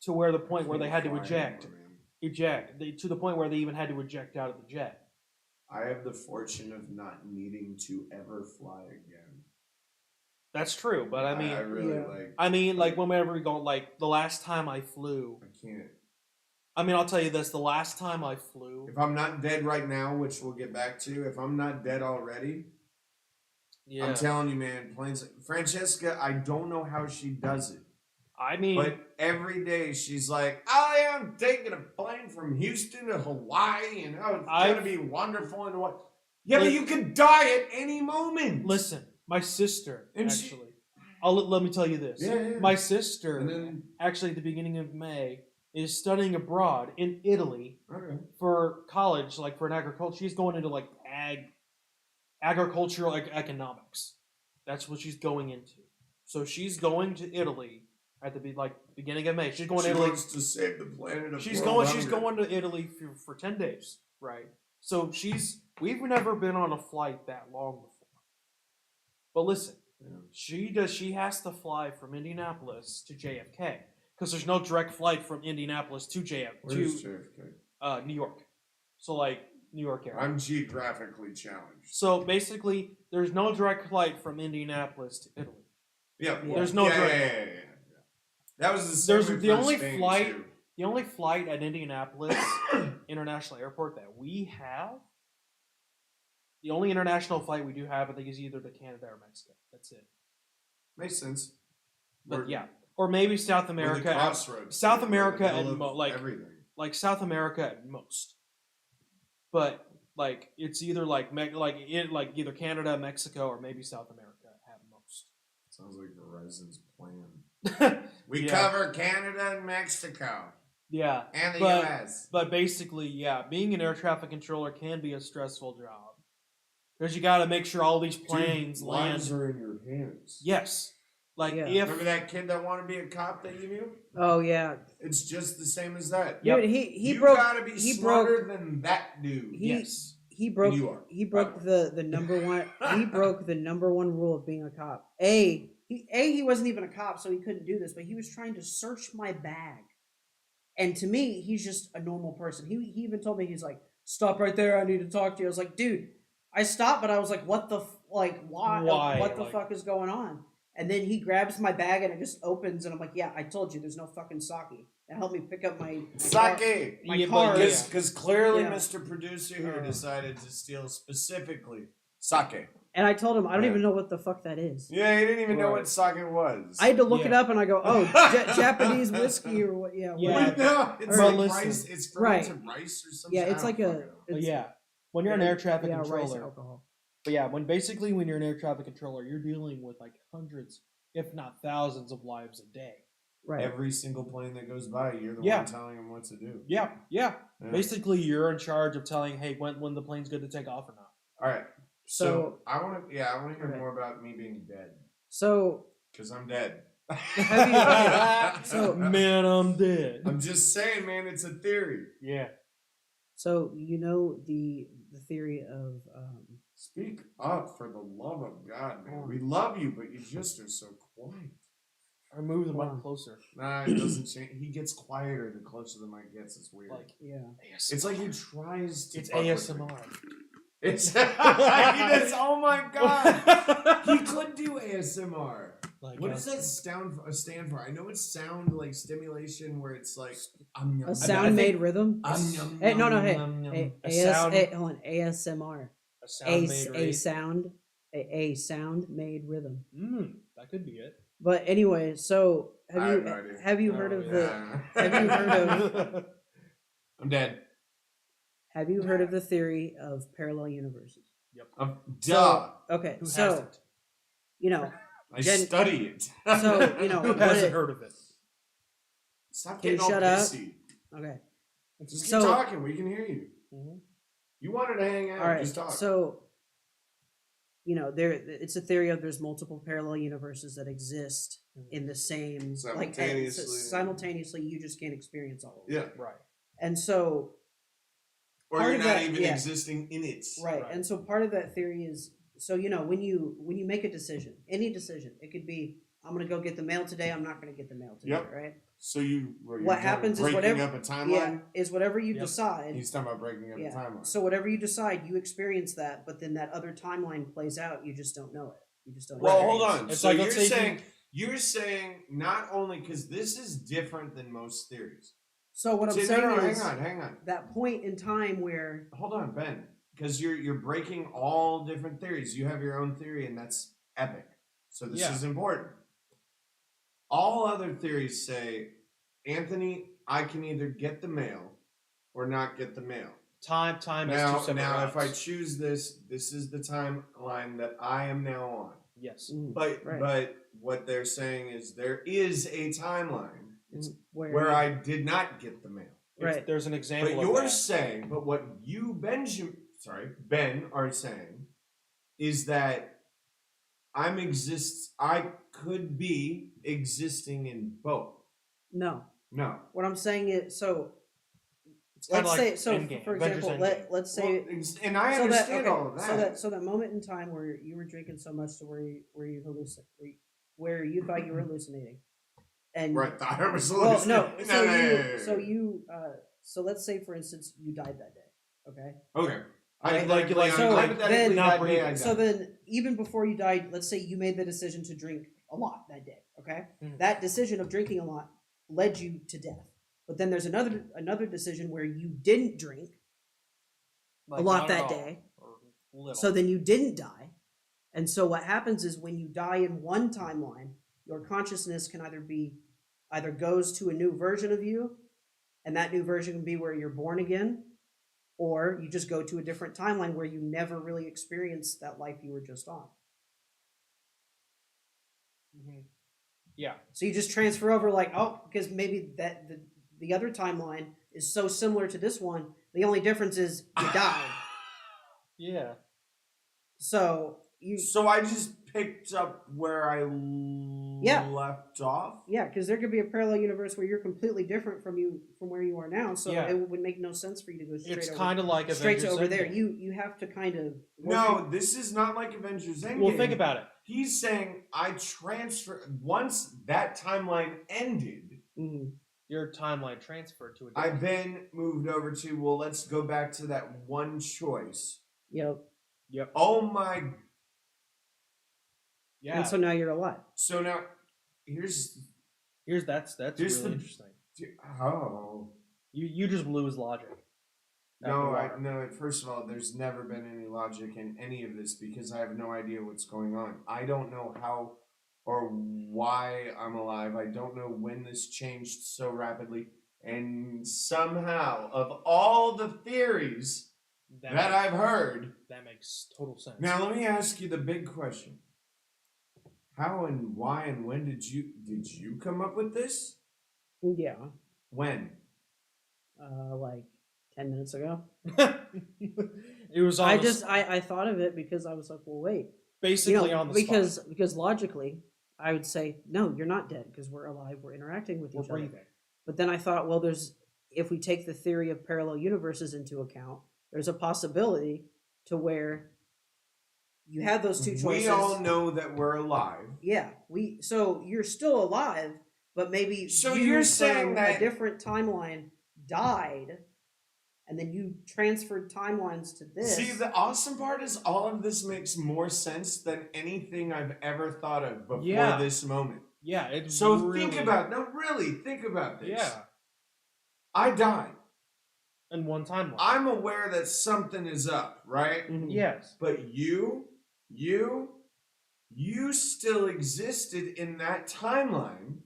Speaker 2: to where the point where they had to
Speaker 4: Flying,
Speaker 2: eject.
Speaker 4: man.
Speaker 2: To the point where they even had to eject out of the jet.
Speaker 4: I have the fortune of not needing to ever fly again.
Speaker 2: That's true, but I mean,
Speaker 4: I really
Speaker 3: Yeah.
Speaker 4: like.
Speaker 2: whenever we go, like the last time I flew,
Speaker 4: I can't.
Speaker 2: I mean, I'll tell you this: the last time I flew,
Speaker 4: If I'm not dead right now, which we'll get back to, if I'm not dead already,
Speaker 2: yeah,
Speaker 4: I'm telling you, man, planes. Francesca, I don't know how she does it,
Speaker 2: I mean,
Speaker 4: but every day she's like, "Oh yeah, I'm taking a plane from Houston to Hawaii, and oh, it's gonna be wonderful." And what? Yeah, but
Speaker 2: Like-
Speaker 4: you could die at any moment.
Speaker 2: listen, my sister
Speaker 4: And she-
Speaker 2: actually. Let me tell you this:
Speaker 4: Yeah.
Speaker 2: my sister,
Speaker 4: And then
Speaker 2: actually, at the beginning of May, is studying abroad in Italy
Speaker 4: okay.
Speaker 2: for college, like for an agriculture. She's going into like agricultural economics. That's what she's going into. So she's going to Italy at the beginning of May. She's going
Speaker 4: She
Speaker 2: to Italy.
Speaker 4: wants to save the planet of
Speaker 2: She's
Speaker 4: world
Speaker 2: going. She's
Speaker 4: hunger.
Speaker 2: going to Italy for 10 days, right? So we've never been on a flight that long before. But listen,
Speaker 4: Yeah.
Speaker 2: she has to fly from Indianapolis to JFK because there's no direct flight from Indianapolis to
Speaker 4: Where's JFK?
Speaker 2: New York. So like New York area.
Speaker 4: I'm geographically challenged.
Speaker 2: So basically, there's no direct flight from Indianapolis to Italy.
Speaker 4: Yeah,
Speaker 2: There's no
Speaker 4: yeah,
Speaker 2: direct-
Speaker 4: yeah. That was the same
Speaker 2: There's
Speaker 4: with
Speaker 2: the only
Speaker 4: Spain,
Speaker 2: flight-
Speaker 4: too.
Speaker 2: The only flight at Indianapolis International Airport that we have, the only international flight we do have, I think, is either to Canada or Mexico. That's it.
Speaker 4: Makes sense.
Speaker 2: But
Speaker 4: We're-
Speaker 2: yeah, or maybe South
Speaker 4: we're the
Speaker 2: America.
Speaker 4: crossroads.
Speaker 2: South
Speaker 4: We're in
Speaker 2: America
Speaker 4: the middle
Speaker 2: and
Speaker 4: of
Speaker 2: like
Speaker 4: everything.
Speaker 2: South America at most. But like it's either like either Canada, Mexico, or maybe South America at most.
Speaker 4: Sounds like Verizon's plan. We
Speaker 2: Yeah.
Speaker 4: cover Canada and Mexico
Speaker 2: Yeah,
Speaker 4: and the
Speaker 2: But-
Speaker 4: U.S.
Speaker 2: but basically, yeah, being an air traffic controller can be a stressful job because you got to make sure all these planes
Speaker 4: Dude,
Speaker 2: land.
Speaker 4: lives are in your hands.
Speaker 2: Yes, like
Speaker 3: Yeah.
Speaker 2: if
Speaker 4: Remember that kid that wanted to be a cop that you knew?
Speaker 3: Oh yeah.
Speaker 4: It's just the same as that.
Speaker 2: Yep.
Speaker 3: Dude, he
Speaker 4: you
Speaker 3: broke
Speaker 4: gotta be
Speaker 3: he
Speaker 4: smarter than that dude.
Speaker 2: yes,
Speaker 3: he broke
Speaker 4: You are,
Speaker 3: he
Speaker 4: by
Speaker 3: broke the number one he broke the number one rule of being a cop. He wasn't even a cop, so he couldn't do this, but he was trying to search my bag. And to me, he's just a normal person. He even told me, he's like, "Stop right there, I need to talk to you." I was like, "Dude," I stopped, but I was like, "What the why?
Speaker 2: Why?
Speaker 3: What the
Speaker 2: Like-
Speaker 3: fuck is going on?" And then he grabs my bag and it just opens, and I'm like, "Yeah, I told you, there's no fucking sake." help me pick up my
Speaker 4: Sake.
Speaker 3: my
Speaker 2: Yeah,
Speaker 3: car.
Speaker 2: but yeah.
Speaker 4: Because clearly
Speaker 3: Yeah.
Speaker 4: Mr. Producer here decided to steal specifically sake.
Speaker 3: And I told him I don't
Speaker 4: Yeah.
Speaker 3: even know what the fuck that is.
Speaker 4: Yeah, he didn't even know
Speaker 2: Right.
Speaker 4: what sake was.
Speaker 3: I had to look it
Speaker 2: Yeah.
Speaker 3: up, and I go, oh, Japanese whiskey or what? Yeah,
Speaker 2: Yeah.
Speaker 3: whatever.
Speaker 4: No, it's
Speaker 2: Or
Speaker 4: like
Speaker 2: listen.
Speaker 4: rice. It's
Speaker 3: Right.
Speaker 4: fermented rice or something.
Speaker 3: Yeah, it's like a.
Speaker 2: But
Speaker 3: It's,
Speaker 2: yeah, when you're an air traffic
Speaker 3: rice
Speaker 2: controller,
Speaker 3: alcohol.
Speaker 2: but yeah, when you're an air traffic controller, you're dealing with like hundreds, if not thousands, of lives a day.
Speaker 3: Right.
Speaker 4: Every single plane that goes by, you're the
Speaker 2: Yeah.
Speaker 4: one telling them what to do.
Speaker 2: Yeah.
Speaker 4: Yeah.
Speaker 2: Basically, you're in charge of telling, hey, when the plane's good to take off or not.
Speaker 4: All right. So
Speaker 3: So-
Speaker 4: I want to. Yeah, I want to hear
Speaker 3: Okay.
Speaker 4: more about me being dead
Speaker 3: So
Speaker 4: because I'm dead.
Speaker 3: Have you- so-
Speaker 2: Man, I'm dead.
Speaker 4: I'm just saying, man. It's a theory.
Speaker 2: Yeah.
Speaker 3: So you know the theory of
Speaker 4: Speak up for the love of God, man. We love you, but you just are so quiet.
Speaker 2: Or move the
Speaker 3: Wow.
Speaker 2: mic closer.
Speaker 4: Nah, it doesn't change. He gets quieter the closer the mic gets. It's weird.
Speaker 2: Like
Speaker 3: yeah.
Speaker 2: ASMR.
Speaker 4: It's like he tries to.
Speaker 2: It's
Speaker 4: fuck with me.
Speaker 2: ASMR.
Speaker 4: It's he does. Oh my god. He could do ASMR.
Speaker 2: Like,
Speaker 4: What does that stand for? I know it's sound like stimulation where it's like
Speaker 3: A sound made rhythm.
Speaker 4: yum,
Speaker 3: Hey, no, hey,
Speaker 4: yum, yum.
Speaker 3: hey,
Speaker 2: A sound-
Speaker 3: hold on, ASMR.
Speaker 2: A sound made
Speaker 3: A
Speaker 2: rate.
Speaker 3: sound, a sound made rhythm.
Speaker 2: That could be it.
Speaker 3: But anyway, so
Speaker 4: I have no idea.
Speaker 3: have you
Speaker 2: Oh,
Speaker 3: heard of
Speaker 2: yeah.
Speaker 3: the have you heard of
Speaker 4: I'm dead.
Speaker 3: have you heard of the theory of parallel universes?
Speaker 4: I'm duh.
Speaker 3: Okay,
Speaker 2: Who
Speaker 3: so
Speaker 2: hasn't?
Speaker 3: you know,
Speaker 4: I
Speaker 3: Jen-
Speaker 4: study it.
Speaker 3: so you know,
Speaker 2: Who
Speaker 3: what
Speaker 2: hasn't
Speaker 3: it-
Speaker 2: heard of it?
Speaker 4: Stop
Speaker 3: Can you
Speaker 4: getting all
Speaker 3: shut up?
Speaker 4: pissy.
Speaker 3: okay,
Speaker 4: Just keep
Speaker 3: So-
Speaker 4: talking. We can hear you.
Speaker 2: Mhm.
Speaker 4: You wanted to hang out.
Speaker 3: all right.
Speaker 4: Just talk.
Speaker 3: So you know, it's a theory of there's multiple parallel universes that exist in the same
Speaker 4: Simultaneously.
Speaker 3: simultaneously. You just can't experience all of them.
Speaker 4: yeah.
Speaker 2: Right.
Speaker 3: And so
Speaker 4: Or
Speaker 3: part
Speaker 4: you're
Speaker 3: of
Speaker 4: not
Speaker 3: that-
Speaker 4: even
Speaker 3: yeah.
Speaker 4: existing in it.
Speaker 3: right.
Speaker 2: Right.
Speaker 3: And so part of that theory is so you know when you make a decision, any decision, it could be I'm gonna go get the mail today. I'm not gonna get the mail today.
Speaker 4: Yep.
Speaker 3: Right.
Speaker 4: So you're
Speaker 3: What happens is
Speaker 4: breaking
Speaker 3: whatever
Speaker 4: up a timeline.
Speaker 3: yeah is whatever you
Speaker 2: Yep.
Speaker 3: decide.
Speaker 4: He's talking about breaking up
Speaker 3: Yeah.
Speaker 4: a timeline.
Speaker 3: So whatever you decide, you experience that, but then that other timeline plays out. You just don't know it. You just don't.
Speaker 4: Well,
Speaker 3: experience
Speaker 4: hold
Speaker 3: it.
Speaker 4: on.
Speaker 2: It's
Speaker 4: So
Speaker 2: like,
Speaker 4: you're
Speaker 2: let's say
Speaker 4: saying you're saying not only because this is different than most theories.
Speaker 3: So what I'm
Speaker 4: See,
Speaker 3: saying
Speaker 4: no,
Speaker 3: is
Speaker 4: hang on.
Speaker 3: that point in time where
Speaker 4: Hold on, Ben. Because you're breaking all different theories. You have your own theory, and that's epic. So this
Speaker 2: Yeah.
Speaker 4: is important. All other theories say, Anthony, I can either get the mail or not get the mail.
Speaker 2: Time has two
Speaker 4: Now,
Speaker 2: separate
Speaker 4: if I
Speaker 2: routes.
Speaker 4: choose this is the timeline that I am now on.
Speaker 2: Yes.
Speaker 4: But
Speaker 3: Right.
Speaker 4: but what they're saying is there is a timeline where
Speaker 3: where
Speaker 4: I did not get the mail.
Speaker 3: Right.
Speaker 2: There's an example
Speaker 4: But
Speaker 2: of
Speaker 4: you're
Speaker 2: that.
Speaker 4: saying, but what you, Ben, are saying is that I could be existing in both.
Speaker 3: no.
Speaker 4: No.
Speaker 3: What I'm saying is so.
Speaker 2: It's kinda
Speaker 3: Let's
Speaker 2: like
Speaker 3: say so.
Speaker 2: Endgame,
Speaker 3: For
Speaker 2: Avengers
Speaker 3: example,
Speaker 2: Endgame.
Speaker 3: let's say
Speaker 4: And I understand all of that.
Speaker 3: So that moment in time where you were drinking so much to where you thought you were hallucinating, and
Speaker 4: right, thought I was
Speaker 3: well, no.
Speaker 4: hallucinating.
Speaker 3: So let's say for instance you died that day. Okay.
Speaker 4: Okay.
Speaker 3: Right,
Speaker 4: Hypothetically,
Speaker 3: so
Speaker 4: hypothetically,
Speaker 3: then-
Speaker 4: that day I
Speaker 3: So
Speaker 4: died.
Speaker 3: then, even before you died, let's say you made the decision to drink a lot that day. Okay,
Speaker 2: Mhm.
Speaker 3: that decision of drinking a lot led you to death. But then there's another decision where you didn't drink
Speaker 2: Like,
Speaker 3: a lot
Speaker 2: not
Speaker 3: that
Speaker 2: at all,
Speaker 3: day.
Speaker 2: or little.
Speaker 3: So then you didn't die. And so what happens is when you die in one timeline, your consciousness can either goes to a new version of you, and that new version can be where you're born again, or you just go to a different timeline where you never really experienced that life you were just on.
Speaker 2: Mhm. Yeah.
Speaker 3: So you just transfer over like, oh, because maybe that the other timeline is so similar to this one. The only difference is you died.
Speaker 2: Yeah.
Speaker 3: So you
Speaker 4: So I just picked up where I
Speaker 3: Yeah.
Speaker 4: left off.
Speaker 3: yeah, because there could be a parallel universe where you're completely different from where you are now. So
Speaker 2: Yeah.
Speaker 3: it would make no sense for you to go
Speaker 2: It's
Speaker 3: over,
Speaker 2: kind of like
Speaker 3: straight to
Speaker 2: Avengers
Speaker 3: over there.
Speaker 2: Endgame.
Speaker 3: You have to kind of
Speaker 4: No, this is not like Avengers Endgame.
Speaker 2: Well, think about it.
Speaker 4: He's saying I once that timeline ended.
Speaker 3: Mhm.
Speaker 2: Your timeline transferred to a
Speaker 4: I
Speaker 2: different.
Speaker 4: then moved over to let's go back to that one choice.
Speaker 3: Yep.
Speaker 2: Yep.
Speaker 4: Oh my!
Speaker 2: Yeah.
Speaker 3: And so now you're alive.
Speaker 4: So now here's
Speaker 2: that's
Speaker 4: Here's
Speaker 2: really
Speaker 4: the-
Speaker 2: interesting.
Speaker 4: Oh.
Speaker 2: You just lose logic.
Speaker 4: No. First of all, there's never been any logic in any of this because I have no idea what's going on. I don't know how or why I'm alive. I don't know when this changed so rapidly. And somehow, of all the theories that I've heard,
Speaker 2: that makes total sense.
Speaker 4: now let me ask you the big question: how and why and when did you come up with this?
Speaker 3: Yeah.
Speaker 4: When?
Speaker 3: Like 10 minutes ago.
Speaker 2: It was on
Speaker 3: I thought of it because I was like, well, wait.
Speaker 2: basically on the spot.
Speaker 3: Because logically, I would say, no, you're not dead because we're alive. We're interacting with
Speaker 2: We're
Speaker 3: each other.
Speaker 2: breathing.
Speaker 3: But then I thought, well, if we take the theory of parallel universes into account, there's a possibility to where you have those two choices.
Speaker 4: We all know that we're alive.
Speaker 3: Yeah, so you're still alive, but maybe
Speaker 4: you're saying
Speaker 3: from
Speaker 4: that
Speaker 3: a different timeline died, and then you transferred timelines to this.
Speaker 4: See, the awesome part is all of this makes more sense than anything I've ever thought of before this moment.
Speaker 2: Yeah, it's
Speaker 4: so
Speaker 2: really...
Speaker 4: think about this.
Speaker 2: Yeah.
Speaker 4: I died.
Speaker 2: In one timeline.
Speaker 4: I'm aware that something is up, right?
Speaker 3: Mhm.
Speaker 2: Yes.
Speaker 4: But you still existed in that timeline.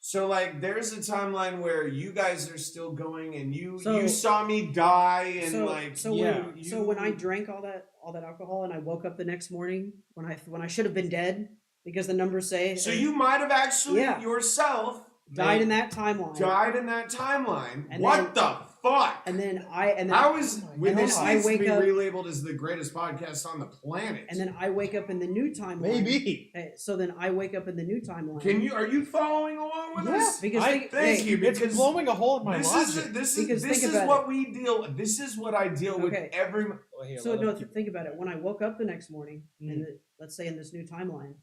Speaker 4: So like there's a timeline where you guys are still going and you saw me die and
Speaker 3: so when I drank all that alcohol and I woke up the next morning when I should have been dead because the numbers say
Speaker 4: so you might have actually yourself
Speaker 3: died in that timeline.
Speaker 4: And
Speaker 3: then,
Speaker 4: what the fuck?
Speaker 3: And then
Speaker 4: how is this
Speaker 3: I
Speaker 4: needs to
Speaker 3: wake
Speaker 4: be
Speaker 3: up
Speaker 4: relabeled as the greatest podcast on the planet?
Speaker 3: And then I wake up in the new timeline.
Speaker 2: Maybe.
Speaker 3: So then I wake up in the new timeline.
Speaker 4: Are you following along with us?
Speaker 3: Because
Speaker 4: thank you. Because
Speaker 2: it's blowing a hole in my logic.
Speaker 4: This is what we deal. This is what I deal with every.
Speaker 3: Think about it. When I woke up the next morning, let's say in this new timeline,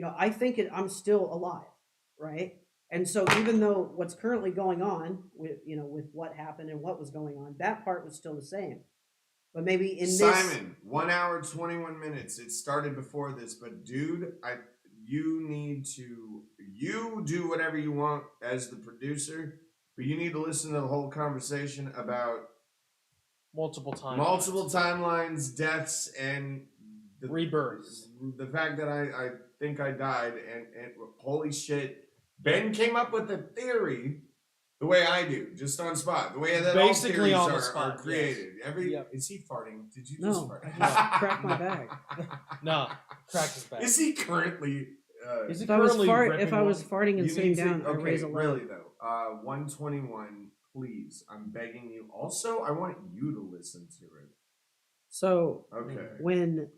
Speaker 3: I think I'm still alive, right? And so even though what's currently going on with what happened and what was going on, that part was still the same. But maybe in
Speaker 4: Simon, 1 hour 21 minutes. It started before this, but dude, you do whatever you want as the producer, but you need to listen to the whole conversation about
Speaker 2: multiple
Speaker 4: timelines, deaths, and the
Speaker 2: rebirths.
Speaker 4: The fact that I think I died, and holy shit, Ben came up with a theory the way I do, just on spot. The way that
Speaker 2: basically
Speaker 4: all
Speaker 2: on
Speaker 4: theories
Speaker 2: the spot,
Speaker 4: are created. Is he farting? Did you just fart?
Speaker 3: I just cracked my bag.
Speaker 2: No, cracked his bag.
Speaker 4: Is he currently?
Speaker 3: If I was farting and sitting down, I raise a leg.
Speaker 4: Really though, 121, please. I'm begging you. Also, I want you to listen to it.
Speaker 3: So
Speaker 4: okay,
Speaker 3: when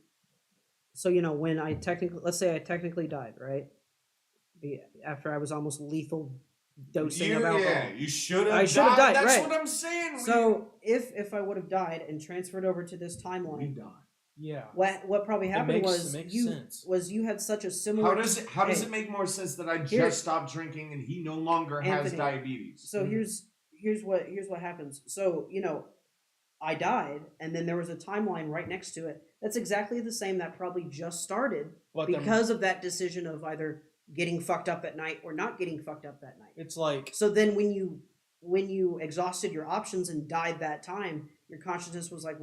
Speaker 3: I technically died, right? After I was almost lethal dosing of alcohol.
Speaker 4: Yeah, you should have.
Speaker 3: I should have died.
Speaker 4: That's
Speaker 3: right.
Speaker 4: what I'm saying.
Speaker 3: So if I would have died and transferred over to this timeline,
Speaker 4: we died.
Speaker 2: Yeah.
Speaker 3: What probably happened was you had such a similar.
Speaker 4: How does it make more sense that I just stopped drinking and he no longer has diabetes?
Speaker 3: So here's what happens. So I died, and then there was a timeline right next to it. That's exactly the same that probably just started because of that decision of either getting fucked up at night or not getting fucked up that night.
Speaker 2: It's like
Speaker 3: so. Then when you exhausted your options and died that time, your consciousness was like,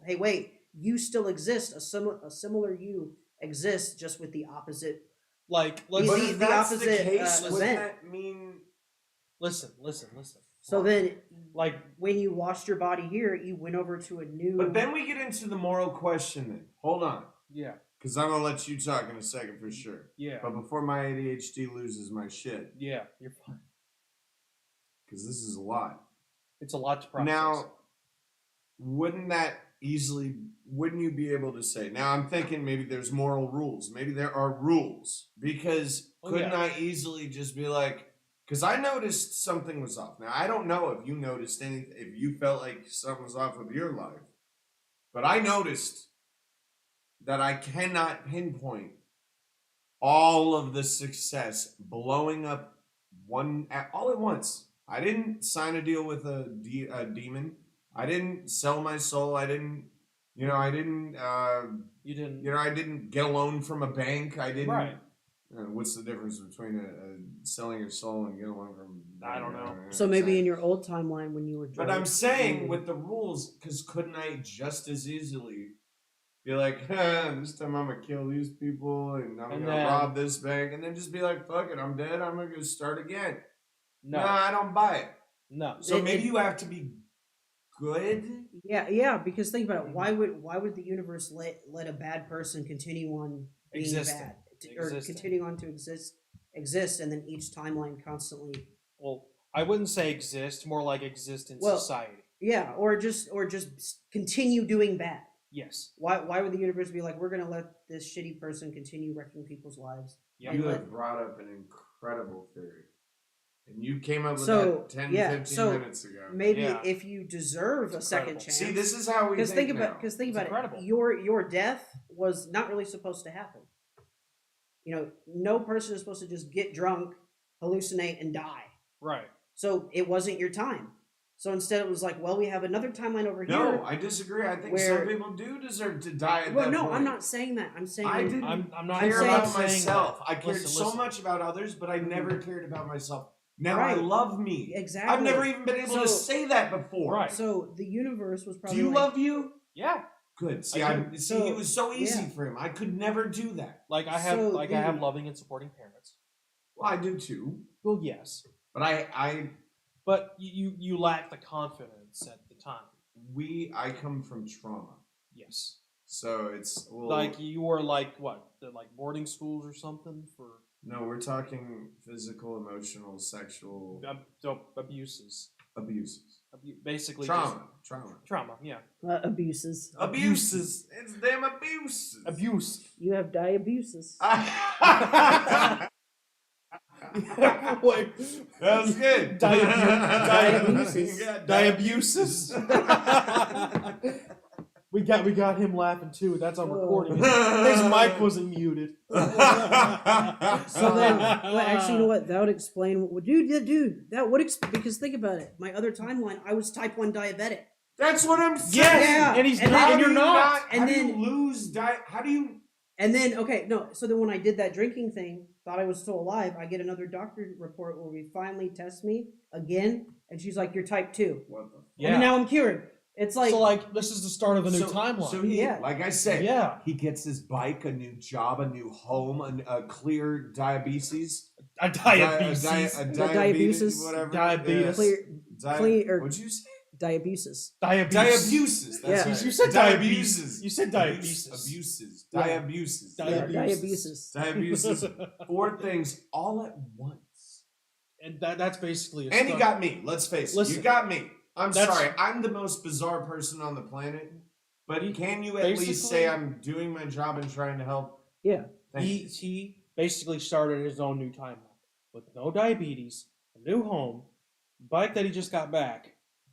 Speaker 3: hey, wait, you still exist. A similar you exists, just with the opposite.
Speaker 4: But if that's the case, wouldn't that mean?
Speaker 2: Listen.
Speaker 3: So then, like when you lost your body here, you went over to a new.
Speaker 4: But then we get into the moral question. Then hold on.
Speaker 2: Yeah.
Speaker 4: Because I'm gonna let you talk in a second for sure.
Speaker 2: Yeah.
Speaker 4: But before my ADHD loses my shit.
Speaker 2: Yeah, you're fine.
Speaker 4: Because this is a lot.
Speaker 2: It's a lot to process.
Speaker 4: Now, wouldn't you be able to say? Now I'm thinking maybe there's moral rules. Maybe there are rules. Because couldn't I easily just be like, because I noticed something was off. Now I don't know if you noticed anything, if you felt like something was off with your life. But I noticed that I cannot pinpoint all of the success blowing up all at once. I didn't sign a deal with a demon. I didn't sell my soul. I didn't get a loan from a bank. I didn't.
Speaker 2: Right.
Speaker 4: What's the difference between selling your soul and get along from?
Speaker 2: I don't know.
Speaker 3: So maybe in your old timeline when you were drunk.
Speaker 4: But I'm saying with the rules, because couldn't I just as easily be like, this time I'm gonna kill these people and I'm gonna rob this bank, and then just be like, fuck it, I'm dead. I'm gonna start again.
Speaker 2: No,
Speaker 4: Nah, I don't buy it.
Speaker 2: no.
Speaker 4: So maybe you have to be good.
Speaker 3: Yeah. Because think about it. Why would the universe let a bad person continue on being
Speaker 2: Existing.
Speaker 3: bad, or continue on to exist, and then each timeline constantly?
Speaker 2: Well, I wouldn't say exist, more like exist in society.
Speaker 3: Yeah, or just continue doing bad.
Speaker 2: Yes.
Speaker 3: Why would the universe be like, we're gonna let this shitty person continue wrecking people's lives?
Speaker 2: Yeah.
Speaker 4: You have brought up an incredible theory. And you came up with that 10, 15 minutes ago.
Speaker 3: Maybe if you deserve a second chance.
Speaker 4: See, this is how we think now.
Speaker 3: Because think about
Speaker 2: incredible.
Speaker 3: it. Your death was not really supposed to happen. You know, no person is supposed to just get drunk, hallucinate, and die.
Speaker 2: Right.
Speaker 3: So it wasn't your time. So instead it was like, well, we have another timeline over here.
Speaker 4: No, I disagree. I think some people do deserve to die at that point.
Speaker 3: I'm not saying that. I'm saying
Speaker 4: I didn't
Speaker 2: I'm not
Speaker 4: care
Speaker 2: saying
Speaker 4: about
Speaker 2: that.
Speaker 4: myself. I cared
Speaker 2: Listen,
Speaker 4: so
Speaker 2: listen.
Speaker 4: much about others, but I never cared about myself. Now
Speaker 3: Right.
Speaker 4: I love me.
Speaker 3: Exactly.
Speaker 4: I've never even been able to say that before.
Speaker 2: Right.
Speaker 3: So the universe was
Speaker 4: Do
Speaker 3: probably
Speaker 4: you
Speaker 3: like,
Speaker 4: love you?
Speaker 2: Yeah.
Speaker 4: Good. See,
Speaker 2: I do.
Speaker 4: see, it was so easy for him. I could never do that.
Speaker 2: Like I have,
Speaker 3: So
Speaker 2: I have loving and supporting parents.
Speaker 4: Well, I do too.
Speaker 2: Well, yes,
Speaker 4: But I
Speaker 2: but you lack the confidence at the time.
Speaker 4: I come from trauma.
Speaker 2: Yes.
Speaker 4: So it's
Speaker 2: Like you were like what? Like boarding schools or something for
Speaker 4: no, we're talking physical, emotional, sexual
Speaker 2: abuses.
Speaker 4: abuses.
Speaker 2: Basically
Speaker 4: Trauma.
Speaker 2: Trauma, yeah.
Speaker 3: abuses.
Speaker 4: Abuses. It's them abuses.
Speaker 2: Abuse.
Speaker 3: You have diabuses.
Speaker 2: Wait.
Speaker 4: That was good.
Speaker 2: Diabuses. We got him laughing too. That's on recording. His mic wasn't muted.
Speaker 3: So then, well, actually, you know what? That would explain. Dude, that would because think about it. My other timeline, I was type 1 diabetic.
Speaker 4: That's what I'm saying.
Speaker 2: Yes, and he's
Speaker 3: and
Speaker 2: not,
Speaker 3: then-
Speaker 2: and you're not.
Speaker 3: And
Speaker 4: how do
Speaker 3: then-
Speaker 4: you lose diet? How do you?
Speaker 3: And then, okay, no. So then, when I did that drinking thing, thought I was still alive. I get another doctor report where we finally test me again, and she's like, "You're type 2."
Speaker 4: What the?
Speaker 2: Yeah.
Speaker 3: And now I'm cured. It's like,
Speaker 2: So like this is the start of a new timeline.
Speaker 4: So he,
Speaker 3: Yeah.
Speaker 4: like I said,
Speaker 2: Yeah.
Speaker 4: he gets his bike, a new job, a new home, a clear diabetes.
Speaker 2: a diabetes.
Speaker 3: diabetes.
Speaker 4: Whatever.
Speaker 2: Diabetes.
Speaker 3: clear,
Speaker 4: What'd you say?
Speaker 3: diabetes.
Speaker 4: Diabuses. That's
Speaker 3: Yeah.
Speaker 4: right.
Speaker 2: You said
Speaker 4: diabuses.
Speaker 2: diabetes. You said diabetes.
Speaker 4: Abuses.
Speaker 3: Yeah.
Speaker 4: Diabuses.
Speaker 3: Diabetes.
Speaker 4: Diabuses. 4 things all at once.
Speaker 2: And that's basically.
Speaker 4: And you got me. Let's face it.
Speaker 2: Listen,
Speaker 4: You got me. I'm
Speaker 2: that's-
Speaker 4: sorry. I'm the most bizarre person on the planet. But can you at least
Speaker 2: Basically-
Speaker 4: say I'm doing my job and trying to help?
Speaker 3: Yeah.
Speaker 4: Thank you.
Speaker 2: He basically started his own new timeline with no diabetes, a new home, bike that he just got back.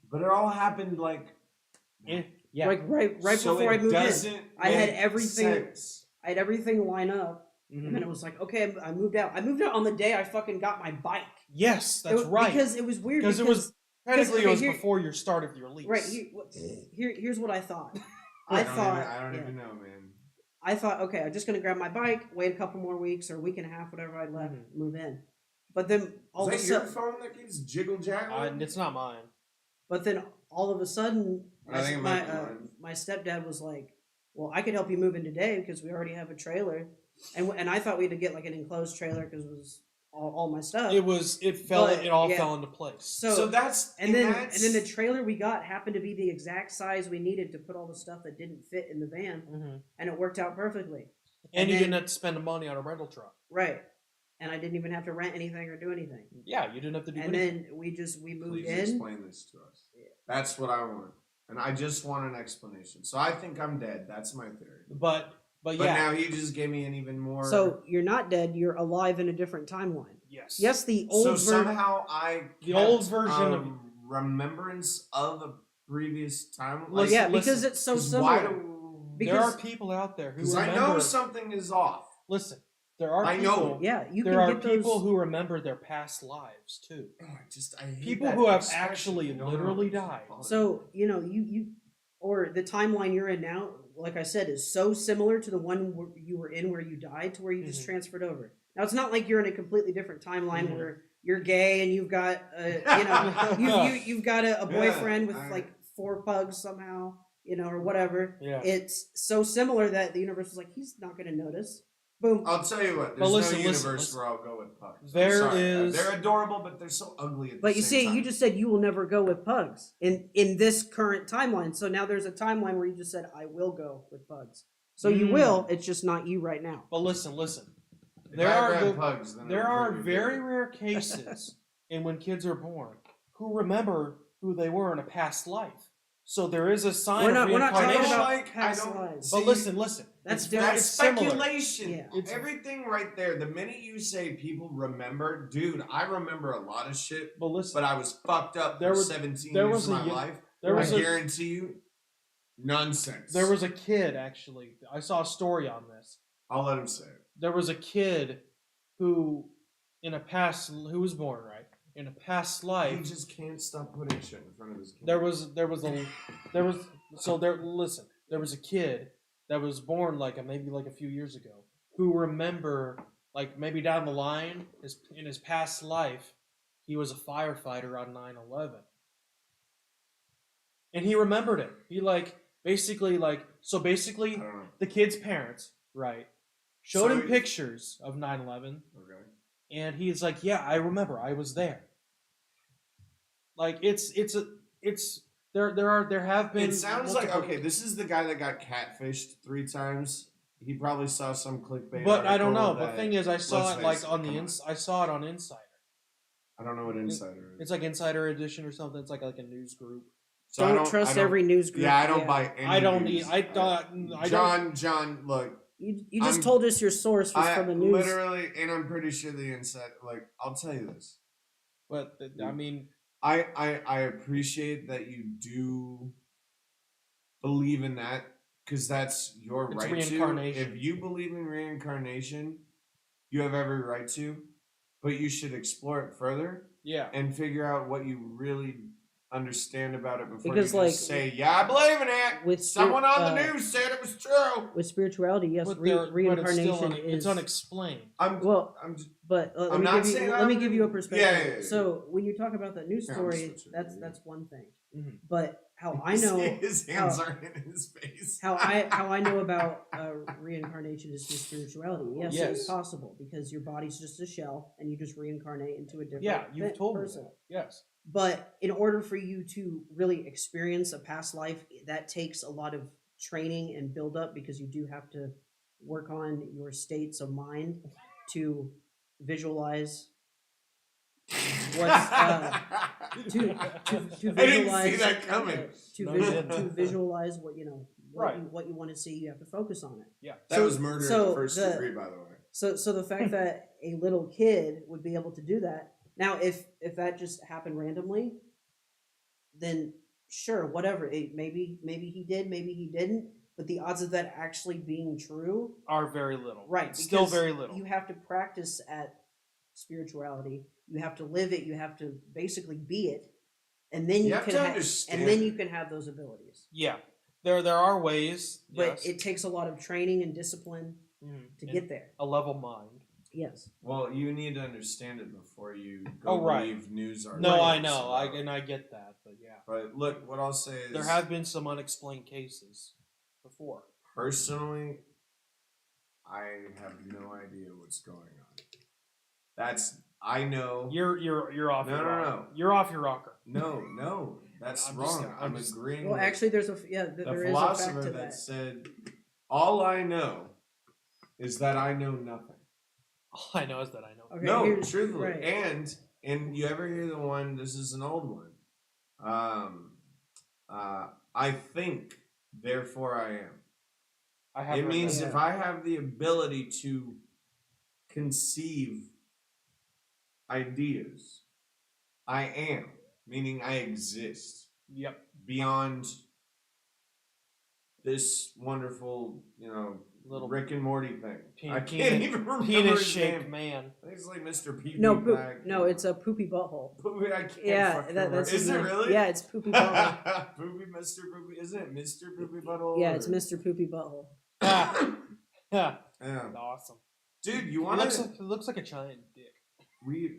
Speaker 4: But it all happened like
Speaker 2: Yeah.
Speaker 3: Like right
Speaker 4: so
Speaker 3: before I
Speaker 4: it
Speaker 3: moved in.
Speaker 4: doesn't
Speaker 3: I had
Speaker 4: make
Speaker 3: everything.
Speaker 4: sense.
Speaker 3: I had everything line up,
Speaker 2: Mhm.
Speaker 3: and then it was like, okay, I moved out. I moved out on the day I fucking got my bike.
Speaker 2: Yes, that's
Speaker 3: It-
Speaker 2: right.
Speaker 3: Because it was weird.
Speaker 2: Because it was technically
Speaker 3: okay,
Speaker 2: it was
Speaker 3: here-
Speaker 2: before your start of your lease.
Speaker 3: right. Here's what I thought.
Speaker 4: I
Speaker 3: thought.
Speaker 4: don't
Speaker 3: yeah.
Speaker 4: even know, man.
Speaker 3: I thought, okay, I'm just gonna grab my bike, wait a couple more weeks or a week and a half, whatever I left,
Speaker 2: Mhm.
Speaker 3: move in. But then all of a
Speaker 4: Is that your
Speaker 3: sudden,
Speaker 4: phone that keeps jiggle jaggling?
Speaker 2: It's not mine.
Speaker 3: but then all of a sudden,
Speaker 4: I think it might be mine.
Speaker 3: my stepdad was like, "Well, I could help you move in today because we already have a trailer," and I thought we had to get like an enclosed trailer because it was all my stuff.
Speaker 2: It all
Speaker 3: yeah.
Speaker 2: fell into place.
Speaker 4: So that's
Speaker 3: and then
Speaker 4: that's,
Speaker 3: the trailer we got happened to be the exact size we needed to put all the stuff that didn't fit in the van,
Speaker 2: Mhm.
Speaker 3: and it worked out perfectly.
Speaker 2: And you
Speaker 3: then-
Speaker 2: didn't have to spend the money on a rental truck.
Speaker 3: Right. And I didn't even have to rent anything or do anything.
Speaker 2: Yeah, you didn't have to do
Speaker 3: And
Speaker 2: anything.
Speaker 3: then we moved
Speaker 4: Please
Speaker 3: in.
Speaker 4: explain this to us. That's what I want, and I just want an explanation. So I think I'm dead. That's my theory.
Speaker 2: But
Speaker 4: But
Speaker 2: yeah.
Speaker 4: now you just gave me an even more.
Speaker 3: So you're not dead. You're alive in a different timeline.
Speaker 2: yes.
Speaker 3: Yes, the old
Speaker 4: so
Speaker 3: version.
Speaker 4: somehow I
Speaker 2: The
Speaker 4: kept
Speaker 2: old version
Speaker 4: a
Speaker 2: of-
Speaker 4: remembrance of a previous time.
Speaker 2: Listen,
Speaker 3: Yeah, because
Speaker 2: listen,
Speaker 3: it's so
Speaker 4: 'cause
Speaker 3: similar.
Speaker 4: why do?
Speaker 2: There are
Speaker 3: because-
Speaker 2: people out there who
Speaker 4: Because
Speaker 2: remember.
Speaker 4: I know something is off.
Speaker 2: Listen, there are
Speaker 4: I
Speaker 2: people.
Speaker 4: know.
Speaker 3: Yeah, you
Speaker 2: There
Speaker 3: can
Speaker 2: are
Speaker 3: get
Speaker 2: people
Speaker 3: those.
Speaker 2: who remember their past lives too.
Speaker 4: Oh, I hate
Speaker 2: People
Speaker 4: that
Speaker 2: who have
Speaker 4: expression.
Speaker 2: actually
Speaker 4: I don't know.
Speaker 2: literally died.
Speaker 3: So you or the timeline you're in now, like I said, is so similar to the one you were in where you died to where you just
Speaker 2: Mhm.
Speaker 3: transferred over. Now it's not like you're in a completely different timeline
Speaker 2: Mhm.
Speaker 3: where you're gay and you've got you've got a boyfriend with like 4 pugs somehow, or whatever.
Speaker 2: Yeah.
Speaker 3: It's so similar that the universe was like, he's not going to notice. Boom.
Speaker 4: I'll tell you what.
Speaker 2: But
Speaker 4: There's
Speaker 2: listen,
Speaker 4: no universe
Speaker 2: listen.
Speaker 4: where I'll go with pugs.
Speaker 2: There
Speaker 4: I'm sorry.
Speaker 2: is-
Speaker 4: They're adorable, but they're so ugly at the
Speaker 3: But you
Speaker 4: same
Speaker 3: see,
Speaker 4: time.
Speaker 3: you just said you will never go with pugs in this current timeline. So now there's a timeline where you just said I will go with pugs. So you will. It's just not you right now.
Speaker 2: But listen.
Speaker 4: If
Speaker 2: There
Speaker 4: I ever
Speaker 2: are
Speaker 4: had
Speaker 2: the-
Speaker 4: pugs, then
Speaker 2: There
Speaker 4: I
Speaker 2: are
Speaker 4: would
Speaker 2: very rare cases in when kids are born who remember who they were in a past life. So there is a sign
Speaker 3: We're not talking
Speaker 2: reincarnation.
Speaker 3: about past lives.
Speaker 2: But listen.
Speaker 3: That's
Speaker 2: it's
Speaker 3: different.
Speaker 2: very
Speaker 4: That's
Speaker 2: similar.
Speaker 4: speculation.
Speaker 3: Yeah.
Speaker 2: It's-
Speaker 4: Everything right there. The minute you say people remember, dude, I remember a lot of shit,
Speaker 2: But listen,
Speaker 4: but I was fucked up
Speaker 2: There
Speaker 4: for
Speaker 2: was-
Speaker 4: 17
Speaker 2: there
Speaker 4: years
Speaker 2: was
Speaker 4: of
Speaker 2: a
Speaker 4: my
Speaker 2: y-
Speaker 4: life.
Speaker 2: there was
Speaker 4: I
Speaker 2: a-
Speaker 4: guarantee you, nonsense.
Speaker 2: there was a kid actually. I saw a story on this.
Speaker 4: I'll let him say it.
Speaker 2: There was a kid who was born right in a past life.
Speaker 4: He just can't stop putting shit in front of his kid.
Speaker 2: There was a kid that was born maybe a few years ago who remember maybe down the line in his past life he was a firefighter on 9/11 and he remembered it. He basically
Speaker 4: I don't know.
Speaker 2: the kid's parents showed
Speaker 4: So
Speaker 2: him
Speaker 4: he-
Speaker 2: pictures of 9/11
Speaker 4: Okay.
Speaker 2: and he's like, yeah, I remember, I was there. There have been.
Speaker 4: It sounds like
Speaker 2: multiple-
Speaker 4: okay. This is the guy that got catfished 3 times. He probably saw some clickbait.
Speaker 2: But I don't know.
Speaker 4: article
Speaker 2: The
Speaker 4: that-
Speaker 2: thing is, I saw
Speaker 4: let's
Speaker 2: it
Speaker 4: face it,
Speaker 2: on the
Speaker 4: come on.
Speaker 2: I saw it on Insider.
Speaker 4: I don't know what insider is.
Speaker 2: It's like Insider Edition or something. It's like a news group.
Speaker 4: So I
Speaker 3: Don't trust
Speaker 4: I don't-
Speaker 3: every news group.
Speaker 4: Yeah, I don't buy any.
Speaker 2: I don't
Speaker 4: news.
Speaker 2: need. I thought. I don't.
Speaker 4: John, look.
Speaker 3: You just
Speaker 4: I'm-
Speaker 3: told us your source was
Speaker 4: I
Speaker 3: from the news.
Speaker 4: literally, and I'm pretty sure the inside. Like, I'll tell you this.
Speaker 2: But I mean,
Speaker 4: I appreciate that you do believe in that because that's your
Speaker 2: It's
Speaker 4: right
Speaker 2: reincarnation.
Speaker 4: to. If you believe in reincarnation, you have every right to, but you should explore it further
Speaker 2: yeah.
Speaker 4: and figure out what you really understand about it before
Speaker 3: Because,
Speaker 4: you
Speaker 3: like,
Speaker 4: just say, "Yeah, I believe in it."
Speaker 3: with
Speaker 4: Someone on the
Speaker 3: uh,
Speaker 4: news said it was true.
Speaker 3: With spirituality, yes,
Speaker 2: But but
Speaker 3: reincarnation
Speaker 2: it's
Speaker 3: is
Speaker 2: unexplained.
Speaker 3: well.
Speaker 4: I'm just,
Speaker 3: But let
Speaker 4: I'm
Speaker 3: me
Speaker 4: not
Speaker 3: give you
Speaker 4: saying
Speaker 3: let me
Speaker 4: I'm-
Speaker 3: give you a perspective.
Speaker 4: Yeah.
Speaker 3: So when you talk about that news
Speaker 4: Yeah, I'm
Speaker 3: story,
Speaker 4: switching,
Speaker 3: that's
Speaker 4: yeah.
Speaker 3: one thing.
Speaker 2: Mhm.
Speaker 3: But how I know
Speaker 4: his hands
Speaker 3: how-
Speaker 4: aren't in his face.
Speaker 3: how I know about reincarnation is through spirituality. Yes,
Speaker 2: Yes.
Speaker 3: it's possible because your body's just a shell and you just reincarnate into a different
Speaker 2: Yeah, you've told me
Speaker 3: person.
Speaker 2: that. Yes.
Speaker 3: But in order for you to really experience a past life, that takes a lot of training and build up because you do have to work on your states of mind to visualize what's to
Speaker 4: I didn't
Speaker 3: visualize
Speaker 4: see that coming.
Speaker 2: No, you didn't.
Speaker 3: to visualize what
Speaker 2: Right.
Speaker 3: what you want to see. You have to focus on it.
Speaker 2: Yeah.
Speaker 4: That
Speaker 3: So-
Speaker 4: was murder
Speaker 3: so
Speaker 4: at first
Speaker 3: the-
Speaker 4: degree, by the way.
Speaker 3: So the fact that a little kid would be able to do that. Now, if that just happened randomly, then sure, whatever. Maybe he did, maybe he didn't. But the odds of that actually being true,
Speaker 2: Are very little.
Speaker 3: right?
Speaker 2: Still
Speaker 3: because
Speaker 2: very little.
Speaker 3: You have to practice at spirituality. You have to live it. You have to basically be it, and then
Speaker 4: You
Speaker 3: you
Speaker 4: have
Speaker 3: can
Speaker 4: to
Speaker 3: ha-
Speaker 4: understand
Speaker 3: and then
Speaker 4: it.
Speaker 3: you can have those abilities.
Speaker 2: Yeah. There are ways.
Speaker 3: But
Speaker 2: yes.
Speaker 3: it takes a lot of training and discipline
Speaker 2: Mhm.
Speaker 3: to
Speaker 2: And
Speaker 3: get there.
Speaker 2: a level mind.
Speaker 3: Yes.
Speaker 4: Well, you need to understand it before you go
Speaker 2: Oh, right.
Speaker 4: believe news articles.
Speaker 2: No, I know.
Speaker 4: about it.
Speaker 2: And I get that. But yeah.
Speaker 4: But look, what I'll say is,
Speaker 2: There have been some unexplained cases before.
Speaker 4: personally, I have no idea what's going on. I know.
Speaker 2: You're off
Speaker 4: No,
Speaker 2: your
Speaker 4: no,
Speaker 2: rocker.
Speaker 4: no.
Speaker 2: You're off your rocker.
Speaker 4: No, that's
Speaker 2: I'm just-
Speaker 4: wrong.
Speaker 2: I'm
Speaker 4: I'm
Speaker 2: just-
Speaker 4: agreeing.
Speaker 3: Well,
Speaker 4: with
Speaker 3: actually, there's
Speaker 4: the
Speaker 3: there is a fact
Speaker 4: philosopher
Speaker 3: to
Speaker 4: that
Speaker 3: that.
Speaker 4: said, "All I know is that I know nothing."
Speaker 2: All I know is that I know.
Speaker 3: Okay,
Speaker 4: No,
Speaker 3: here's-
Speaker 4: truthfully.
Speaker 3: right.
Speaker 4: And you ever hear the one? This is an old one. I think, therefore I am.
Speaker 2: I have
Speaker 4: It means
Speaker 3: that.
Speaker 4: if I have the ability to conceive ideas, I am, meaning I exist
Speaker 2: Yep.
Speaker 4: beyond this wonderful,
Speaker 2: Little
Speaker 4: Rick and Morty thing. I
Speaker 2: penis-
Speaker 4: can't even remember
Speaker 2: Penis
Speaker 4: his
Speaker 2: shaped
Speaker 4: name.
Speaker 2: man.
Speaker 4: I think it's like Mr. Pee.
Speaker 3: No, it's a poopy butthole.
Speaker 4: Poopy. I can't
Speaker 3: Yeah,
Speaker 4: fucking
Speaker 3: that's
Speaker 4: remember.
Speaker 3: his
Speaker 4: Is it
Speaker 3: name.
Speaker 4: really?
Speaker 3: Yeah, it's poopy butthole.
Speaker 4: Poopy, Mr. Poopy. Isn't it Mr. Poopy Butthole?
Speaker 3: Yeah, it's
Speaker 4: or-
Speaker 3: Mr. Poopy Butthole.
Speaker 2: Ah. Yeah.
Speaker 4: Yeah.
Speaker 2: Awesome.
Speaker 4: Dude, you
Speaker 2: It
Speaker 4: want
Speaker 2: looks like a giant dick.
Speaker 4: we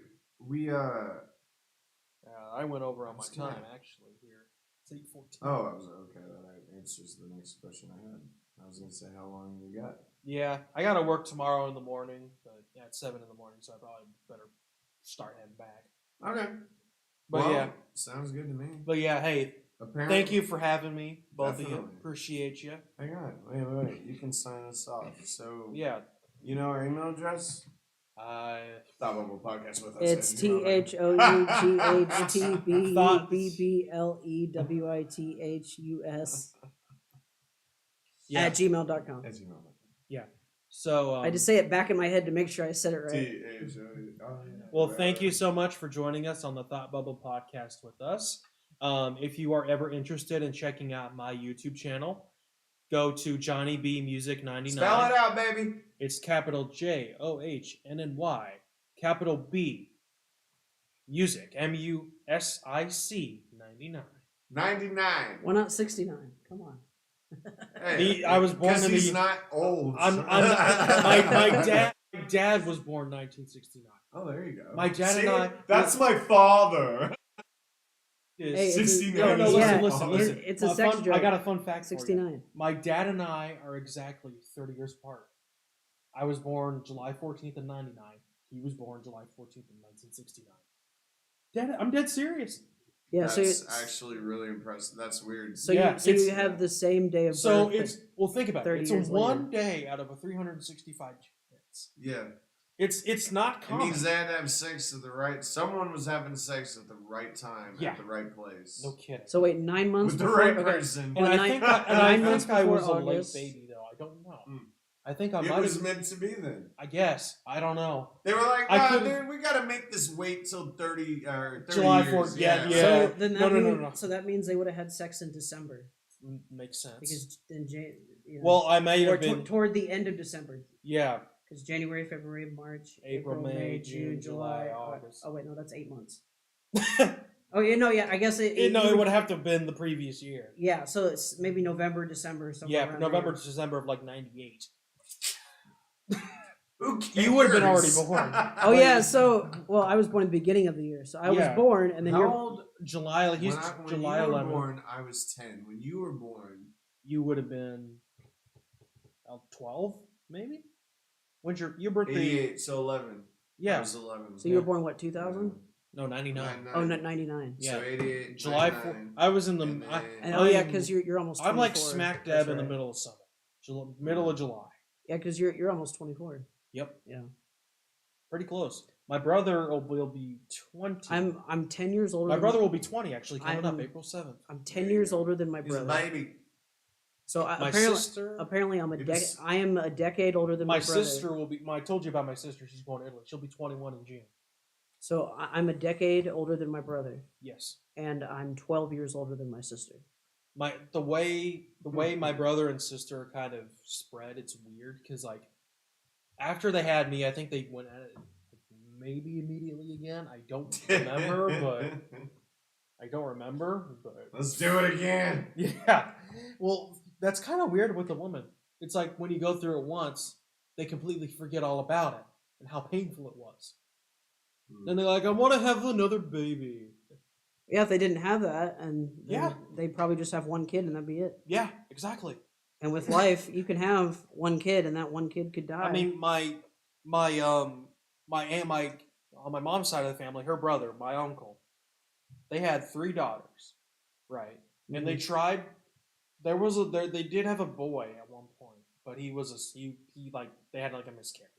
Speaker 2: I went over on my
Speaker 4: That's good.
Speaker 2: time actually here. It's 8:14.
Speaker 4: Oh, I was okay. That answers the next question I had. I was gonna say how long we got.
Speaker 2: Yeah, I gotta work tomorrow in the morning, but yeah, at 7 in the morning, so I probably better start heading back.
Speaker 4: Okay.
Speaker 2: But
Speaker 4: Well,
Speaker 2: yeah,
Speaker 4: sounds good to me.
Speaker 2: but yeah, hey,
Speaker 4: Apparently,
Speaker 2: thank you for having me, both of you.
Speaker 4: Definitely.
Speaker 2: Appreciate you.
Speaker 4: Hang on, wait. You can sign us off. So
Speaker 2: Yeah,
Speaker 4: you know our email address.
Speaker 2: I
Speaker 4: Thought Bubble Podcast with us.
Speaker 3: It's
Speaker 4: at gmail.com.
Speaker 3: THOUGHTBBBLEWITHUS
Speaker 2: yeah.
Speaker 3: at gmail.com.
Speaker 4: At gmail.com.
Speaker 2: So
Speaker 3: I just say it back in my head to make sure I said it right.
Speaker 2: well, thank you so much for joining us on the Thought Bubble Podcast with us. If you are ever interested in checking out my YouTube channel, go to JohnnyBMusic99.
Speaker 4: Spell it out, baby.
Speaker 2: It's capital JOHNNY, capital B, Music, MUSIC 99.
Speaker 4: 99.
Speaker 3: Why not 69? Come on.
Speaker 4: Hey,
Speaker 2: I was born
Speaker 4: because
Speaker 2: in
Speaker 4: he's
Speaker 2: the.
Speaker 4: not old.
Speaker 2: My dad was born 1969.
Speaker 4: Oh, there you go.
Speaker 2: My dad
Speaker 4: See?
Speaker 2: and I.
Speaker 4: That's my father.
Speaker 3: Hey,
Speaker 2: Is,
Speaker 3: it's a-
Speaker 4: 69.
Speaker 2: no,
Speaker 3: yeah,
Speaker 2: listen.
Speaker 3: it's a sex joke.
Speaker 2: I got a fun fact for you.
Speaker 3: 69.
Speaker 2: My dad and I are exactly 30 years apart. I was born July 14th of 99. He was born July 14th of 1969. Dad, I'm dead serious.
Speaker 3: Yeah,
Speaker 4: That's
Speaker 3: so
Speaker 4: actually really impressive. That's weird.
Speaker 3: you
Speaker 2: it's-
Speaker 3: have the same day of
Speaker 2: So
Speaker 3: birth.
Speaker 2: it's well, think about it.
Speaker 3: 30
Speaker 2: It's a
Speaker 3: years
Speaker 2: one day out of a 365 chance.
Speaker 4: Yeah.
Speaker 2: It's not
Speaker 4: It
Speaker 2: common.
Speaker 4: means they had to have sex at the right. Someone was having sex at the right time
Speaker 2: Yeah.
Speaker 4: at the right place
Speaker 2: No kidding.
Speaker 3: So wait, 9 months
Speaker 4: with the
Speaker 3: before.
Speaker 4: right
Speaker 3: okay.
Speaker 4: person.
Speaker 2: and
Speaker 3: Well,
Speaker 2: I
Speaker 3: nine-
Speaker 2: think
Speaker 3: nine months
Speaker 2: I was
Speaker 3: before
Speaker 2: a late
Speaker 3: August.
Speaker 2: baby though. I don't know.
Speaker 4: Mm.
Speaker 2: I think I
Speaker 4: It
Speaker 2: might
Speaker 4: was
Speaker 2: have.
Speaker 4: meant to be then.
Speaker 2: I guess I don't know.
Speaker 4: They were like,
Speaker 2: I
Speaker 4: "Nah,
Speaker 2: couldn't-
Speaker 4: dude, we gotta make this wait till 30 or 30
Speaker 2: July
Speaker 4: years."
Speaker 2: 4th, yeah.
Speaker 3: So then
Speaker 2: No,
Speaker 3: that
Speaker 2: no,
Speaker 3: means,
Speaker 2: no.
Speaker 3: So that means they would have had sex in December
Speaker 2: Makes sense.
Speaker 3: because then
Speaker 2: Well, I may
Speaker 3: or
Speaker 2: have been.
Speaker 3: toward the end of December
Speaker 2: Yeah,
Speaker 3: because January, February, March,
Speaker 2: April, May, June, July, August.
Speaker 3: Oh wait, no, that's 8 months. Oh yeah. I guess it
Speaker 2: would have to have been the previous year.
Speaker 3: Yeah, so it's maybe November, December, somewhere.
Speaker 2: Yeah,
Speaker 3: around
Speaker 2: November,
Speaker 3: there.
Speaker 2: December of like '98.
Speaker 4: Who cares?
Speaker 2: You would have been already born.
Speaker 3: Oh yeah, so I was born at the beginning of the year, so I was
Speaker 2: Yeah.
Speaker 3: born, and then
Speaker 4: How
Speaker 3: you're
Speaker 4: old?
Speaker 2: July. He's
Speaker 4: when
Speaker 2: July
Speaker 4: you were
Speaker 2: 11th.
Speaker 4: born, I was 10. When you were born,
Speaker 2: You would have been 12, maybe. When's your birthday?
Speaker 4: 88, so 11. I
Speaker 2: Yeah,
Speaker 4: was 11.
Speaker 3: so you were born what 2000?
Speaker 2: no, 99.
Speaker 3: Oh, 99.
Speaker 2: Yeah.
Speaker 4: So 88.
Speaker 2: July
Speaker 4: 99,
Speaker 2: 4th. I was in the.
Speaker 4: and
Speaker 2: I,
Speaker 4: then-
Speaker 3: And oh yeah,
Speaker 2: I'm-
Speaker 3: because you're almost. 24.
Speaker 2: I'm like smack dab
Speaker 3: That's
Speaker 2: in the
Speaker 3: right.
Speaker 2: middle of summer, middle of July.
Speaker 3: Yeah, because you're almost 24.
Speaker 2: Yep,
Speaker 3: Yeah,
Speaker 2: pretty close. My brother will be 20.
Speaker 3: I'm 10 years older.
Speaker 2: My
Speaker 3: than
Speaker 2: brother will be 20 actually coming up
Speaker 3: I'm-
Speaker 2: April 7th.
Speaker 3: I'm 10 years older than my
Speaker 4: He's a
Speaker 3: brother.
Speaker 4: baby.
Speaker 3: So
Speaker 2: My
Speaker 3: apparently,
Speaker 2: sister.
Speaker 3: apparently I'm
Speaker 4: It was-
Speaker 3: I am a decade older than
Speaker 2: My
Speaker 3: my brother.
Speaker 2: sister will be. I told you about my sister. She's going to Italy. She'll be 21 in June.
Speaker 3: So I'm a decade older than my brother,
Speaker 2: Yes.
Speaker 3: and I'm 12 years older than my sister.
Speaker 2: The way my brother and sister kind of spread, it's weird because like after they had me, I think they went at it maybe immediately again. I don't remember, but
Speaker 4: Let's do it again.
Speaker 2: yeah. Well, that's kind of weird with a woman. It's like when you go through it once, they completely forget all about it and how painful it was. Then they're like, I want to have another baby.
Speaker 3: Yeah, if they didn't have that, and then
Speaker 2: Yeah.
Speaker 3: they'd probably just have one kid, and that'd be it.
Speaker 2: Yeah, exactly.
Speaker 3: And with life, you can have one kid, and that one kid could die.
Speaker 2: I mean, my aunt, on my mom's side of the family, her brother, my uncle, they had 3 daughters, right? And they tried. They did have a boy at one point, but he they had like a miscarriage.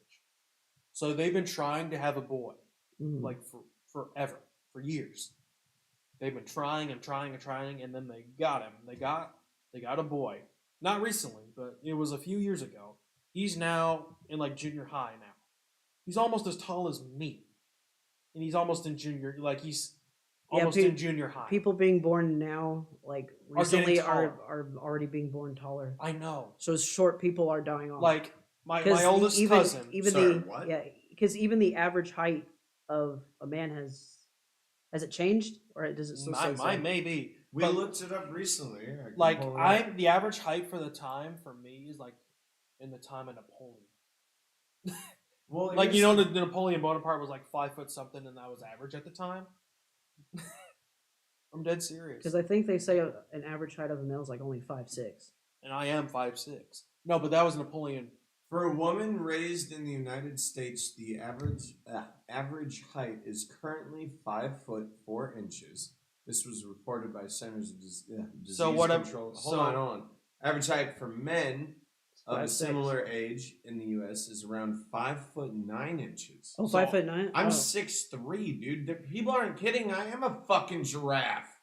Speaker 2: So they've been trying to have a boy like for forever, for years. They've been trying and trying and trying, and then they got him. They got a boy. Not recently, but it was a few years ago. He's now in like junior high now. He's almost as tall as me, and he's almost in junior. Like he's almost in junior high.
Speaker 3: People being born now, like recently,
Speaker 2: taller.
Speaker 3: are already being born taller.
Speaker 2: I know.
Speaker 3: So short people are dying off.
Speaker 2: Like my
Speaker 3: 'Cause
Speaker 2: oldest
Speaker 3: even,
Speaker 2: cousin.
Speaker 3: even
Speaker 4: Sorry,
Speaker 3: the
Speaker 4: what?
Speaker 3: yeah, because even the average height of a man has it changed, or does it still say
Speaker 2: Mine
Speaker 3: so?
Speaker 2: may be.
Speaker 4: We
Speaker 2: but,
Speaker 4: looked it up recently. Yeah, I can
Speaker 2: like
Speaker 4: pull it up.
Speaker 2: the average height for the time for me is like in the time of Napoleon.
Speaker 4: Well,
Speaker 2: Like, you know, Napoleon Bonaparte was like 5 foot something, and that was average at the time. I'm dead serious.
Speaker 3: Because I think they say an average height of a male is like only 5'6".
Speaker 2: And I am 5'6". No, but that was Napoleon.
Speaker 4: for a woman raised in the United States, the average height is currently 5'4". This was reported by Centers of Disease
Speaker 2: So what
Speaker 4: Control. Hold on. Average height for men of a
Speaker 3: 5'6".
Speaker 4: similar age in the U.S. is around 5'9".
Speaker 3: Oh,
Speaker 4: So
Speaker 3: 5'9".
Speaker 4: I'm
Speaker 3: Oh.
Speaker 4: 6'3", dude. People aren't kidding. I am a fucking giraffe.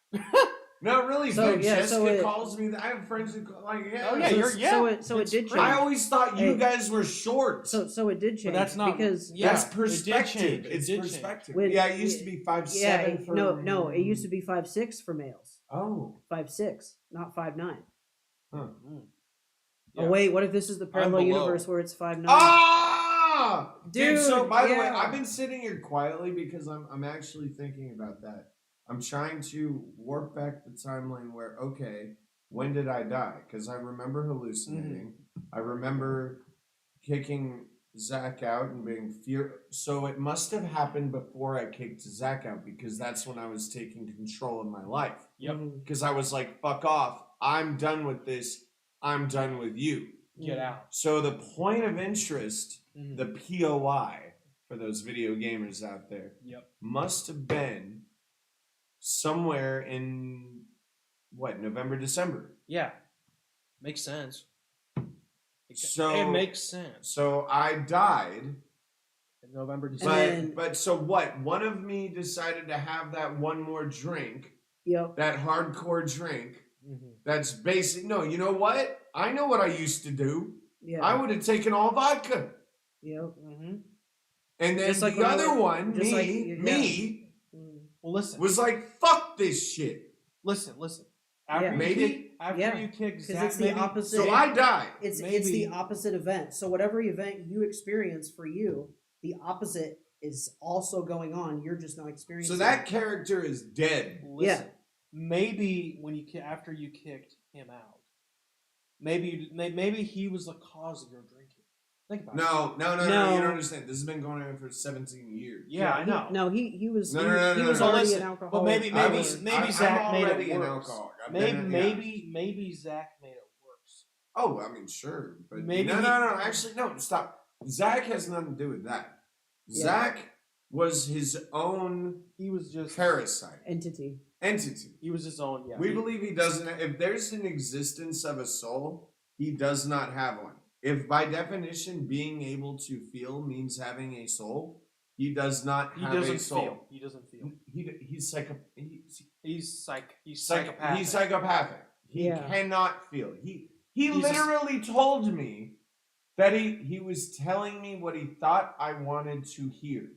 Speaker 4: No, really.
Speaker 3: So,
Speaker 4: dude,
Speaker 3: yeah,
Speaker 4: Jessica
Speaker 3: so it-
Speaker 4: calls me. I have friends who call, like, yeah.
Speaker 2: Oh, yeah,
Speaker 3: So it
Speaker 2: It's
Speaker 3: did
Speaker 2: great.
Speaker 3: change.
Speaker 4: I always thought you
Speaker 3: Hey.
Speaker 4: guys were short.
Speaker 3: So it did change.
Speaker 2: But that's not
Speaker 3: because
Speaker 2: yeah,
Speaker 4: That's
Speaker 2: it did
Speaker 4: perspective.
Speaker 2: change. It
Speaker 4: It's
Speaker 2: did
Speaker 4: perspective.
Speaker 3: When-
Speaker 4: Yeah, it used to be 5'7".
Speaker 3: yeah,
Speaker 4: for
Speaker 3: no, it used to be 5'6" for males.
Speaker 4: Oh,
Speaker 3: 5'6", not 5'9".
Speaker 4: huh.
Speaker 2: change. Mm.
Speaker 3: Oh
Speaker 2: Yeah.
Speaker 3: wait, what if this is the parallel
Speaker 2: below.
Speaker 3: universe where it's 5'9"?
Speaker 4: Ah, dude. So
Speaker 3: Dude,
Speaker 4: by the way,
Speaker 3: yeah.
Speaker 4: I've been sitting here quietly because I'm actually thinking about that. I'm trying to warp back the timeline where, okay, when did I die? Because I remember hallucinating. I remember kicking Zach out and being So it must have happened before I kicked Zach out because that's when I was taking control of my life.
Speaker 2: Yep.
Speaker 4: Because I was like, fuck off. I'm done with this. I'm done with you.
Speaker 2: Get out.
Speaker 4: So the point of interest,
Speaker 2: Mhm.
Speaker 4: the POI, for those video gamers out there,
Speaker 2: Yep.
Speaker 4: must have been somewhere in, November, December.
Speaker 2: Yeah. Makes sense.
Speaker 4: So-
Speaker 2: it makes sense.
Speaker 4: So I died,
Speaker 2: In November,
Speaker 3: And
Speaker 2: December.
Speaker 3: then-
Speaker 4: but so what? One of me decided to have that one more drink,
Speaker 3: Yep.
Speaker 4: that hardcore drink.
Speaker 2: Mhm.
Speaker 4: That's basic. No, you know what? I know what I used to do.
Speaker 3: Yeah.
Speaker 4: I would have taken all vodka.
Speaker 3: Yep.
Speaker 2: Mhm.
Speaker 4: And then
Speaker 3: Just like
Speaker 4: the
Speaker 3: when I
Speaker 4: other
Speaker 3: was-
Speaker 4: one,
Speaker 3: just like-
Speaker 4: me,
Speaker 3: Mm.
Speaker 2: Well, listen.
Speaker 4: was like, fuck this shit.
Speaker 2: Listen. After
Speaker 3: Yeah.
Speaker 2: you
Speaker 4: Maybe?
Speaker 2: kick, after
Speaker 3: Yeah.
Speaker 2: you kick
Speaker 3: Because
Speaker 2: Zach,
Speaker 3: it's the
Speaker 2: maybe,
Speaker 3: opposite.
Speaker 4: So I died.
Speaker 3: It's the
Speaker 2: Maybe-
Speaker 3: opposite event. So whatever event you experience for you, the opposite is also going on. You're just not experiencing.
Speaker 4: So that character is dead.
Speaker 2: Listen, maybe when you after you kicked him out, maybe he was the cause of your drinking. Think about it.
Speaker 4: No.
Speaker 3: No.
Speaker 4: You don't understand. This has been going on for 17 years.
Speaker 2: Yeah, I know.
Speaker 3: No, he was
Speaker 4: No,
Speaker 3: he,
Speaker 4: no, no,
Speaker 3: he
Speaker 4: no,
Speaker 3: was
Speaker 4: no.
Speaker 3: already
Speaker 2: Listen,
Speaker 3: an alcoholic.
Speaker 2: but maybe
Speaker 4: I'm
Speaker 2: Zach made
Speaker 4: already
Speaker 2: it
Speaker 4: an
Speaker 2: worse.
Speaker 4: alcoholic. I've been- yeah.
Speaker 2: Maybe Zach made it worse.
Speaker 4: Oh, I mean, sure. But
Speaker 2: Maybe
Speaker 4: no.
Speaker 2: he-
Speaker 4: Actually, no. Stop. Zach has nothing to do with that.
Speaker 3: Yeah.
Speaker 4: Zach was his own
Speaker 2: He was just
Speaker 4: parasite
Speaker 3: entity.
Speaker 4: entity.
Speaker 2: He was his own. Yeah.
Speaker 4: We
Speaker 2: he-
Speaker 4: believe he doesn't. If there's an existence of a soul, he does not have one. If by definition being able to feel means having a soul, he does not
Speaker 2: He
Speaker 4: have
Speaker 2: doesn't
Speaker 4: a soul.
Speaker 2: feel. He doesn't feel.
Speaker 4: He's
Speaker 2: He's
Speaker 4: He's
Speaker 2: psychopathic.
Speaker 4: psychopathic. He
Speaker 3: Yeah.
Speaker 4: cannot feel. He
Speaker 2: He's
Speaker 4: literally told me that he was telling me what he thought I wanted to hear.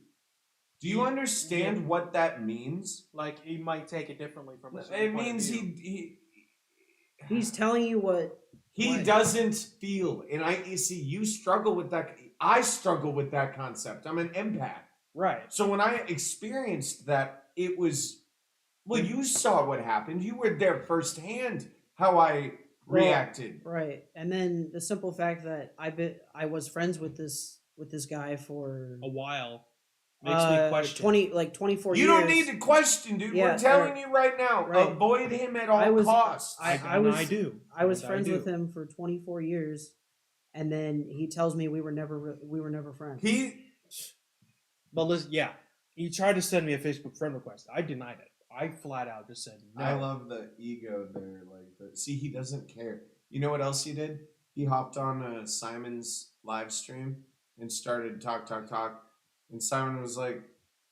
Speaker 4: Do you
Speaker 2: He-
Speaker 4: understand what that means?
Speaker 2: Like he might take it differently from us.
Speaker 4: It means
Speaker 3: He's telling you what.
Speaker 4: he
Speaker 3: What?
Speaker 4: doesn't feel. And you see, you struggle with that. I struggle with that concept. I'm an empath.
Speaker 2: Right.
Speaker 4: So when I experienced that, it was, well, you saw what happened. You were there firsthand how I reacted.
Speaker 3: Right, and then the simple fact that I was friends with this guy for
Speaker 2: A while makes me question.
Speaker 3: 24
Speaker 4: You
Speaker 3: years.
Speaker 4: don't need to question, dude.
Speaker 3: Yeah,
Speaker 4: We're telling you right now.
Speaker 3: right.
Speaker 4: Avoid him at all
Speaker 3: I was-
Speaker 4: costs.
Speaker 3: I was-
Speaker 2: I do.
Speaker 3: I was
Speaker 2: And
Speaker 3: friends
Speaker 2: do.
Speaker 3: with him for 24 years, and then he tells me we were never friends.
Speaker 2: But listen, yeah, he tried to send me a Facebook friend request. I denied it. I flat out just said no.
Speaker 4: I love the ego there. See, he doesn't care. You know what else he did? He hopped on Simon's live stream and started talk. And Simon was like,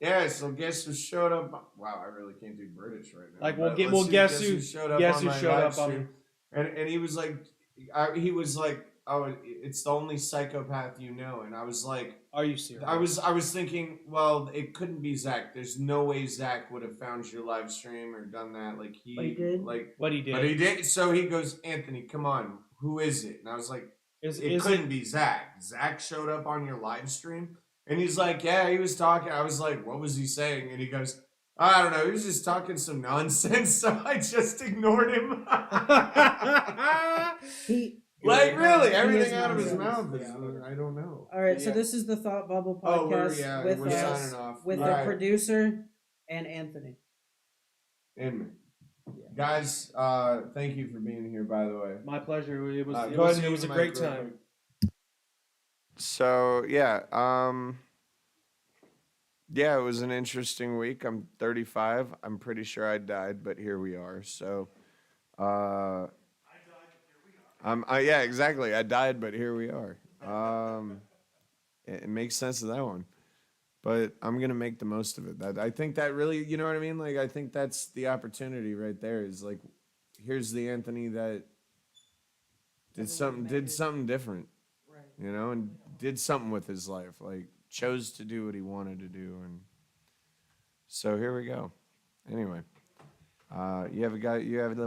Speaker 4: "Yeah, so guess who showed up?" Wow, I really can't do British right now.
Speaker 2: Like,
Speaker 4: but
Speaker 2: well,
Speaker 4: let's see,
Speaker 2: guess who
Speaker 4: showed up
Speaker 2: guess
Speaker 4: on
Speaker 2: who
Speaker 4: my
Speaker 2: showed
Speaker 4: live
Speaker 2: up on-
Speaker 4: stream. And he was like, "Oh, it's the only psychopath you know." And I was like,
Speaker 2: Are you serious?
Speaker 4: I was thinking, well, it couldn't be Zach. There's no way Zach would have found your live stream or done that. Like
Speaker 3: But he did.
Speaker 2: But he did.
Speaker 4: But he did. So he goes, "Anthony, come on, who is it?" And I was like,
Speaker 2: Is
Speaker 4: it
Speaker 2: it
Speaker 4: couldn't be Zach. Zach showed up on your live stream, and he's like, "Yeah, he was talking." I was like, "What was he saying?" And he goes, "I don't know. He was just talking some nonsense." So I just ignored him. Like really,
Speaker 3: He
Speaker 4: everything
Speaker 3: is
Speaker 4: out of his
Speaker 3: nonsense.
Speaker 4: mouth is I don't know.
Speaker 3: All right, so
Speaker 4: Yeah.
Speaker 3: this is the Thought Bubble
Speaker 4: Oh,
Speaker 3: podcast with
Speaker 4: we're signing off.
Speaker 3: with
Speaker 4: All
Speaker 3: the
Speaker 4: right.
Speaker 3: producer and Anthony.
Speaker 4: And me. Guys, thank you for being here, by the way.
Speaker 2: My pleasure. It was,
Speaker 4: Go ahead and
Speaker 2: it was
Speaker 4: use
Speaker 2: a
Speaker 4: the
Speaker 2: great
Speaker 4: mic real
Speaker 2: time.
Speaker 4: quick.
Speaker 1: So yeah, yeah, it was an interesting week. I'm 35. I'm pretty sure I died, but here we are. So, yeah, exactly. I died, but here we are. It makes sense of that one, but I'm gonna make the most of it. I think that really, you know what I mean? Like, I think that's the opportunity right there. Is like, here's the Anthony that did something different,
Speaker 3: Right.
Speaker 1: you know, and did something with his life. Like, chose to do what he wanted to do, and so here we go. Anyway, you have a guy. You have